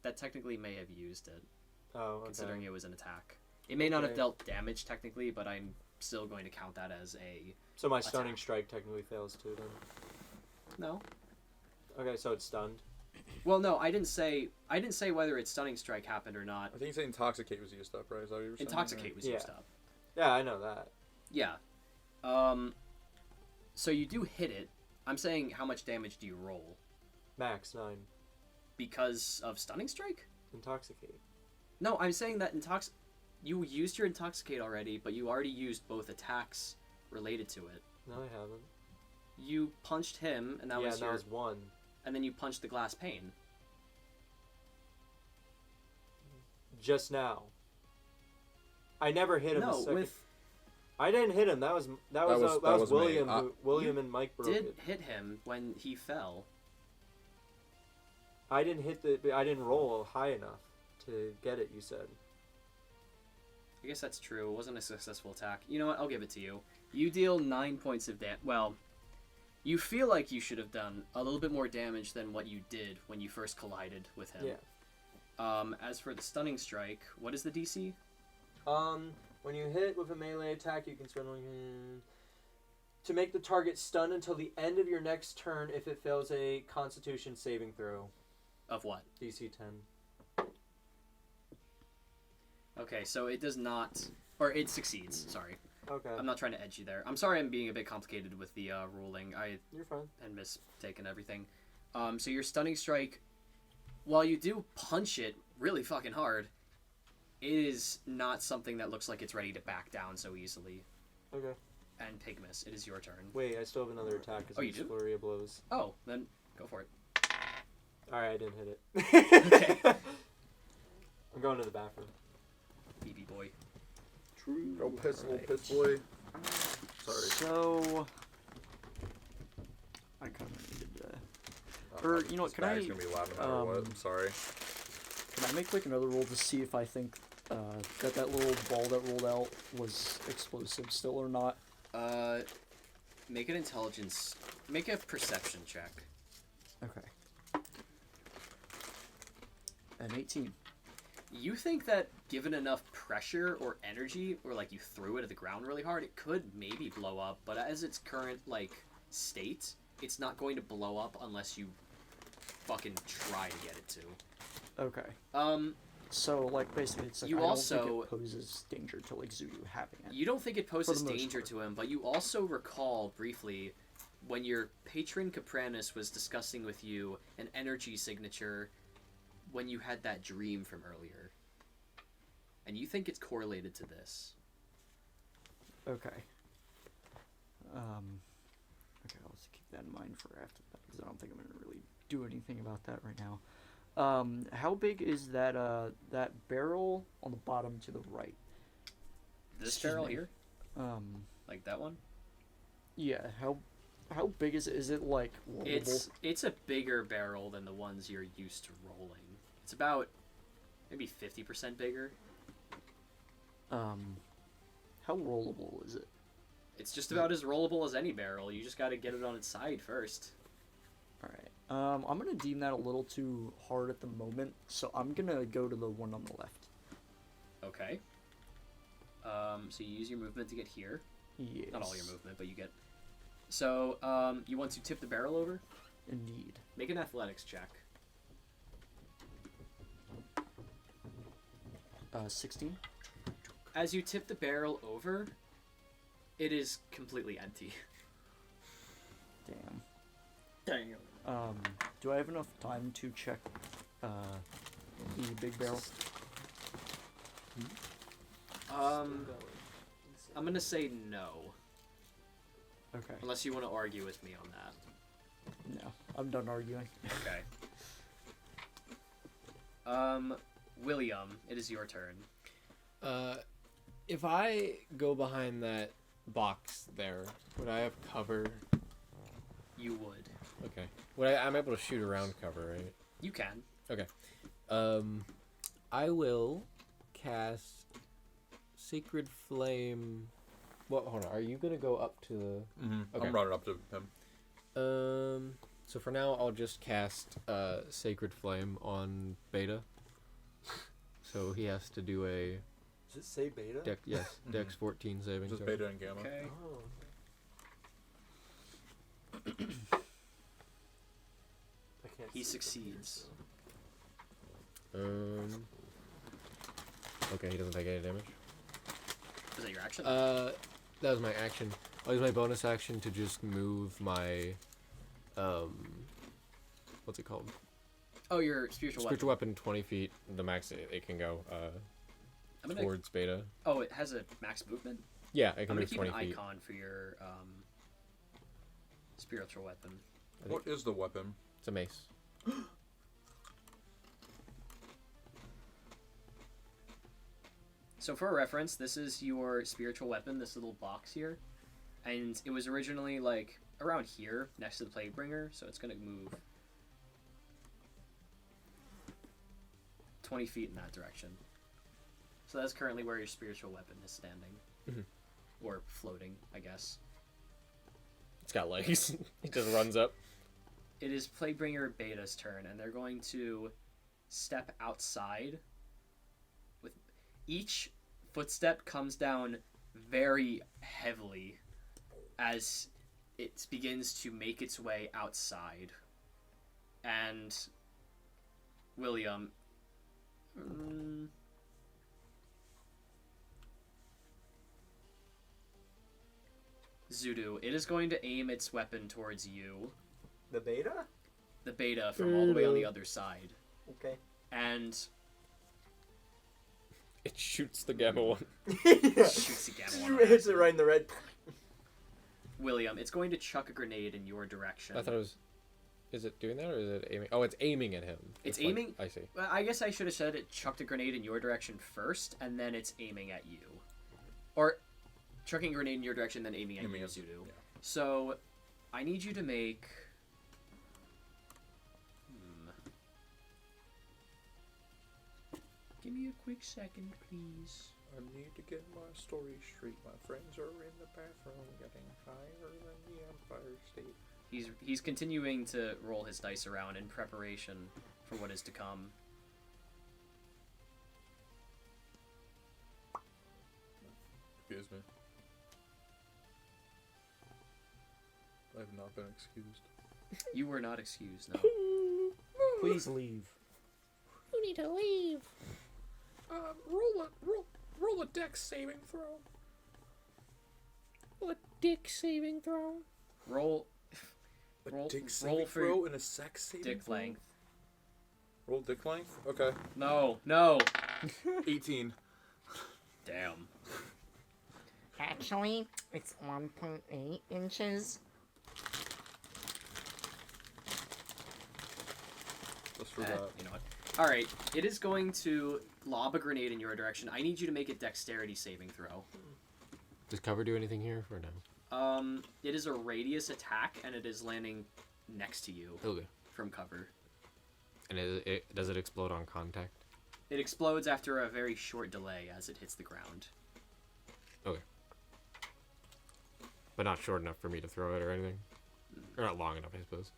That technically may have used it, Oh, okay. considering it was an attack. It may not have Okay. dealt damage technically, but I'm still going to count that as a So my stunning attack. strike technically fails too then. no. Okay, so it's stunned. Well, no, I didn't say whether its stunning strike happened or not. I think you said Intoxicate was used up, right? Is that what you were saying? Intoxicate was Yeah. used up. Yeah, I know that. Yeah. So you do hit it. I'm saying how much damage do you roll? Max 9. Because of stunning strike? Intoxicate. No, I'm saying that you used your intoxicate already, but you already used both attacks related to it. No, I haven't. You punched him, and that yeah, was that your, was 1. and then you punched the glass pane. Just now. I never hit him. No, a second. with I didn't hit him. That was was me. William. William and Mike broke did it. hit him when he fell. I didn't hit I didn't roll high enough to get it. You said. I guess that's true. It wasn't a successful attack. You know what? I'll give it to you. You deal 9 points of damage. Well, you feel like you should have done a little bit more damage than what you did when you first collided with him. Yeah. As for the stunning strike, what is the DC? When you hit with a melee attack, you can spend to make the target stun until the end of your next turn if it fails a Constitution saving throw. Of what? DC 10. Okay, so it does not, or it succeeds. Sorry, Okay. I'm not trying to edge you there. I'm sorry, I'm being a bit complicated with the ruling. I You're fine. had mistaken everything. So your stunning strike, while you do punch it really fucking hard, it is not something that looks like it's ready to back down so easily. Okay. And Pygmus, it is your turn. Wait, I still have another attack. Oh, you do? Flurry of blows. Oh, then go for it. Alright, I didn't hit it. Okay. I'm going to the bathroom. BB boy. True. Go piss, little Right. piss boy. Sorry. So, I kind of needed to. Or, you know what, This can I, bag's gonna be loud no matter what. I'm sorry. Can I make like another roll to see if I think that little ball that rolled out was explosive still or not? Make a perception check. Okay. An 18. You think that given enough pressure or energy, or like you threw it at the ground really hard, it could maybe blow up, but as its current like state, it's not going to blow up unless you fucking try to get it to. Okay. So, like, basically, it's like, You I don't also- think it poses danger to, like, Zooto having it. You don't think it poses most danger part. to him, but you also recall briefly when your patron Capranus was discussing with you an energy signature when you had that dream from earlier. And you think it's correlated to this. Okay. Okay, I'll just keep that in mind for after that, because I don't think I'm going to really do anything about that right now. How big is that, that barrel on the bottom to the right? This Excuse barrel me. here? Um, Like that one? yeah, how big is it? Is it, like, rollable? It's a bigger barrel than the ones you're used to rolling. It's about maybe 50% bigger. How rollable is it? It's just about as rollable as any barrel. You just got to get it on its side first. Alright. I'm gonna deem that a little too hard at the moment, so I'm gonna go to the one on the left. Okay. So you use your movement to get here. Yes. Not all your movement, but you get... So, you want to tip the barrel over? Indeed. Make an athletics check. 16? As you tip the barrel over, it is completely empty. Damn. Damn. Do I have enough time to check, the big barrel? I'm gonna say no. Okay. Unless you want to argue with me on that. No. I'm done arguing. Okay. William, it is your turn. If I go behind that box there, would I have cover? You would. Okay. I'm able to shoot around cover, right? You can. Okay. I will cast Sacred Flame. Well, hold on. Are you gonna go up to the? Mm-hmm. Okay. I'm running up to him. So for now, I'll just cast Sacred Flame on Beta. So he has to do a Does it say beta? Dex 14 saving. Just throw. beta and gamma. Okay. Oh. I can't He see succeeds. Okay, he doesn't take any damage. Is that your action? That was my action. I'll use my bonus action to just move my, what's it called? Oh, your spiritual weapon. Spiritual weapon 20 feet, the max it can go, I'm gonna, towards Beta. Oh, it has a max movement? Yeah, it I'm can gonna move keep 20 an feet. icon for your spiritual weapon. What is the weapon? It's a mace. So for a reference, this is your spiritual weapon, this little box here. And it was originally like around here, next to the Plaguebringer, so it's gonna move 20 feet in that direction. So that's currently where your spiritual weapon is standing. Mhm. Or floating, I guess. It's got legs. It just runs up. It is Plaguebringer Beta's turn, and they're going to step outside. With each footstep comes down very heavily as it begins to make its way outside. And William, Zooto, it is going to aim its weapon towards you. The beta? The beta from all the way on the other side. Okay. And It shoots the gamma one. shoots the gamma one. Hits it right in the red. William, it's going to chuck a grenade in your direction. I thought it was... Is it doing that or is it aiming? Oh, it's aiming at him. It's like- aiming- I see. Well, I guess I should have said it chucked a grenade in your direction first, and then it's aiming at you. Or chucking a grenade in your direction, then aiming at Aiming you, at- Zooto. yeah. So, I need you to make... Give me a quick second, please. I need to get my story straight. My friends are in the bathroom getting higher than the Empire State. He's continuing to roll his dice around in preparation for what is to come. Excuse me. I have not been excused. You were not excused, no. Please leave. You need to leave. Roll a dex saving throw. Roll a dick saving throw. Roll A Roll- dick roll saving for throw and a sex saving dick throw? length. Roll dick length? Okay. No. 18. Damn. Actually, it's 1.8 inches. Just for that. You know what? Alright, it is going to lob a grenade in your direction. I need you to make a dexterity saving throw. Does cover do anything here or no? It is a radius attack, and it is landing next to you Okay. from cover. And does it explode on contact? It explodes after a very short delay as it hits the ground. Okay. But not short enough for me to throw it or anything? Or not long enough, I suppose.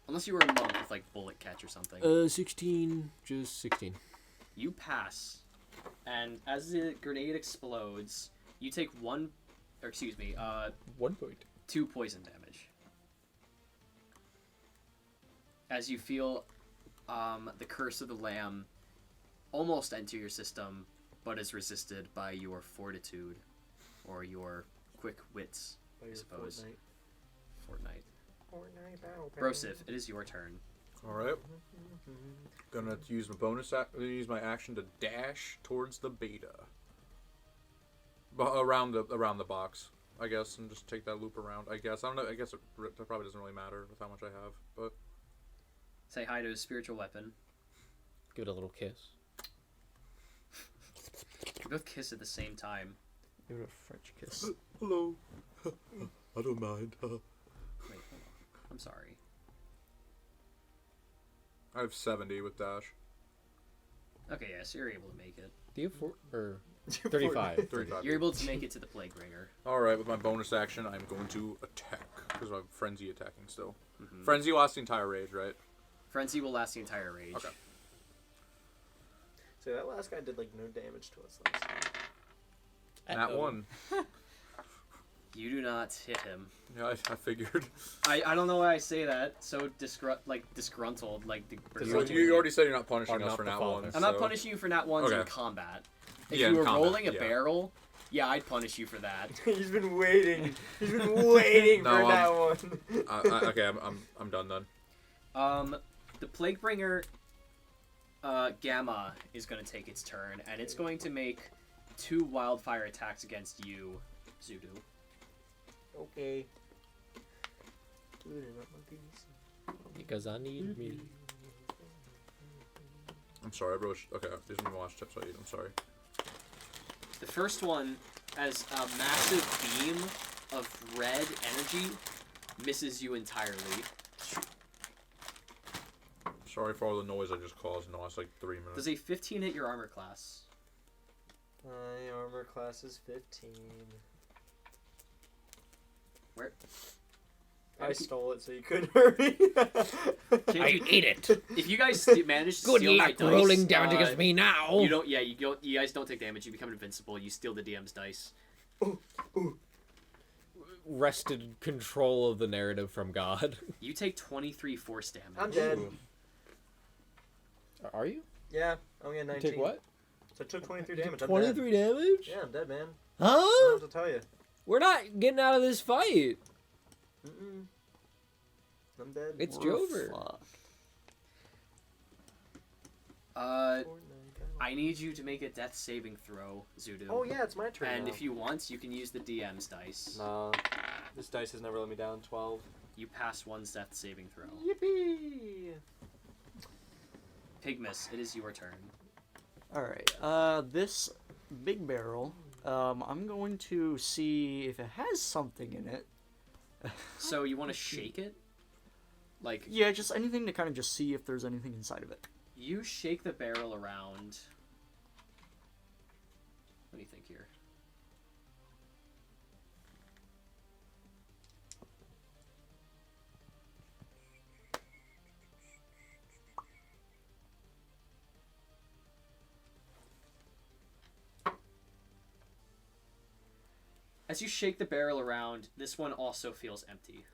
Unless you were a monk with, like, bullet catch or something. 16. Just 16. You pass, and as the grenade explodes, you take 1 1 point. 2 poison damage. As you feel the curse of the lamb almost enter your system, but is resisted by your fortitude or your quick wits, By I your suppose. Fortnite. Fortnite. Battle Pass. Brosif, it is your turn. Alright. Gonna use my use my action to dash towards the beta. Around the box, I guess, and just take that loop around. I guess I don't know. I guess it probably doesn't really matter with how much I have, but Say hi to his spiritual weapon. Give it a little kiss. You both kiss at the same time. Give it a French kiss. hello. I don't mind. Wait, hold on. I'm sorry. I have 70 with dash. Okay, yeah, so you're able to make it. Do you have 4 or 35? 35. You're able to make it to the Plague Ringer. All right, with my bonus action, I'm going to attack because I'm frenzy attacking still. Mm-hmm. Frenzy lasts the entire rage, right? Frenzy will last the entire rage. Okay. So that last guy did like no damage to us last time. That one. You do not hit him. Yeah, I figured. I don't know why I say that. So disgruntled, like the. You already said you're not punishing Or us not for the nat father. ones. I'm not punishing you for nat ones in Okay. combat. If Yeah, you in were combat, rolling a yeah. barrel, yeah, I'd punish you for that. He's been waiting. He's been waiting No, for that one. Okay, I'm done then. The Plaguebringer Gamma is going to take its turn, and it's going to make 2 wildfire attacks against you, Zooto. Okay. Because I need me. I'm sorry, I wrote. Okay, there's no watch tips I eat. I'm sorry. The first one, as a massive beam of red energy, misses you entirely. Sorry for all the noise I just caused. No, it's like 3 minutes. Does a 15 hit your armor class? My armor class is 15. Where? I stole it so you couldn't hurt me. Can you, Eat it. if you guys manage to Good steal my luck dice, rolling down against me now. You don't. Yeah, you guys don't take damage. You become invincible. You steal the DM's dice. Wrested control of the narrative from God. You take 23 force damage. I'm dead. Are you? Yeah, I'm getting 19. Take what? So I took 23 damage. I'm 23 damage? dead. Yeah, I'm dead, man. I Huh? don't have to tell you. We're not getting out of this fight. Mm-mm. I'm dead. It's We're Jover. fucked. I need you to make a death saving throw, Zooto. Oh yeah, it's my turn And now. if you want, you can use the DM's dice. Nah, this dice has never let me down. 12. You pass one's death saving throw. Yippee! Pygmus, it is your turn. Alright, this big barrel, I'm going to see if it has something in it. So you want to shake it? Like, Yeah, just anything to kind of just see if there's anything inside of it. you shake the barrel around. What do you think here? As you shake the barrel around, this one also feels empty.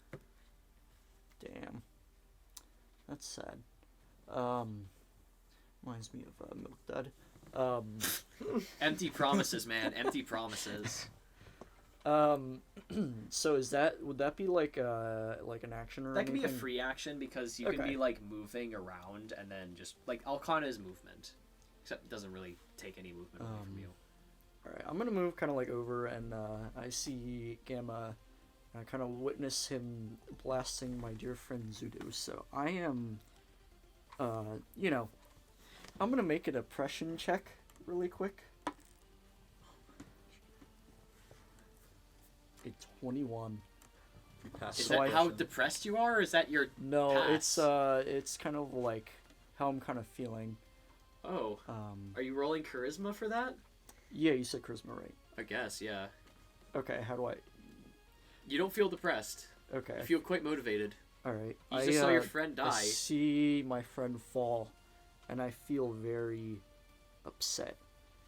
Damn. That's sad. Reminds me of Milk Dud. Empty promises, man. Empty promises. So would that be like an action or That could be a anything? free action because you can Okay. be like moving around and then just like Arcana is movement, except it doesn't really take any movement away from you. Alright, I'm gonna move kind of like over, and I see Gamma. I kind of witness him blasting my dear friend Zooto. So I am, you know, I'm gonna make a depression check really quick. A 21. You pass Is the that how depression. depressed you are, or is that your... No, Pass. it's kind of like how I'm kind of feeling. Oh, are you rolling charisma for that? Yeah, you said charisma, right? I guess, yeah. Okay, how do I? You don't feel depressed. Okay, You feel quite motivated. all right. You just saw your friend I die. see my friend fall, and I feel very upset.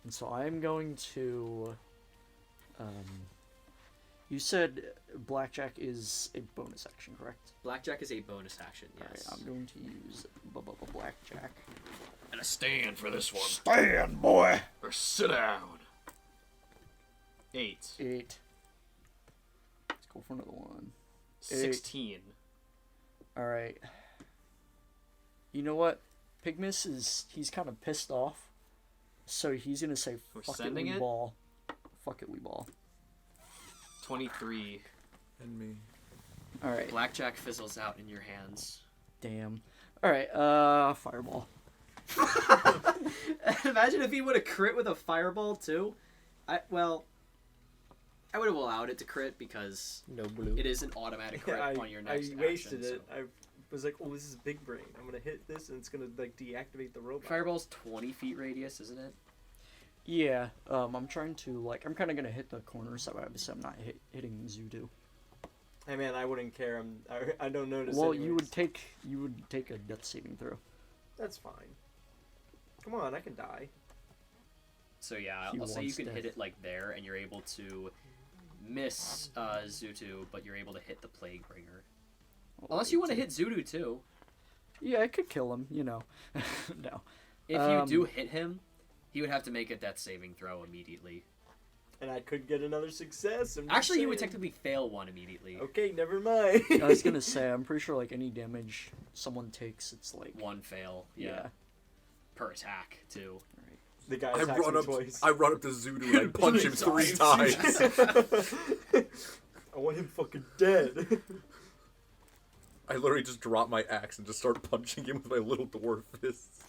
And so I'm going to. You said blackjack is a bonus action, correct? Blackjack is a bonus action, All yes. right, I'm going to use blackjack. And a stand for this one. Stand, boy. Or sit down. 8. 8. Let's go for another one. 16. All right. You know what? Pygmus he's kind of pissed off, so he's gonna say, We're "Fuck it, sending we it? ball." Fuck it, we ball. 23. And me. All right. Blackjack fizzles out in your hands. Damn. All right. Fireball. Imagine if he would have crit with a fireball too. I would have allowed it to crit because No blue. it is an automatic crit on your next I wasted action, it. I was like, oh, this is big brain. I'm gonna hit this and it's gonna like deactivate the robot. Fireball's 20 feet radius, isn't it? Yeah. I'm trying to I'm kind of gonna hit the corner so I'm not hitting Zooto. Hey man, I wouldn't care. I don't notice. Well, anyways. you would take a death saving throw. That's fine. Come on, I can die. So yeah, He I'll say you wants can death. hit it like there, and you're able to miss Zooto, but you're able to hit the Plague Bringer. Unless you want to hit Zooto too. Yeah, I could kill him. You know. No. If you do hit him, he would have to make a death saving throw immediately. And I could get another success. I'm just Actually, you would saying. technically fail one immediately. Okay, never mind. I was gonna say I'm pretty sure any damage someone takes, it's like One fail, yeah. Per attack too. The guy I attacks run me up. twice. I run up to Zooto and I punch him 3 times. I want him fucking dead. I literally just drop my axe and just start punching him with my little dwarf fists.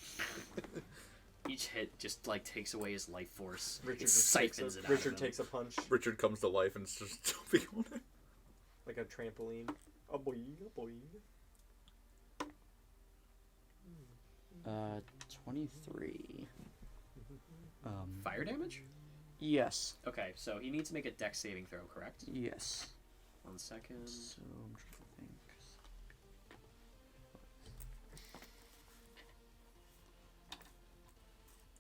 Each hit just takes away his life force. Richard It just takes siphons a, it out Richard of him. takes a punch Richard comes to life and is just jumping on it. like a trampoline. Oh boy, oh boy. 23. Fire damage? Yes. Okay, so he needs to make a dex saving throw, correct? Yes. 1 second. So I'm trying to think.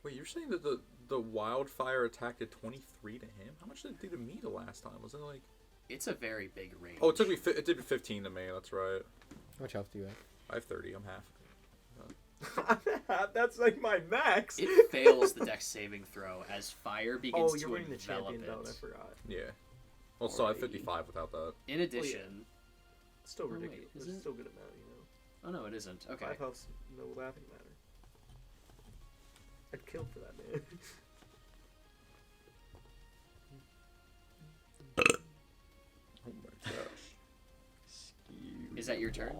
Wait, you're saying that the wildfire attack did 23 to him? How much did it do to me the last time? Was it like... It's a very big range. Oh, it took me. It did 15 to me. That's right. How much health do you have? I have 30. I'm half. That's like my max. It fails the dex saving throw as fire begins Oh, you're to wearing the envelop champion belt. I it. forgot. Yeah. Well, so I have Alrighty. 55 without that. In addition... It's still wait, ridiculous. is It's it? still good amount, Oh no, it isn't. Okay. 5 health's no laughing matter. I'd kill for that, man. Oh my gosh. Is that your turn?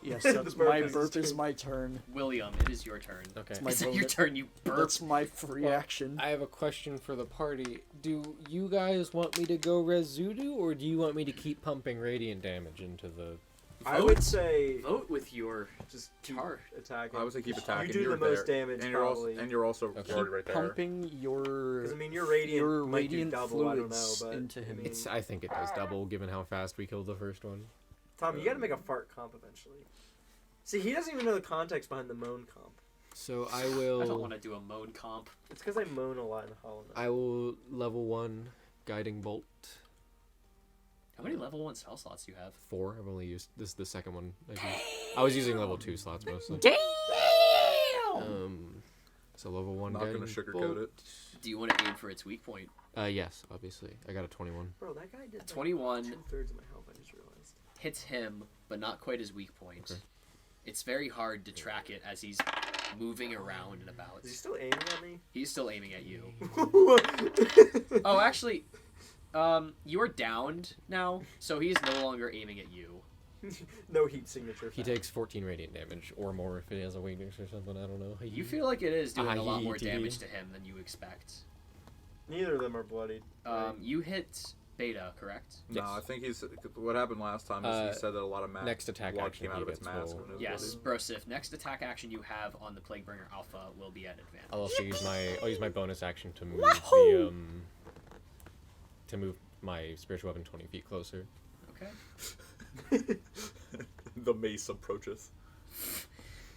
Yes, The that's burp my is his burp is turn. my turn. William, it is your turn. Okay. my Is it your bonus. turn, you burp? That's my free action. I have a question for the party. Do you guys want me to go res Zooto, or do you want me to keep pumping radiant damage into the... I would say Vote with your just keep char. attacking. I would say keep attacking. You do You're the most there. damage, and you're probably. you're also Okay. already right there. Pumping your Because I mean, your radiant might radiant do double. I don't know, fluids but into him. I mean, I think it does double, given how fast we killed the first one. Tom, you got to make a fart comp eventually. See, he doesn't even know the context behind the moan comp. So I I don't will... want to do a mode comp. It's because I moan a lot in Hollow Knight. I will level 1 guiding bolt How many level 1 spell slots do you have? 4. I've only used this is the second one. I was using level 2 slots mostly. Damn! So level 1 Not guiding gonna sugarcoat it. Do you want to aim for its weak point? Yes, obviously. I got a 21. Bro, that guy did like 21 2/3 of my health. I just realized. hits him, but not quite his weak point. Okay. It's very hard to track it as he's moving around and about. Is he still aiming at me? He's still aiming at you. Oh, actually, you are downed now, so he's no longer aiming at you. No heat signature. He takes 14 radiant damage or more if he has a weakness or something. I don't know. You feel like it is doing a lot more TD. damage to him than you expect. Neither of them are bloodied. You hit Beta, correct? No, Yes. I think he's. What happened last time is he said that a lot of next attack blood action came out he of its gets mask. will- when it was Yes, bloodied. Brosif. Next attack action you have on the Plaguebringer Alpha will be at advantage. I'll also use my bonus action to move Wahoo! to move my spiritual weapon 20 feet closer. Okay. The mace approaches.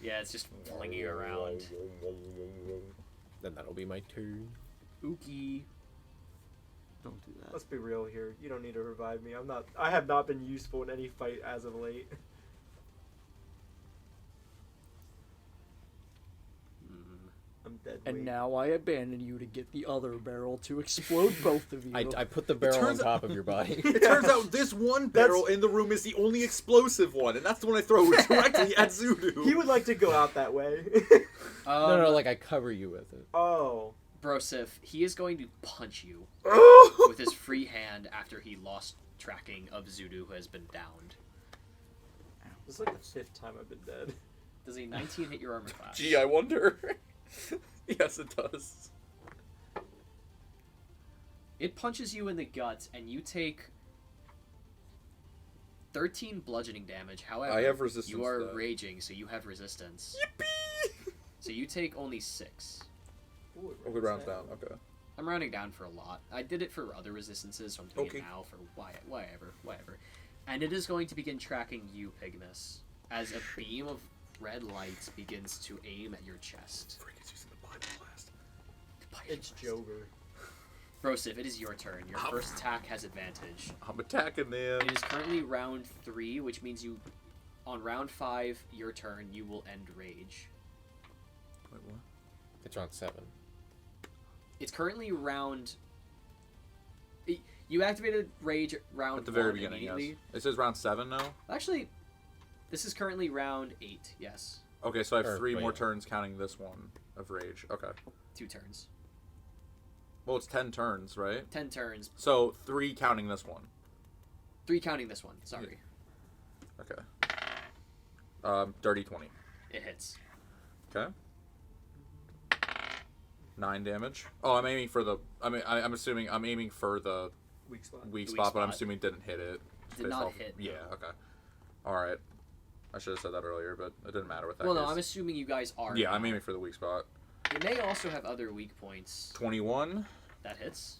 Yeah, it's just flinging around. Then that'll be my turn. Ookie. Don't do that. Let's be real here. You don't need to revive me. I have not been useful in any fight as of late. I'm dead. And weight. now I abandon you to get the other barrel to explode both of you. I put the barrel on turns top of your body. It turns out this one barrel in the room is the only explosive one, and that's the one I throw directly at Zooto. He would like to go out that way. No, like I cover you with it. Oh. Brosif, he is going to punch you with his free hand after he lost tracking of Zooto, who has been downed. This is like the 5th time I've been dead. Does a 19 hit your armor class? Gee, I wonder. Yes, it does. It punches you in the gut, and you take 13 bludgeoning damage. However, I have resistance you are to that. raging, so you have resistance. Yippee! So you take only 6. Ooh, it Okay, rounds down. Okay. I'm rounding down for a lot. I did it for other resistances, so I'm doing Okay. it now for whatever. And it is going to begin tracking you, Pygmus, as a beam of red light begins to aim at your chest. Frick, it's using the Bible blast. It's Joker. Brosif, it is your turn. Your first attack has advantage. I'm attacking them. It is currently round 3, which means you, on round 5, your turn, you will end rage. Wait, what? It's round 7. It's currently round. You activated rage round At the very 1 beginning, yes. immediately. It says round 7 now? Actually, this is currently round 8. Yes, Okay, so I have Or, 3 wait. more turns counting this one of rage. Okay. 2 turns, Well, it's 10 turns, right? 10 turns, So 3 counting this one. 3 counting this one. Sorry, Okay. Dirty 20. it hits. Okay. 9 damage. Oh, I'm aiming for the. I'm assuming I'm aiming for the Weak spot. weak Weak spot, but I'm spot. assuming it didn't hit it. Did based not off- hit, Yeah. no. Okay. All right. I should have said that earlier, but it didn't matter with that. Well, no, case. I'm assuming you guys are. Yeah, I'm now. aiming for the weak spot. It may also have other weak points. 21. That hits.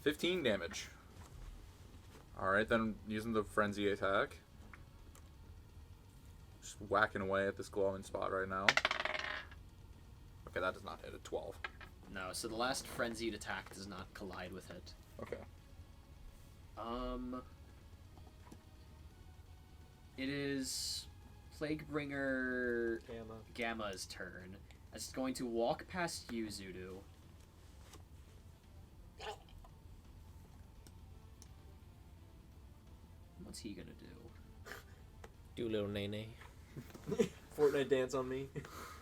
15 damage. All right, then using the frenzy attack. Just whacking away at this glowing spot right now. Okay, that does not hit at 12. No, so the last frenzied attack does not collide with it. Okay. It is Plaguebringer Gamma. Gamma's turn. It's going to walk past you, Zooto. What's he gonna do? Do a little nay. Fortnite dance on me.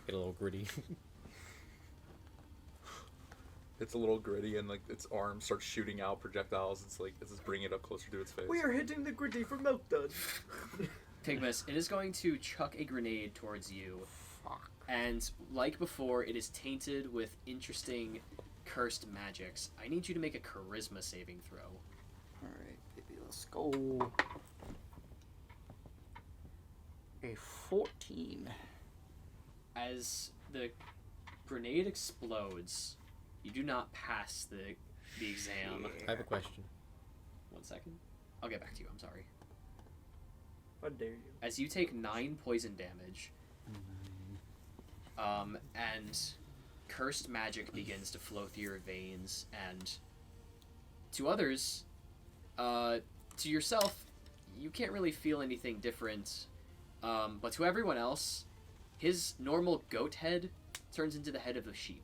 Get a little gritty. It's a little gritty, and like its arm starts shooting out projectiles. It's like it's bringing it up closer to its face. We are hitting the gritty for Milk Dud. Pygmus, it is going to chuck a grenade towards you. And like before, it is tainted with interesting cursed magics. I need you to make a charisma saving throw. Alright, baby, let's go. A 14. As the grenade explodes, you do not pass the exam. I have a question. 1 second. I'll get back to you, I'm sorry. How dare you? As you take 9 poison damage, and cursed magic begins to flow through your veins, and To others, to yourself, you can't really feel anything different. But to everyone else, his normal goat head turns into the head of a sheep.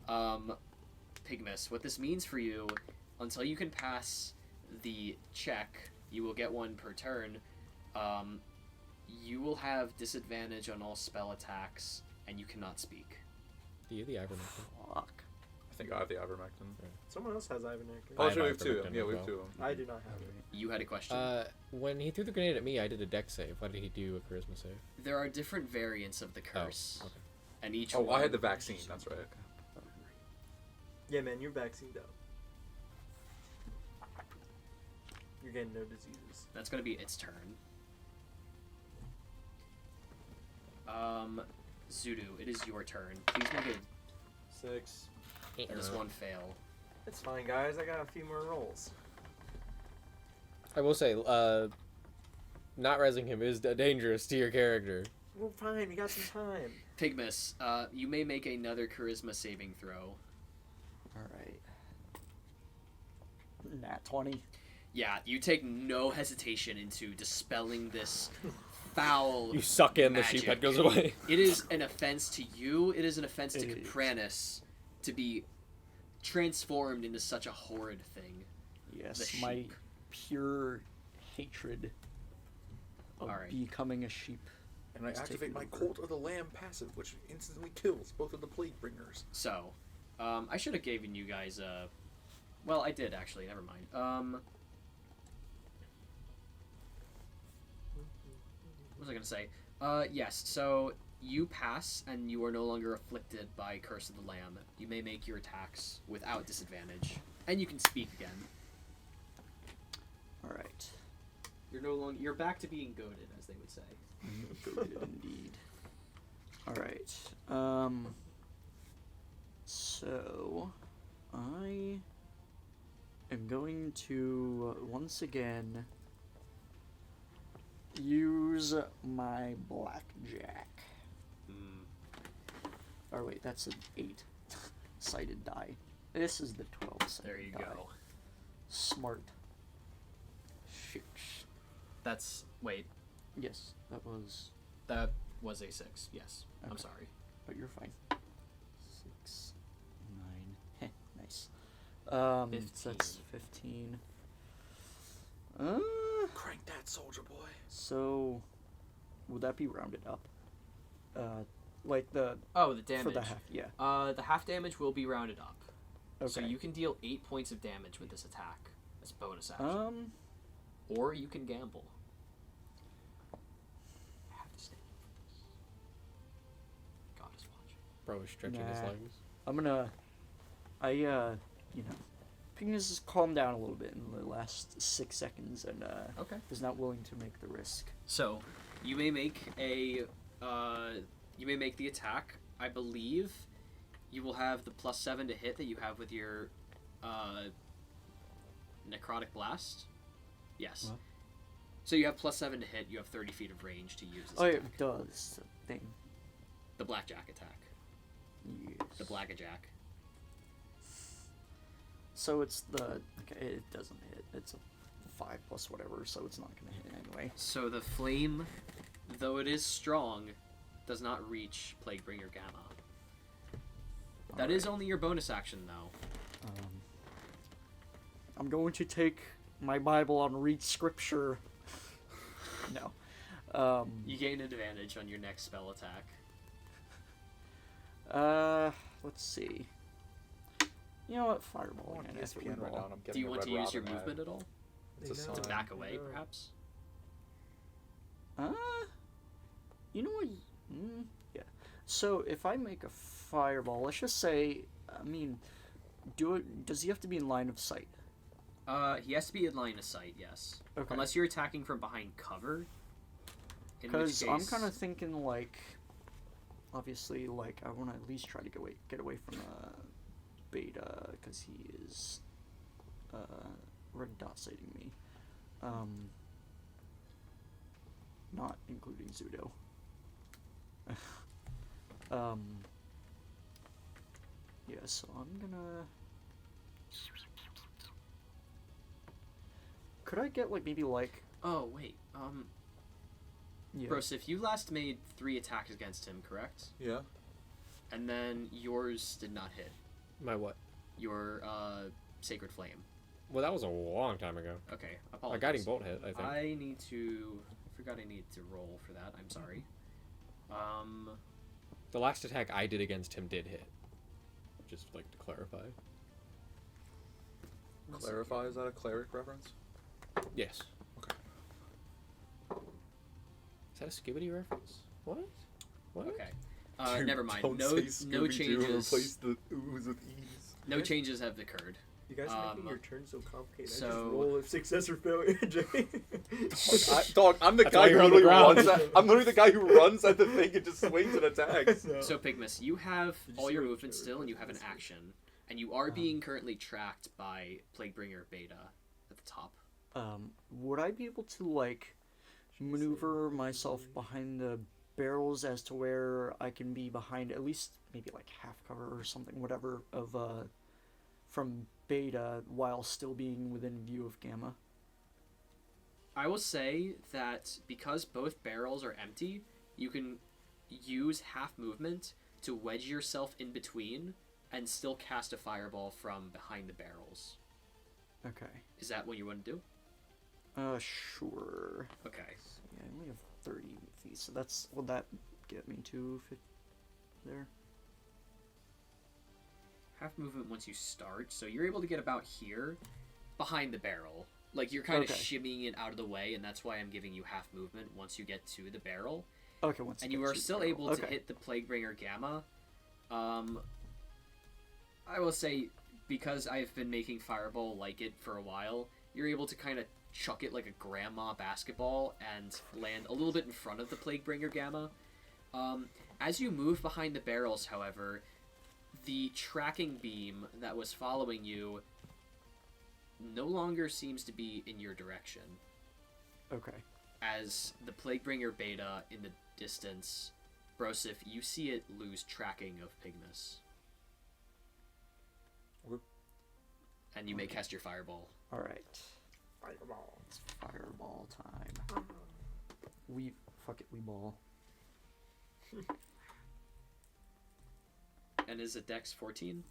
Pygmus, what this means for you, until you can pass the check, you will get one per turn. You will have disadvantage on all spell attacks, and you cannot speak. Do you the ivermectin? Fuck. I think I have the ivermectin. Someone else has ivermectin. Oh, I have sure, we have two. ivermectin Yeah, as we have well. two. I do not have it. You had a question. When he threw the grenade at me, I did a dex save. Why did he do a charisma save? There are different variants of the curse, okay. and each Oh, one... I had the vaccine. That's right. Yeah, man, you're vaccinated out. You're getting no diseases. That's going to be its turn. Zooto, it is your turn. Please make 6. this one fail. It's fine, guys. I got a few more rolls. I will say, not rezzing him is dangerous to your character. We're fine. We got some time. Pygmus, you may make another charisma saving throw. Alright. Nat 20. Yeah, you take no hesitation into dispelling this foul You suck in, the magic. sheep head goes away. It is an offense to you. It is an offense to It is. Capranus to be transformed into such a horrid thing. Yes, The my sheep. pure hatred of Alright. becoming a sheep. And I Let's take activate it my over. Cult of the Lamb passive, which instantly kills both of the Plague Bringers. So, I should have given you guys a... Well, I did, actually. Never mind. What was I going to say? Yes, so you pass, and you are no longer afflicted by Curse of the Lamb. You may make your attacks without disadvantage. And you can speak again. Alright. You're no longer... You're back to being goaded, as they would say. Indeed. Alright. So I am going to once again use my blackjack. Or wait, that's an 8 sided die. This is the 12 sided There you die. go. Smart. Shit. That's... Wait. Yes, that was. That was a 6. Yes. I'm Okay. sorry. But you're fine. 6, 9. Heh, nice. So that's 15. Crank that, soldier boy. So, would that be rounded up? Like the Oh, the damage. for the half, yeah. The half damage will be rounded up. Okay. So you can deal 8 points of damage with this attack as bonus action. Or you can gamble. I have to stay. God is watching. Bro is stretching his Nah. legs. I'm gonna. Pygmus has calmed down a little bit in the last 6 seconds and Okay. is not willing to make the risk. So, you may make a, you may make the attack. I believe you will have the +7 to hit that you have with your, necrotic blast. Yes. What? So you have +7 to hit. You have 30 feet of range to use this Oh, yeah, attack. it does. Thing. The blackjack attack. Yes. The blackjack. So it's the. Okay, it doesn't hit. It's a 5 plus whatever, so it's not gonna hit anyway. So the flame, though it is strong, does not reach Plaguebringer Gamma. That is only your bonus action, though. I'm going to take my Bible and read scripture. No. You gain advantage on your next spell attack. Let's see. You know what? Fireball again. Yes, After we right now, roll. and I'm Do getting you a want to red use your robin movement ad. at all? It's a They sign. know. To back away, Yeah. perhaps? You know what? Yeah. So if I make a fireball, let's just say, I mean, does he have to be in line of sight? He has to be in line of sight, yes. Okay. Unless you're attacking from behind cover. In which Because I'm case- kind of thinking like, obviously, like I want to at least try to get away from Beta because he is red dot sighting me. Not including Zooto. Yeah, so I'm gonna. Could I get like maybe like Oh wait. yeah. Bros, if you last made 3 attacks against him, correct? Yeah. And then yours did not hit. My what? Your Sacred Flame. Well, that was a long time ago. Okay, My apologies. guiding bolt hit, I think. I need to. I forgot I need to roll for that. I'm sorry. The last attack I did against him did hit. Just like to clarify. Clarify, is that a cleric reference? Yes. Okay. Is that a Skibbity reference? What? What? Okay. Dude, Never mind. don't No, say no Scooby-Doo and changes. replace the ooze with ease. No changes have occurred. You guys are making Um, your turn so complicated. I so- just roll a success or failure, Jay. Dog, I'm the That's guy why who you're on the literally ground. runs at, I'm literally the guy who runs at the thing and just swings and attacks. So Pygmus, you have Did you all see your what movement Joe still, and you have an did? action, and you are being currently tracked by Plaguebringer Beta at the top. Would I be able to like maneuver myself behind the barrels as to where I can be behind at least maybe like half cover or something, whatever, of from Beta while still being within view of Gamma? I will say that because both barrels are empty, you can use half movement to wedge yourself in between and still cast a fireball from behind the barrels. Okay. Is that what you want to do? Sure. Okay. Yeah, I only have 30 feet, so that's, will that get me to there? Half movement once you start, so you're able to get about here, behind the barrel. Like, you're kind Okay. of shimmying it out of the way, and that's why I'm giving you half movement once you get to the barrel. Okay, once. And it you gets are to the still barrel. able to Okay. hit the Plaguebringer Gamma. I will say, because I've been making Fireball like it for a while, you're able to kind of chuck it like a grandma basketball and land a little bit in front of the Plaguebringer Gamma. As you move behind the barrels, however, the tracking beam that was following you no longer seems to be in your direction. Okay. As the Plaguebringer Beta in the distance, Brosif, you see it lose tracking of Pygmus. Okay. And you may cast your Fireball. All right. Fireball. It's fireball time. We ball. And is it Dex 14?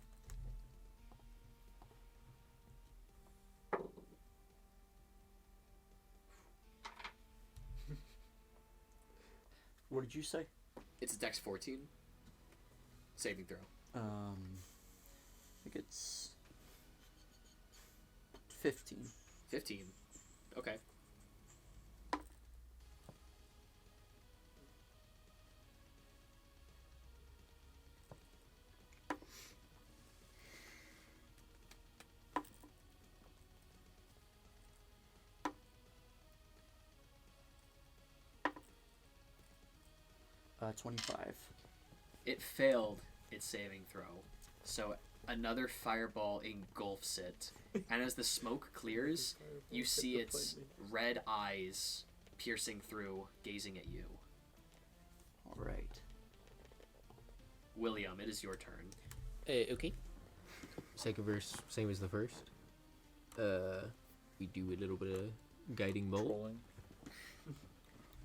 What did you say? It's a Dex 14. Saving throw. I think it's 15. 15. Okay. Uh, 25. It failed its saving throw. So another fireball engulfs it. And as the smoke clears, you see its red eyes piercing through, gazing at you. All right. William, it is your turn. Okay. Second verse, same as the first. We do a little bit of guiding bolt. Trolling.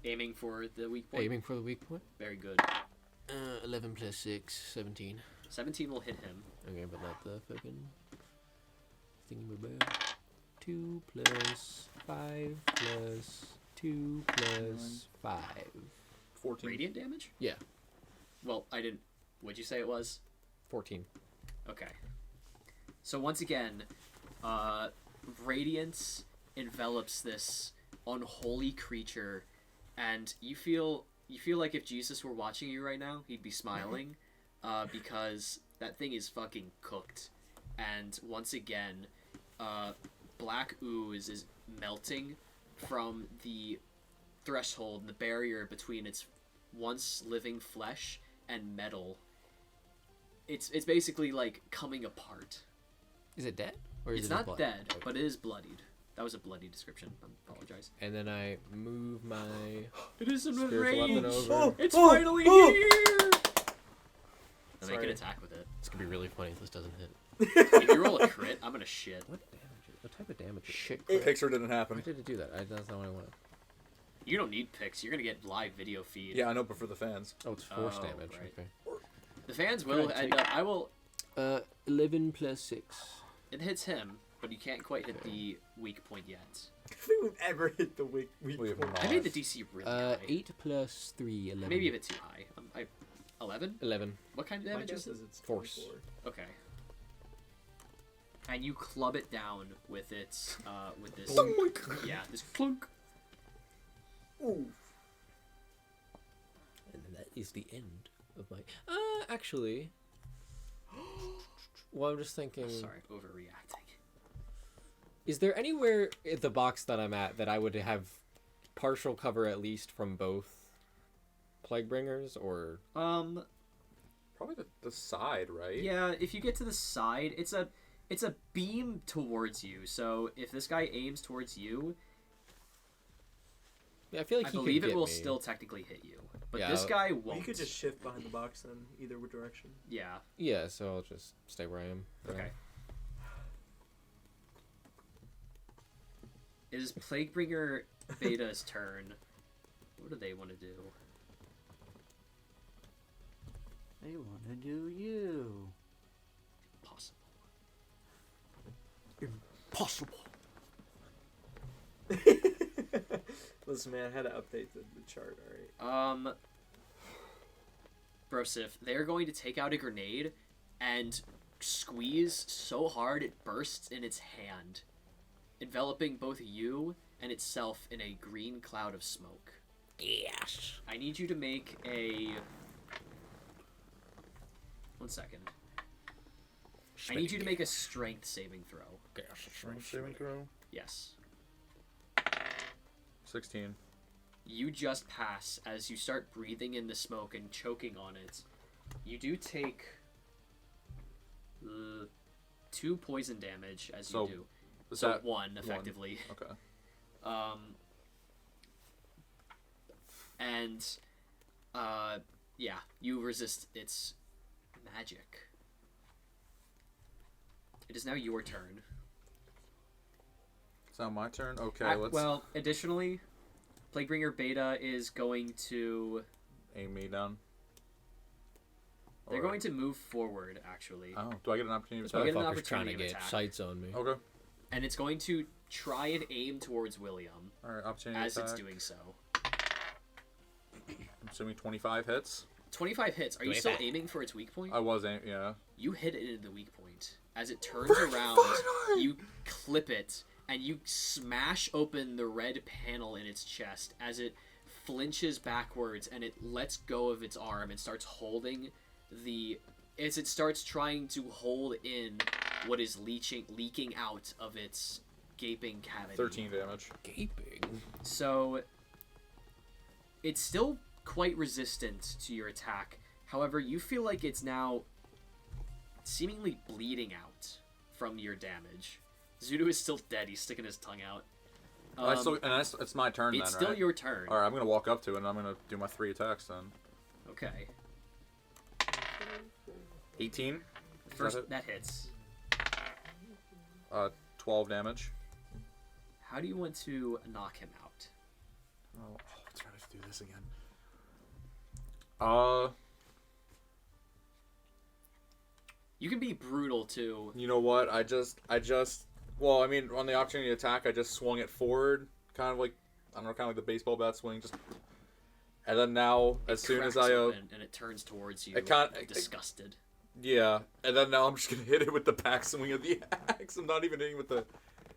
Aiming for the weak point. Aiming for the weak point. Very good. 11 plus 6, 17. 17 will hit him. Okay, but not the fucking thingy. 2 plus 5 plus 2 plus 5. 14. Radiant damage? Yeah, Well, I didn't... What'd you say it was? 14. Okay. So once again, radiance envelops this unholy creature, and you feel like if Jesus were watching you right now, he'd be smiling, because that thing is fucking cooked. And once again, black ooze is melting from the threshold, the barrier between its once living flesh and metal. It's basically like coming apart. Is it dead? Or is It's it just not blood? dead, Okay. but it is bloodied. That was a bloody description. I apologize. And then I move my It is spiritual weapon over. It's finally here! I'll make Sorry. an attack with it. It's gonna be really funny if this doesn't hit. If you roll a crit, I'm gonna shit. What damage? What type type of damage? Shit. Picture didn't Why happen. did it do that? That's not what I wanted. You don't need pics. You're gonna get live video feed. Yeah, I know, but for the fans. Oh, it's force Oh, damage. right. Okay. The fans will, Good, and take- I will. 11 plus 6. It hits him, but you can't quite hit the weak point yet. I don't think we've ever hit the weak We have point. not. I made the DC really high. 8 plus 3, 11. Maybe a bit too high. 11. 11. What kind of My damage guess is it? is it's Force. 24. Okay. And you club it down with its with this. Yeah, this clunk. Ooh. And then that is the end of my. Actually. Well, I'm just thinking. Sorry, overreacting. Is there anywhere in the box that I'm at that I would have partial cover at least from both Plaguebringers or? Probably the side, right? Yeah, if you get to the side, it's a beam towards you. So if this guy aims towards you, Yeah, I feel like I he believe could it get will me. still technically hit you. But Yeah, this guy Well, won't. you could just shift behind the box then, either direction. Yeah. Yeah, so I'll just stay where I am. for now. Okay. It is Plaguebringer Beta's turn. What do they want to do? They want to do you. Possible. Impossible. Listen, man, I had to update the chart, alright? Brosif, they're going to take out a grenade and squeeze so hard it bursts in its hand, enveloping both you and itself in a green cloud of smoke. Yes. I need you to make a... 1 second. I need you to make a strength saving throw. Saving throw. Yes. 16. You just pass as you start breathing in the smoke and choking on it. You do take 2 poison damage as So, you do. Is So that 1 effectively. Okay. And yeah, you resist its magic. It is now your turn. It's now my turn. Okay, let's Well, additionally, Plaguebringer Beta is going to... aim me down. They're Or- going to move forward, actually. Oh, do I get an opportunity This to I'll attack? get an motherfucker's trying to opportunity get attack. sights on me. Okay. And it's going to try and aim towards William Alright, opportunity as attack. it's doing so. I'm assuming 25 hits. 25 hits. Are you still 25. aiming for its weak point? I was aiming, yeah. You hit it in the weak point. As it turns around, you clip it, and you smash open the red panel in its chest as it flinches backwards and it lets go of its arm and starts holding the... As it starts trying to hold in what is leaking out of its gaping cavity. 13 damage. Gaping. So, it's still quite resistant to your attack. However, you feel like it's now seemingly bleeding out from your damage. Zooto is still dead. He's sticking his tongue out. It's my turn It's then, still right? your turn. Alright, I'm gonna walk up to it and I'm gonna do my 3 attacks then. Okay. 18. First, it? that hits. 12 damage. How do you want to knock him out? Oh, let's try to do this again. You can be brutal too. You know what? Well, I mean, on the opportunity attack, I just swung it forward, kind of like, I don't know, kind of like the baseball bat swing, just. And then now, as soon as cracks I, open and it turns towards you, it can't- disgusted. yeah, and then now I'm just gonna hit it with the back swing of the axe. I'm not even hitting with the,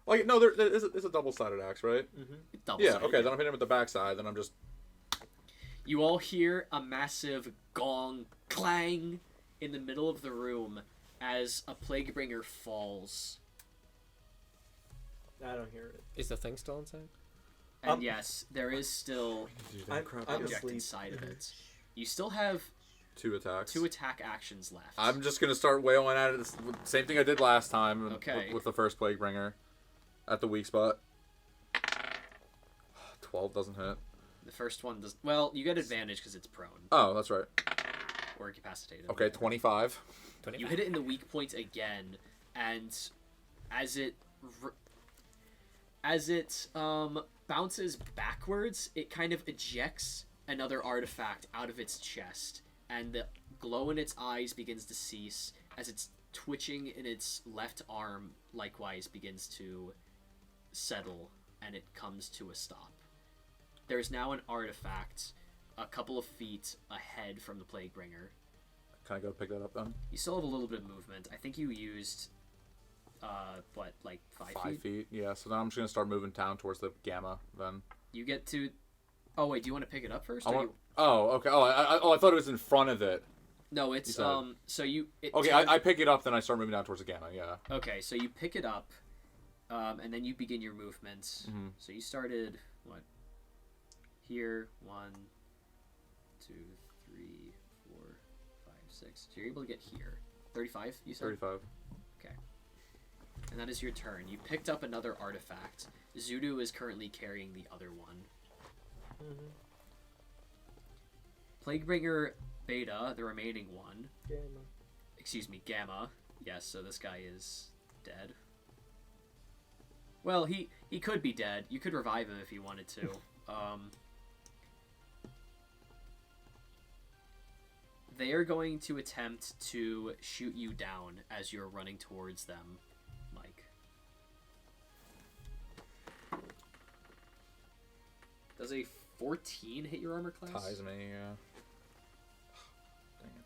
like, no, there is it's a double-sided axe, right? It doubles Yeah, it. okay, then I'm hitting it with the backside, then I'm just, You all hear a massive gong clang in the middle of the room as a Plaguebringer falls. I don't hear it. Is the thing still inside? And yes, there is still I'm object asleep. inside of it. You still have 2 attacks. 2 attack actions left. I'm just gonna start wailing at it. Same thing I did last time Okay. with the first Plaguebringer at the weak spot. 12 doesn't hit. The first one does... Well, you get advantage because it's prone Oh, that's right. or incapacitated. Okay, 25. You hit it in the weak point again, and as it As it bounces backwards, it kind of ejects another artifact out of its chest, and the glow in its eyes begins to cease as its twitching in its left arm likewise begins to settle, and it comes to a stop. There is now an artifact a couple of feet ahead from the Plaguebringer. Can I go pick that up then? You still have a little bit of movement. I think you used, like 5 feet? 5 feet, yeah. So then I'm just going to start moving down towards the gamma then. You get to... Oh, wait, do you want to pick it up first? Oh, okay. I thought it was in front of it. No, it's, said... so you... Okay, I pick it up, then I start moving down towards the gamma, yeah. Okay, so you pick it up, and then you begin your movements. Mm-hmm. So you started, what? Here, 1, 2, 3, 4, 5, 6. So you're able to get here. 35, you said? 35. Okay. And that is your turn. You picked up another artifact. Zooto is currently carrying the other one. Mm-hmm. Plaguebringer Beta, the remaining one. Gamma. Excuse me, Gamma. Yes, so this guy is dead. Well, he could be dead. You could revive him if you wanted to. They are going to attempt to shoot you down as you're running towards them, Mike. Does a 14 hit your armor class? Ties me, yeah. Dang it.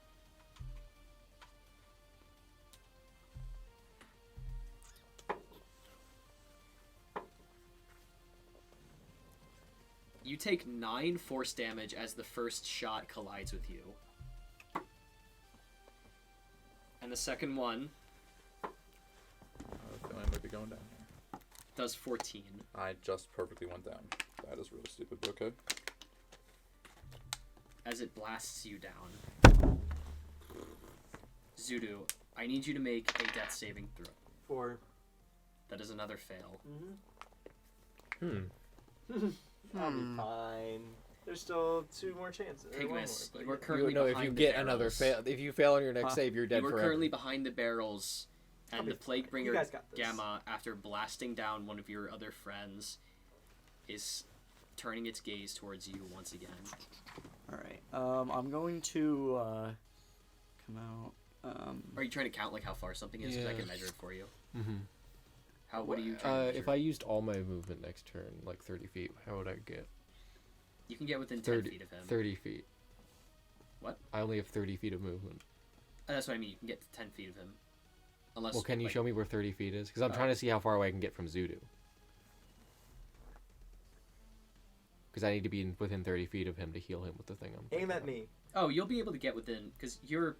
You take 9 force damage as the first shot collides with you. And the second one I feel I might be going down here. does 14. I just perfectly went down. That is really stupid, but okay. As it blasts you down. Zooto, I need you to make a death saving throw. 4. That is another fail. I'll be fine. There's still 2 more chances. or one Pygmus, more, you but are yeah. currently No, if behind you the get barrels. another fail, if you fail on your next save, you're dead You are forever. currently behind the barrels, and I'll the be fine. You Plaguebringer guys got this. Gamma, after blasting down one of your other friends, is turning its gaze towards you once again. Alright, I'm going to, come out, Are you trying to count like how far something is? Because I Yeah. can measure it for you. Mm-hmm. What are you trying to measure? If I used all my movement next turn, like 30 feet, how would I get? You can get within 10 feet of him. 30 feet. What? I only have 30 feet of movement. That's what I mean. You can get to 10 feet of him. Unless. Well, can you like, show me where 30 feet is? Because I'm trying to see how far away I can get from Zooto. Because I need to be within 30 feet of him to heal him with the thing. Aim at me. Oh, you'll be able to get within, because you'll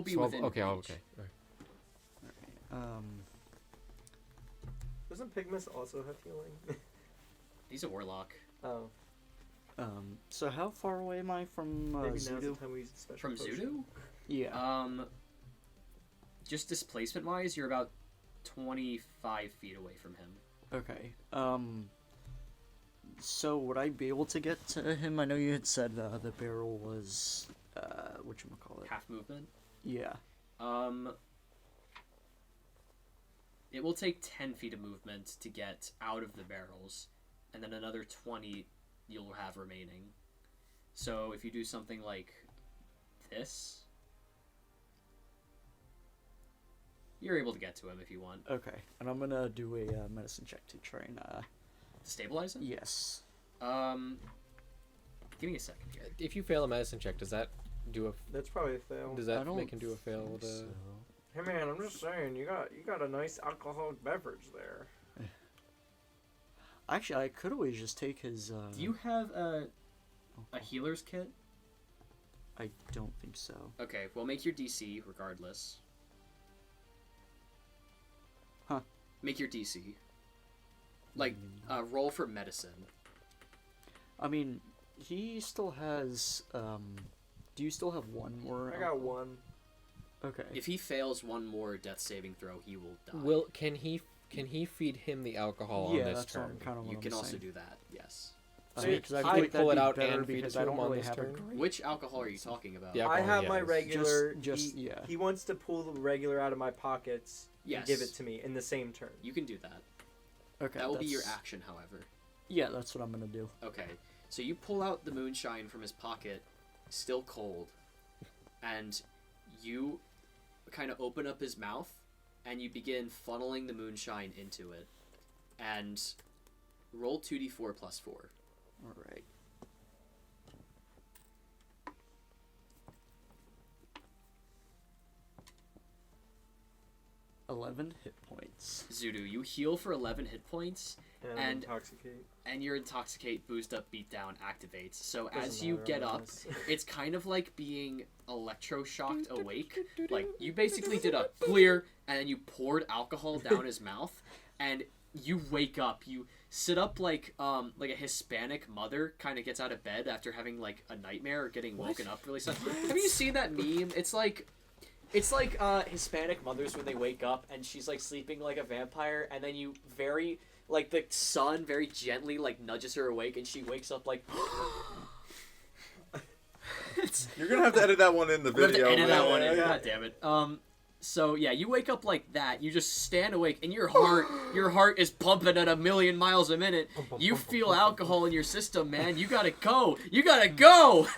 be So within. okay, reach. okay. alright, Doesn't Pygmus also have healing? He's a warlock. Oh. so how far away am I from, Maybe now's the Zooto? time we use the special From potion. Zooto? Yeah. Just displacement wise, you're about 25 feet away from him. Okay. So would I be able to get to him? I know you had said the barrel was whatchamacallit? Half movement. Yeah. It will take 10 feet of movement to get out of the barrels, and then another 20 you'll have remaining. So if you do something like this, you're able to get to him if you want. Okay. And I'm gonna do a medicine check to try and Stabilize him? yes. Give me a second here. If you fail a medicine check, does that do a? That's probably a fail. Does I that don't make him do a fail with think a? so. Hey man, I'm just saying, you got a nice alcoholic beverage there. Actually, I could always just take his. Do you have a healer's kit? I don't think so. Okay, well make your DC regardless. Huh. Make your DC. Like, roll for medicine. I mean, he still has. Do you still have one more? I got 1. Okay. If he fails one more death saving throw, he will die. Can he feed him the alcohol yeah, on this that's what turn? I'm kind of. You can also do that, yes. Because I I think pull that'd it be out better and feed it because to I him don't on really this have a turn? great. Which alcohol are you talking about? Yeah. I Alcohol, have my yes. regular. Just he, yeah. he wants to pull the regular out of my pockets Yes. and give it to me in the same turn. You can do that. Okay. That will be your that's- action, however. Yeah, that's what I'm gonna do. Okay, so you pull out the moonshine from his pocket, still cold, and you kind of open up his mouth, and you begin funneling the moonshine into it, and roll 2d4 plus 4. All right. $11 hit points. Zooto, you heal for 11 hit points, And- intoxicate. and your Intoxicate, Boost Up, Beat Down activates. So Doesn't as you matter, get I'm up, honest. it's kind of like being electroshocked awake. Like, you basically did a clear, and then you poured alcohol down his mouth, and you wake up. You sit up like a Hispanic mother kind of gets out of bed after having, like, a nightmare or getting woken up really suddenly. Have you seen that meme? It's like Hispanic mothers when they wake up, and she's, like, sleeping like a vampire, and then you like, the sun very gently, like, nudges her awake, and she wakes up, like... You're gonna have to edit that one in the We have video. to edit that man. one in. God damn it. So, yeah, you wake up like that. You just stand awake, and your heart is pumping at 1,000,000 miles a minute. You feel alcohol in your system, man. You gotta go. You gotta go!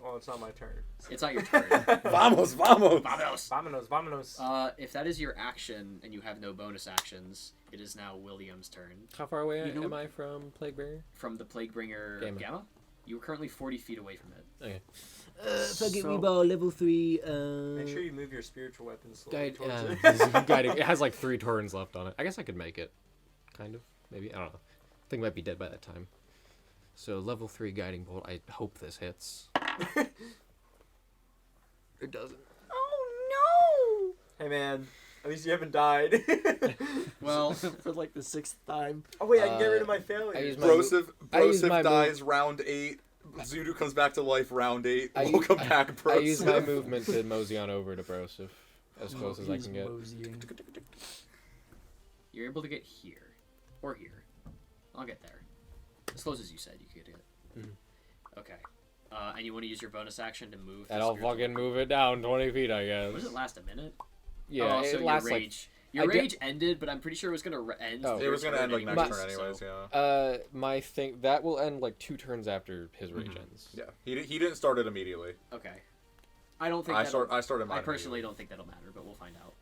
Well, it's not my turn. It's not your turn. Vamos, vamos. Vamonos. Vamonos. If that is your action, and you have no bonus actions, it is now William's turn. How far away You know- am I from Plague Barrier? From the Plaguebringer Gamma. Gamma, you are currently 40 feet away from it. Okay. Fuck it, we ball level 3. Make sure you move your spiritual weapon slowly Guide, towards it. guiding. It has like 3 turns left on it. I guess I could make it. Kind of. Maybe. I don't know. Thing might be dead by that time. So level 3 guiding bolt. I hope this hits. It doesn't. Oh Hey man, at least you haven't died. Well, For like the 6th time. Oh wait, I can get rid of my failure. I use my I use my dies round 8. Zooto comes back to life round 8. I Welcome use- back, I use my Broseph. movement to mosey on over to Broseph as close as I He's can get. moseying. you're able to get here. Or here. I'll get there. As close as you said you could get. Okay. And you want to use your bonus action to move. the And I'll spiritual fucking weapon. move it down 20 feet, I What does guess. it last, a minute? Yeah, Oh, so it lasts your like. rage. Your I did- rage ended, but I'm pretty sure it was gonna end. Oh. It was gonna end like next But- turn anyways, so- yeah. My thing that will end like 2 turns after his rage ends. Yeah, he didn't start it immediately. Okay. I don't think I that'll- started mine. I personally don't think that'll matter, but we'll find out.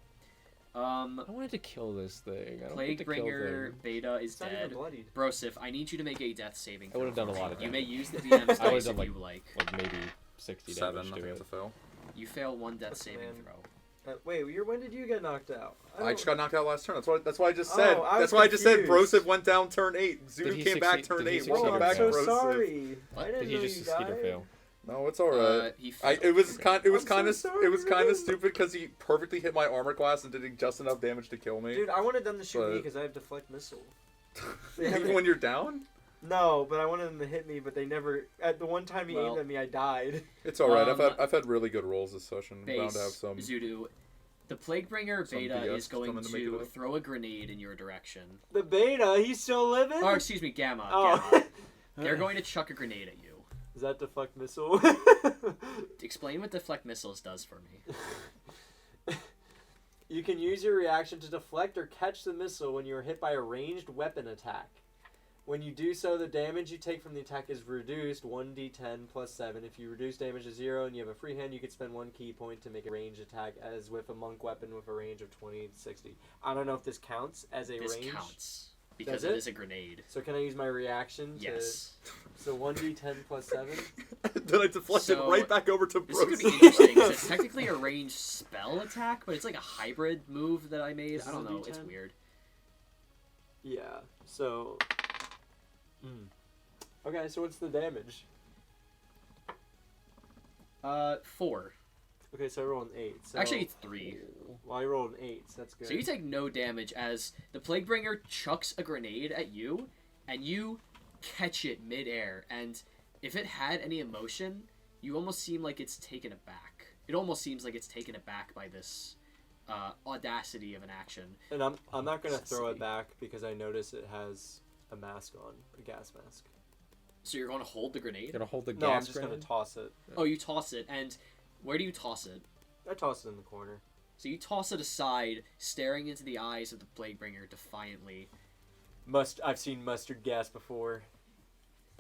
I wanted to kill this thing. I don't get to kill Plaguebringer things. Beta is It's not dead. even bloodied. Broseph, I need you to make a death saving I throw. would've done a for lot me. of You may damage. use the DM's I would've dice done, if you like. Like maybe 60 7, damage I to think it. it's a fail. You fail one death That's saving man. throw. Wait, when did you get knocked out? I just got knocked out last turn. That's why I just Oh, said. I was That's why I just said confused. Broseph went down turn 8. Did Zooto he came back succeed- turn did he 8. succeed Welcome or back, I'm so fail? Broseph. sorry. I didn't Did he know just you succeed or died. fail? No, it's alright. He I failed. it was kind I'm so of sorry, it was kind man. of stupid because he perfectly hit my armor class and did just enough damage to kill me. Dude, I wanted them to shoot me But- because I have deflect missile. Even when you're down, No, but I wanted them to hit me, but they never. At the one time he Well- aimed at me, I died. it's alright. Um, I've had really good rolls this session. I'm bound Base, to have some. Zooto. The Plaguebringer Some Beta BS is going coming to make it to up. throw a grenade in your direction. The beta, he's still living. Or, excuse me, Gamma. Oh, Gamma. They're going to chuck a grenade at you. is that deflect missile? Explain what deflect missiles does for me. You can use your reaction to deflect or catch the missile when you are hit by a ranged weapon attack. When you do so, the damage you take from the attack is reduced 1d10 plus 7. If you reduce damage to 0 and you have a free hand, you can spend 1 key point to make a ranged attack, as with a monk weapon with a range of 20 to 60. I don't know if this counts as a This range. counts. Because Does it it? is a grenade. So can I use my reaction to... Yes. So 1d10 plus 7? Then I deflected So, right back over to This is going to be Broseph. interesting, 'cause it's technically a ranged spell attack, but it's like a hybrid move that I made. This I don't is a know, it's D10? weird. Yeah, so... Okay, so what's the damage? 4. Okay, so I rolled an 8. So... Actually, it's 3. Well, I rolled an 8, so that's good. So you take no damage as the Plaguebringer chucks a grenade at you, and you catch it midair. And if it had any emotion, you almost seem like it's taken aback. It almost seems like it's taken aback by this audacity of an action. And I'm not going to throw See. it back because I notice it has a mask on, a gas mask. So you're going to hold the grenade? Gonna hold the No, I'm gas just going grenade? to toss it. Oh, you toss it, and where do you toss it? I toss it in the corner. So you toss it aside, staring into the eyes of the Plaguebringer defiantly, I've seen mustard gas before.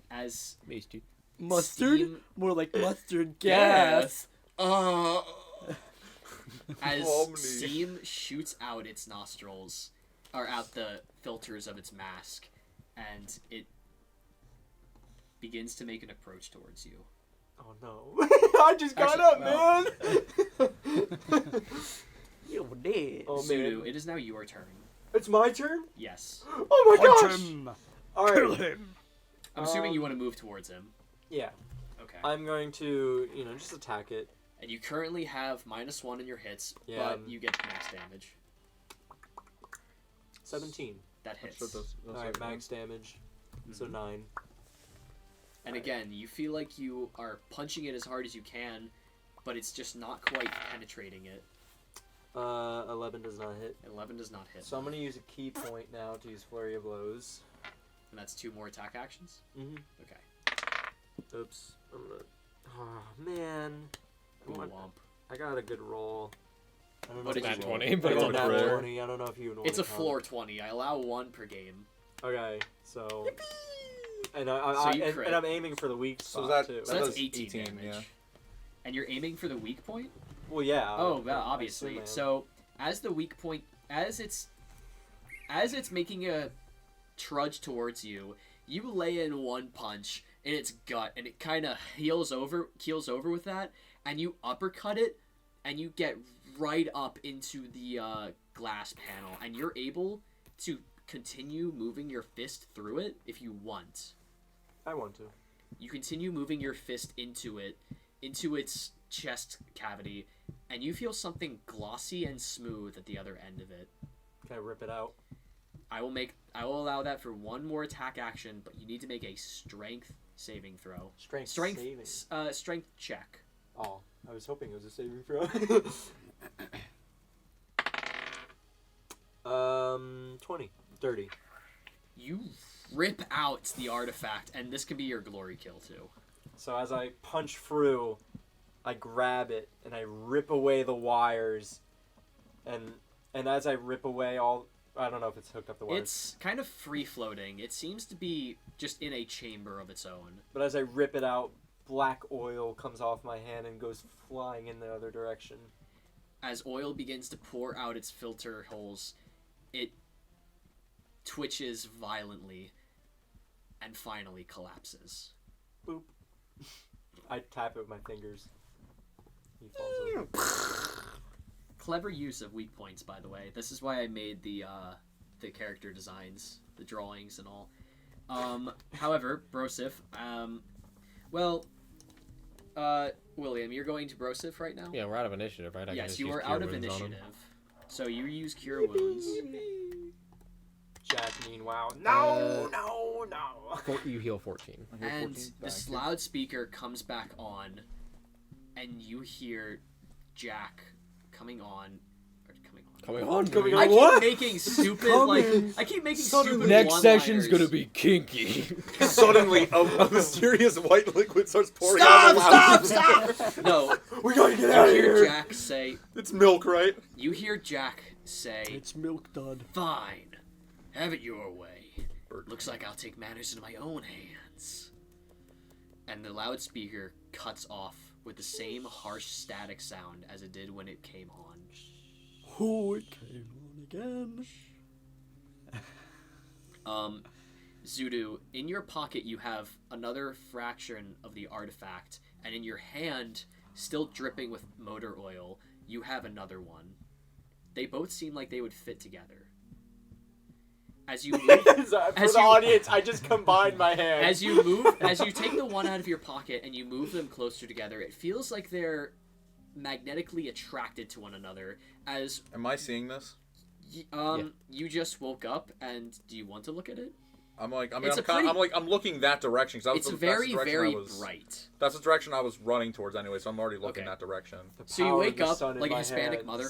As Mace, dude. Mustard? steam- More like mustard Gas. gas. as Omni. steam shoots out its nostrils, or out the filters of its mask, and it begins to make an approach towards you. Oh no! I just got up, man. You're dead. Oh Zulu, man, it is now your turn. it's my turn. Yes. Oh my Punch gosh! him. All Kill right. him. I'm assuming you want to move towards him. Yeah, Okay. I'm going to, just attack it. And you currently have -1 in your hits, Yeah, but you get max damage. 17. That hits. All right, max damage. So 9. And again, you feel like you are punching it as hard as you can, but it's just not quite penetrating it. 11 does not hit. 11 does not hit. So I'm gonna use a key point now to use flurry of blows. And that's 2 more attack actions? Mm-hmm. Okay. Oops. I'm gonna. Oh man. Womp. I got a good roll. I don't know What if did you you Nat roll? 20, but I it's rolled on the nat floor. 20. I don't know if you know. It's a floor 20. I allow 1 per game. Okay, so. And So you crit. and I'm aiming for the weak So spot that- too. So that's does 18 18, damage. yeah. And you're aiming for the weak point? Well, yeah. Oh, well, I obviously. assume I am. So, as the weak point, as it's making a trudge towards you, you lay in 1 punch in its gut, and it kind of keels over with that, and you uppercut it, and you get right up into the glass panel, and you're able to continue moving your fist through it if you want. I want to. You continue moving your fist into its chest cavity, and you feel something glossy and smooth at the other end of it. Can I rip it out? I will allow that for 1 more attack action, but you need to make a strength saving throw. Saving. Strength check. Oh, I was hoping it was a saving throw. 30. You rip out the artifact, and this can be your glory kill too. So as I punch through, I grab it and I rip away the wires, and as I rip away I don't know if it's hooked up the wires. It's kind of free floating. It seems to be just in a chamber of its own. But as I rip it out, black oil comes off my hand and goes flying in the other direction. As oil begins to pour out its filter holes, it twitches violently and finally collapses. Boop. I tap it with my fingers. He falls over. Clever use of weak points, by the way. This is why I made the character designs, the drawings, and all. However, Brosif, William, you're going to Brosif right now? Yeah, we're out of initiative, right? I can Yes, just you use are Cure out of Wounds on 'em. initiative. So you use Cure Wounds. Jack, meanwhile, no. You heal 14. And this loudspeaker comes back on, and you hear Jack coming on. Coming on. I keep making stupid, stupid Next session's one-liners. gonna be kinky. Suddenly, a mysterious white liquid starts pouring out of the Stop! No, We gotta get you out of hear here! Jack say. It's milk, right? You hear Jack say, It's milk dud. "Fine, have it your way. Looks like I'll take matters into my own hands." And the loudspeaker cuts off with the same harsh static sound as it did when it came on. Oh, it came on again. Zooto, in your pocket you have another fraction of the artifact, and in your hand, still dripping with motor oil, you have another one. They both seem like they would fit together. As you move, For the audience, I just combined my hands. as you take the one out of your pocket and you move them closer together, it feels like they're magnetically attracted to one another. As Am I seeing this? you just woke up, and do you want to look at it? I'm looking that direction. It's very, very bright. That's the direction I was running towards anyway, so I'm already looking Okay. that direction. So you Power of wake the up sun in like a my Hispanic hands. mother,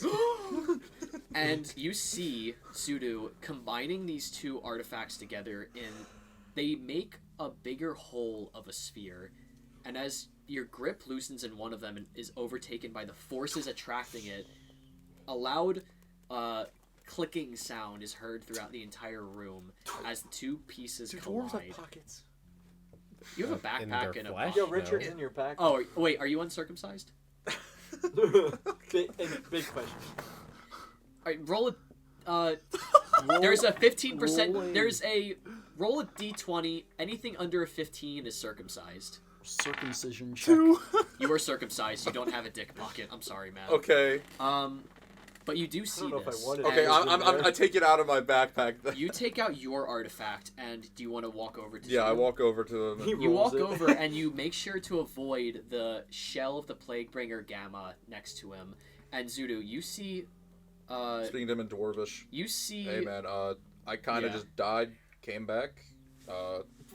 and you see Zooto combining these two artifacts together they make a bigger whole of a sphere. And as your grip loosens in one of them and is overtaken by the forces attracting it, a loud clicking sound is heard throughout the entire room as the two pieces Do collide. dwarves have pockets? You have a In backpack their and a flesh? pocket. Yo, Richard's No. in your pack. Oh, wait, are you uncircumcised? Big question. Alright, roll a... there's a 15%... roll a- There's a... Roll a d20. Anything under a 15 is circumcised. Circumcision check. 2. You are circumcised. You don't have a dick pocket. I'm sorry, man. Okay. But you do see know if I this. wanted Okay, And- I take it out of my backpack. You take out your artifact, and do you want to walk over to Yeah, I Zooto? walk over to him. He You rolls walk it. over and you make sure to avoid the shell of the Plaguebringer Gamma next to him. And Zooto, you see... Speaking to him in Dwarvish. you see... Hey man, I kind of Yeah. just died, came back.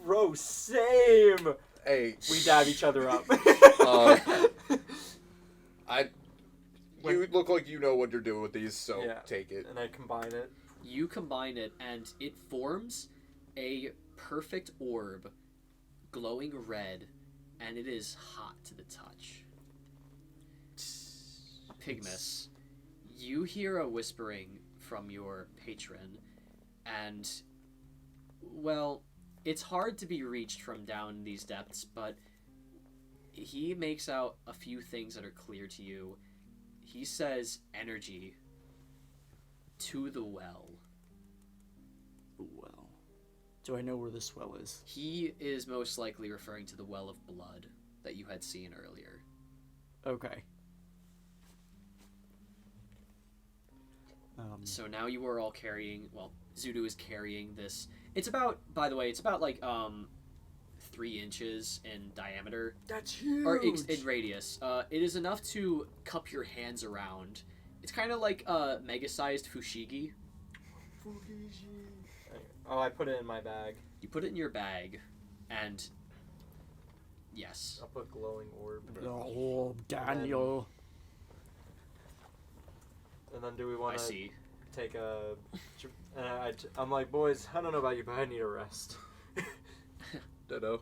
Bro, same. Hey, We dab each other up. you look like you know what you're doing with these, so Yeah. take it. And I combine it. You combine it, and it forms a perfect orb, glowing red, and it is hot to the touch. Pygmus, you hear a whispering from your patron, and, well, it's hard to be reached from down these depths, but he makes out a few things that are clear to you. He says energy to the well. Well, do I know where this well is? He is most likely referring to the well of blood that you had seen earlier. Okay. So now you are all carrying, well, Zooto is carrying this. It's about, by the way, it's about like 3 inches in diameter. That's huge. Or in radius. It is enough to cup your hands around. It's kind of like a mega-sized fushigi. Oh, I put it in my bag. You put it in your bag, and yes. I'll put glowing orb. Oh, Daniel. And then do we I want to see. take a... And I'm like, boys, I don't know about you, but I need a rest. Ditto.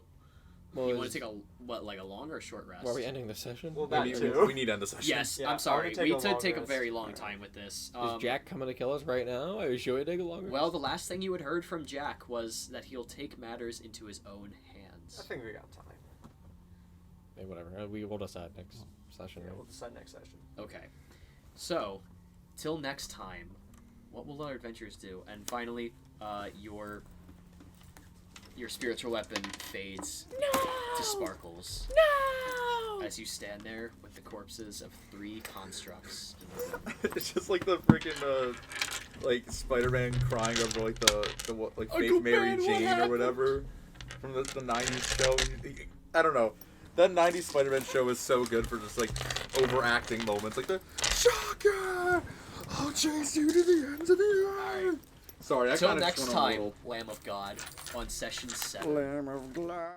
Well, You want to take a long or a short rest? Are we ending the session? Well, We that need, too. we need to end the session. Yes, Yeah, I'm I sorry. wanna take We a did long take a rest. very long time with this. Is Jack coming to kill us right now? Are you sure we take a longer? Well, the last thing you had heard from Jack was that he'll take matters into his own hands. I think we got time. Hey, whatever. We'll decide next session. Yeah, right? we'll decide next session. Okay. So, till next time, what will our adventures do? And finally, your spiritual weapon fades to sparkles No! as you stand there with the corpses of 3 constructs. It's just like the freaking like Spider-Man crying over like the what, like Uncle fake Mary Ben, what Jane or happened? whatever from the 90s show. I don't know. That 90s Spider-Man show is so good for just like overacting moments, like the shocker. I'll chase you to the ends of the earth. Sorry, I Till kind of next just went on a time, little. Lamb of God, on session 7. Lamb of God.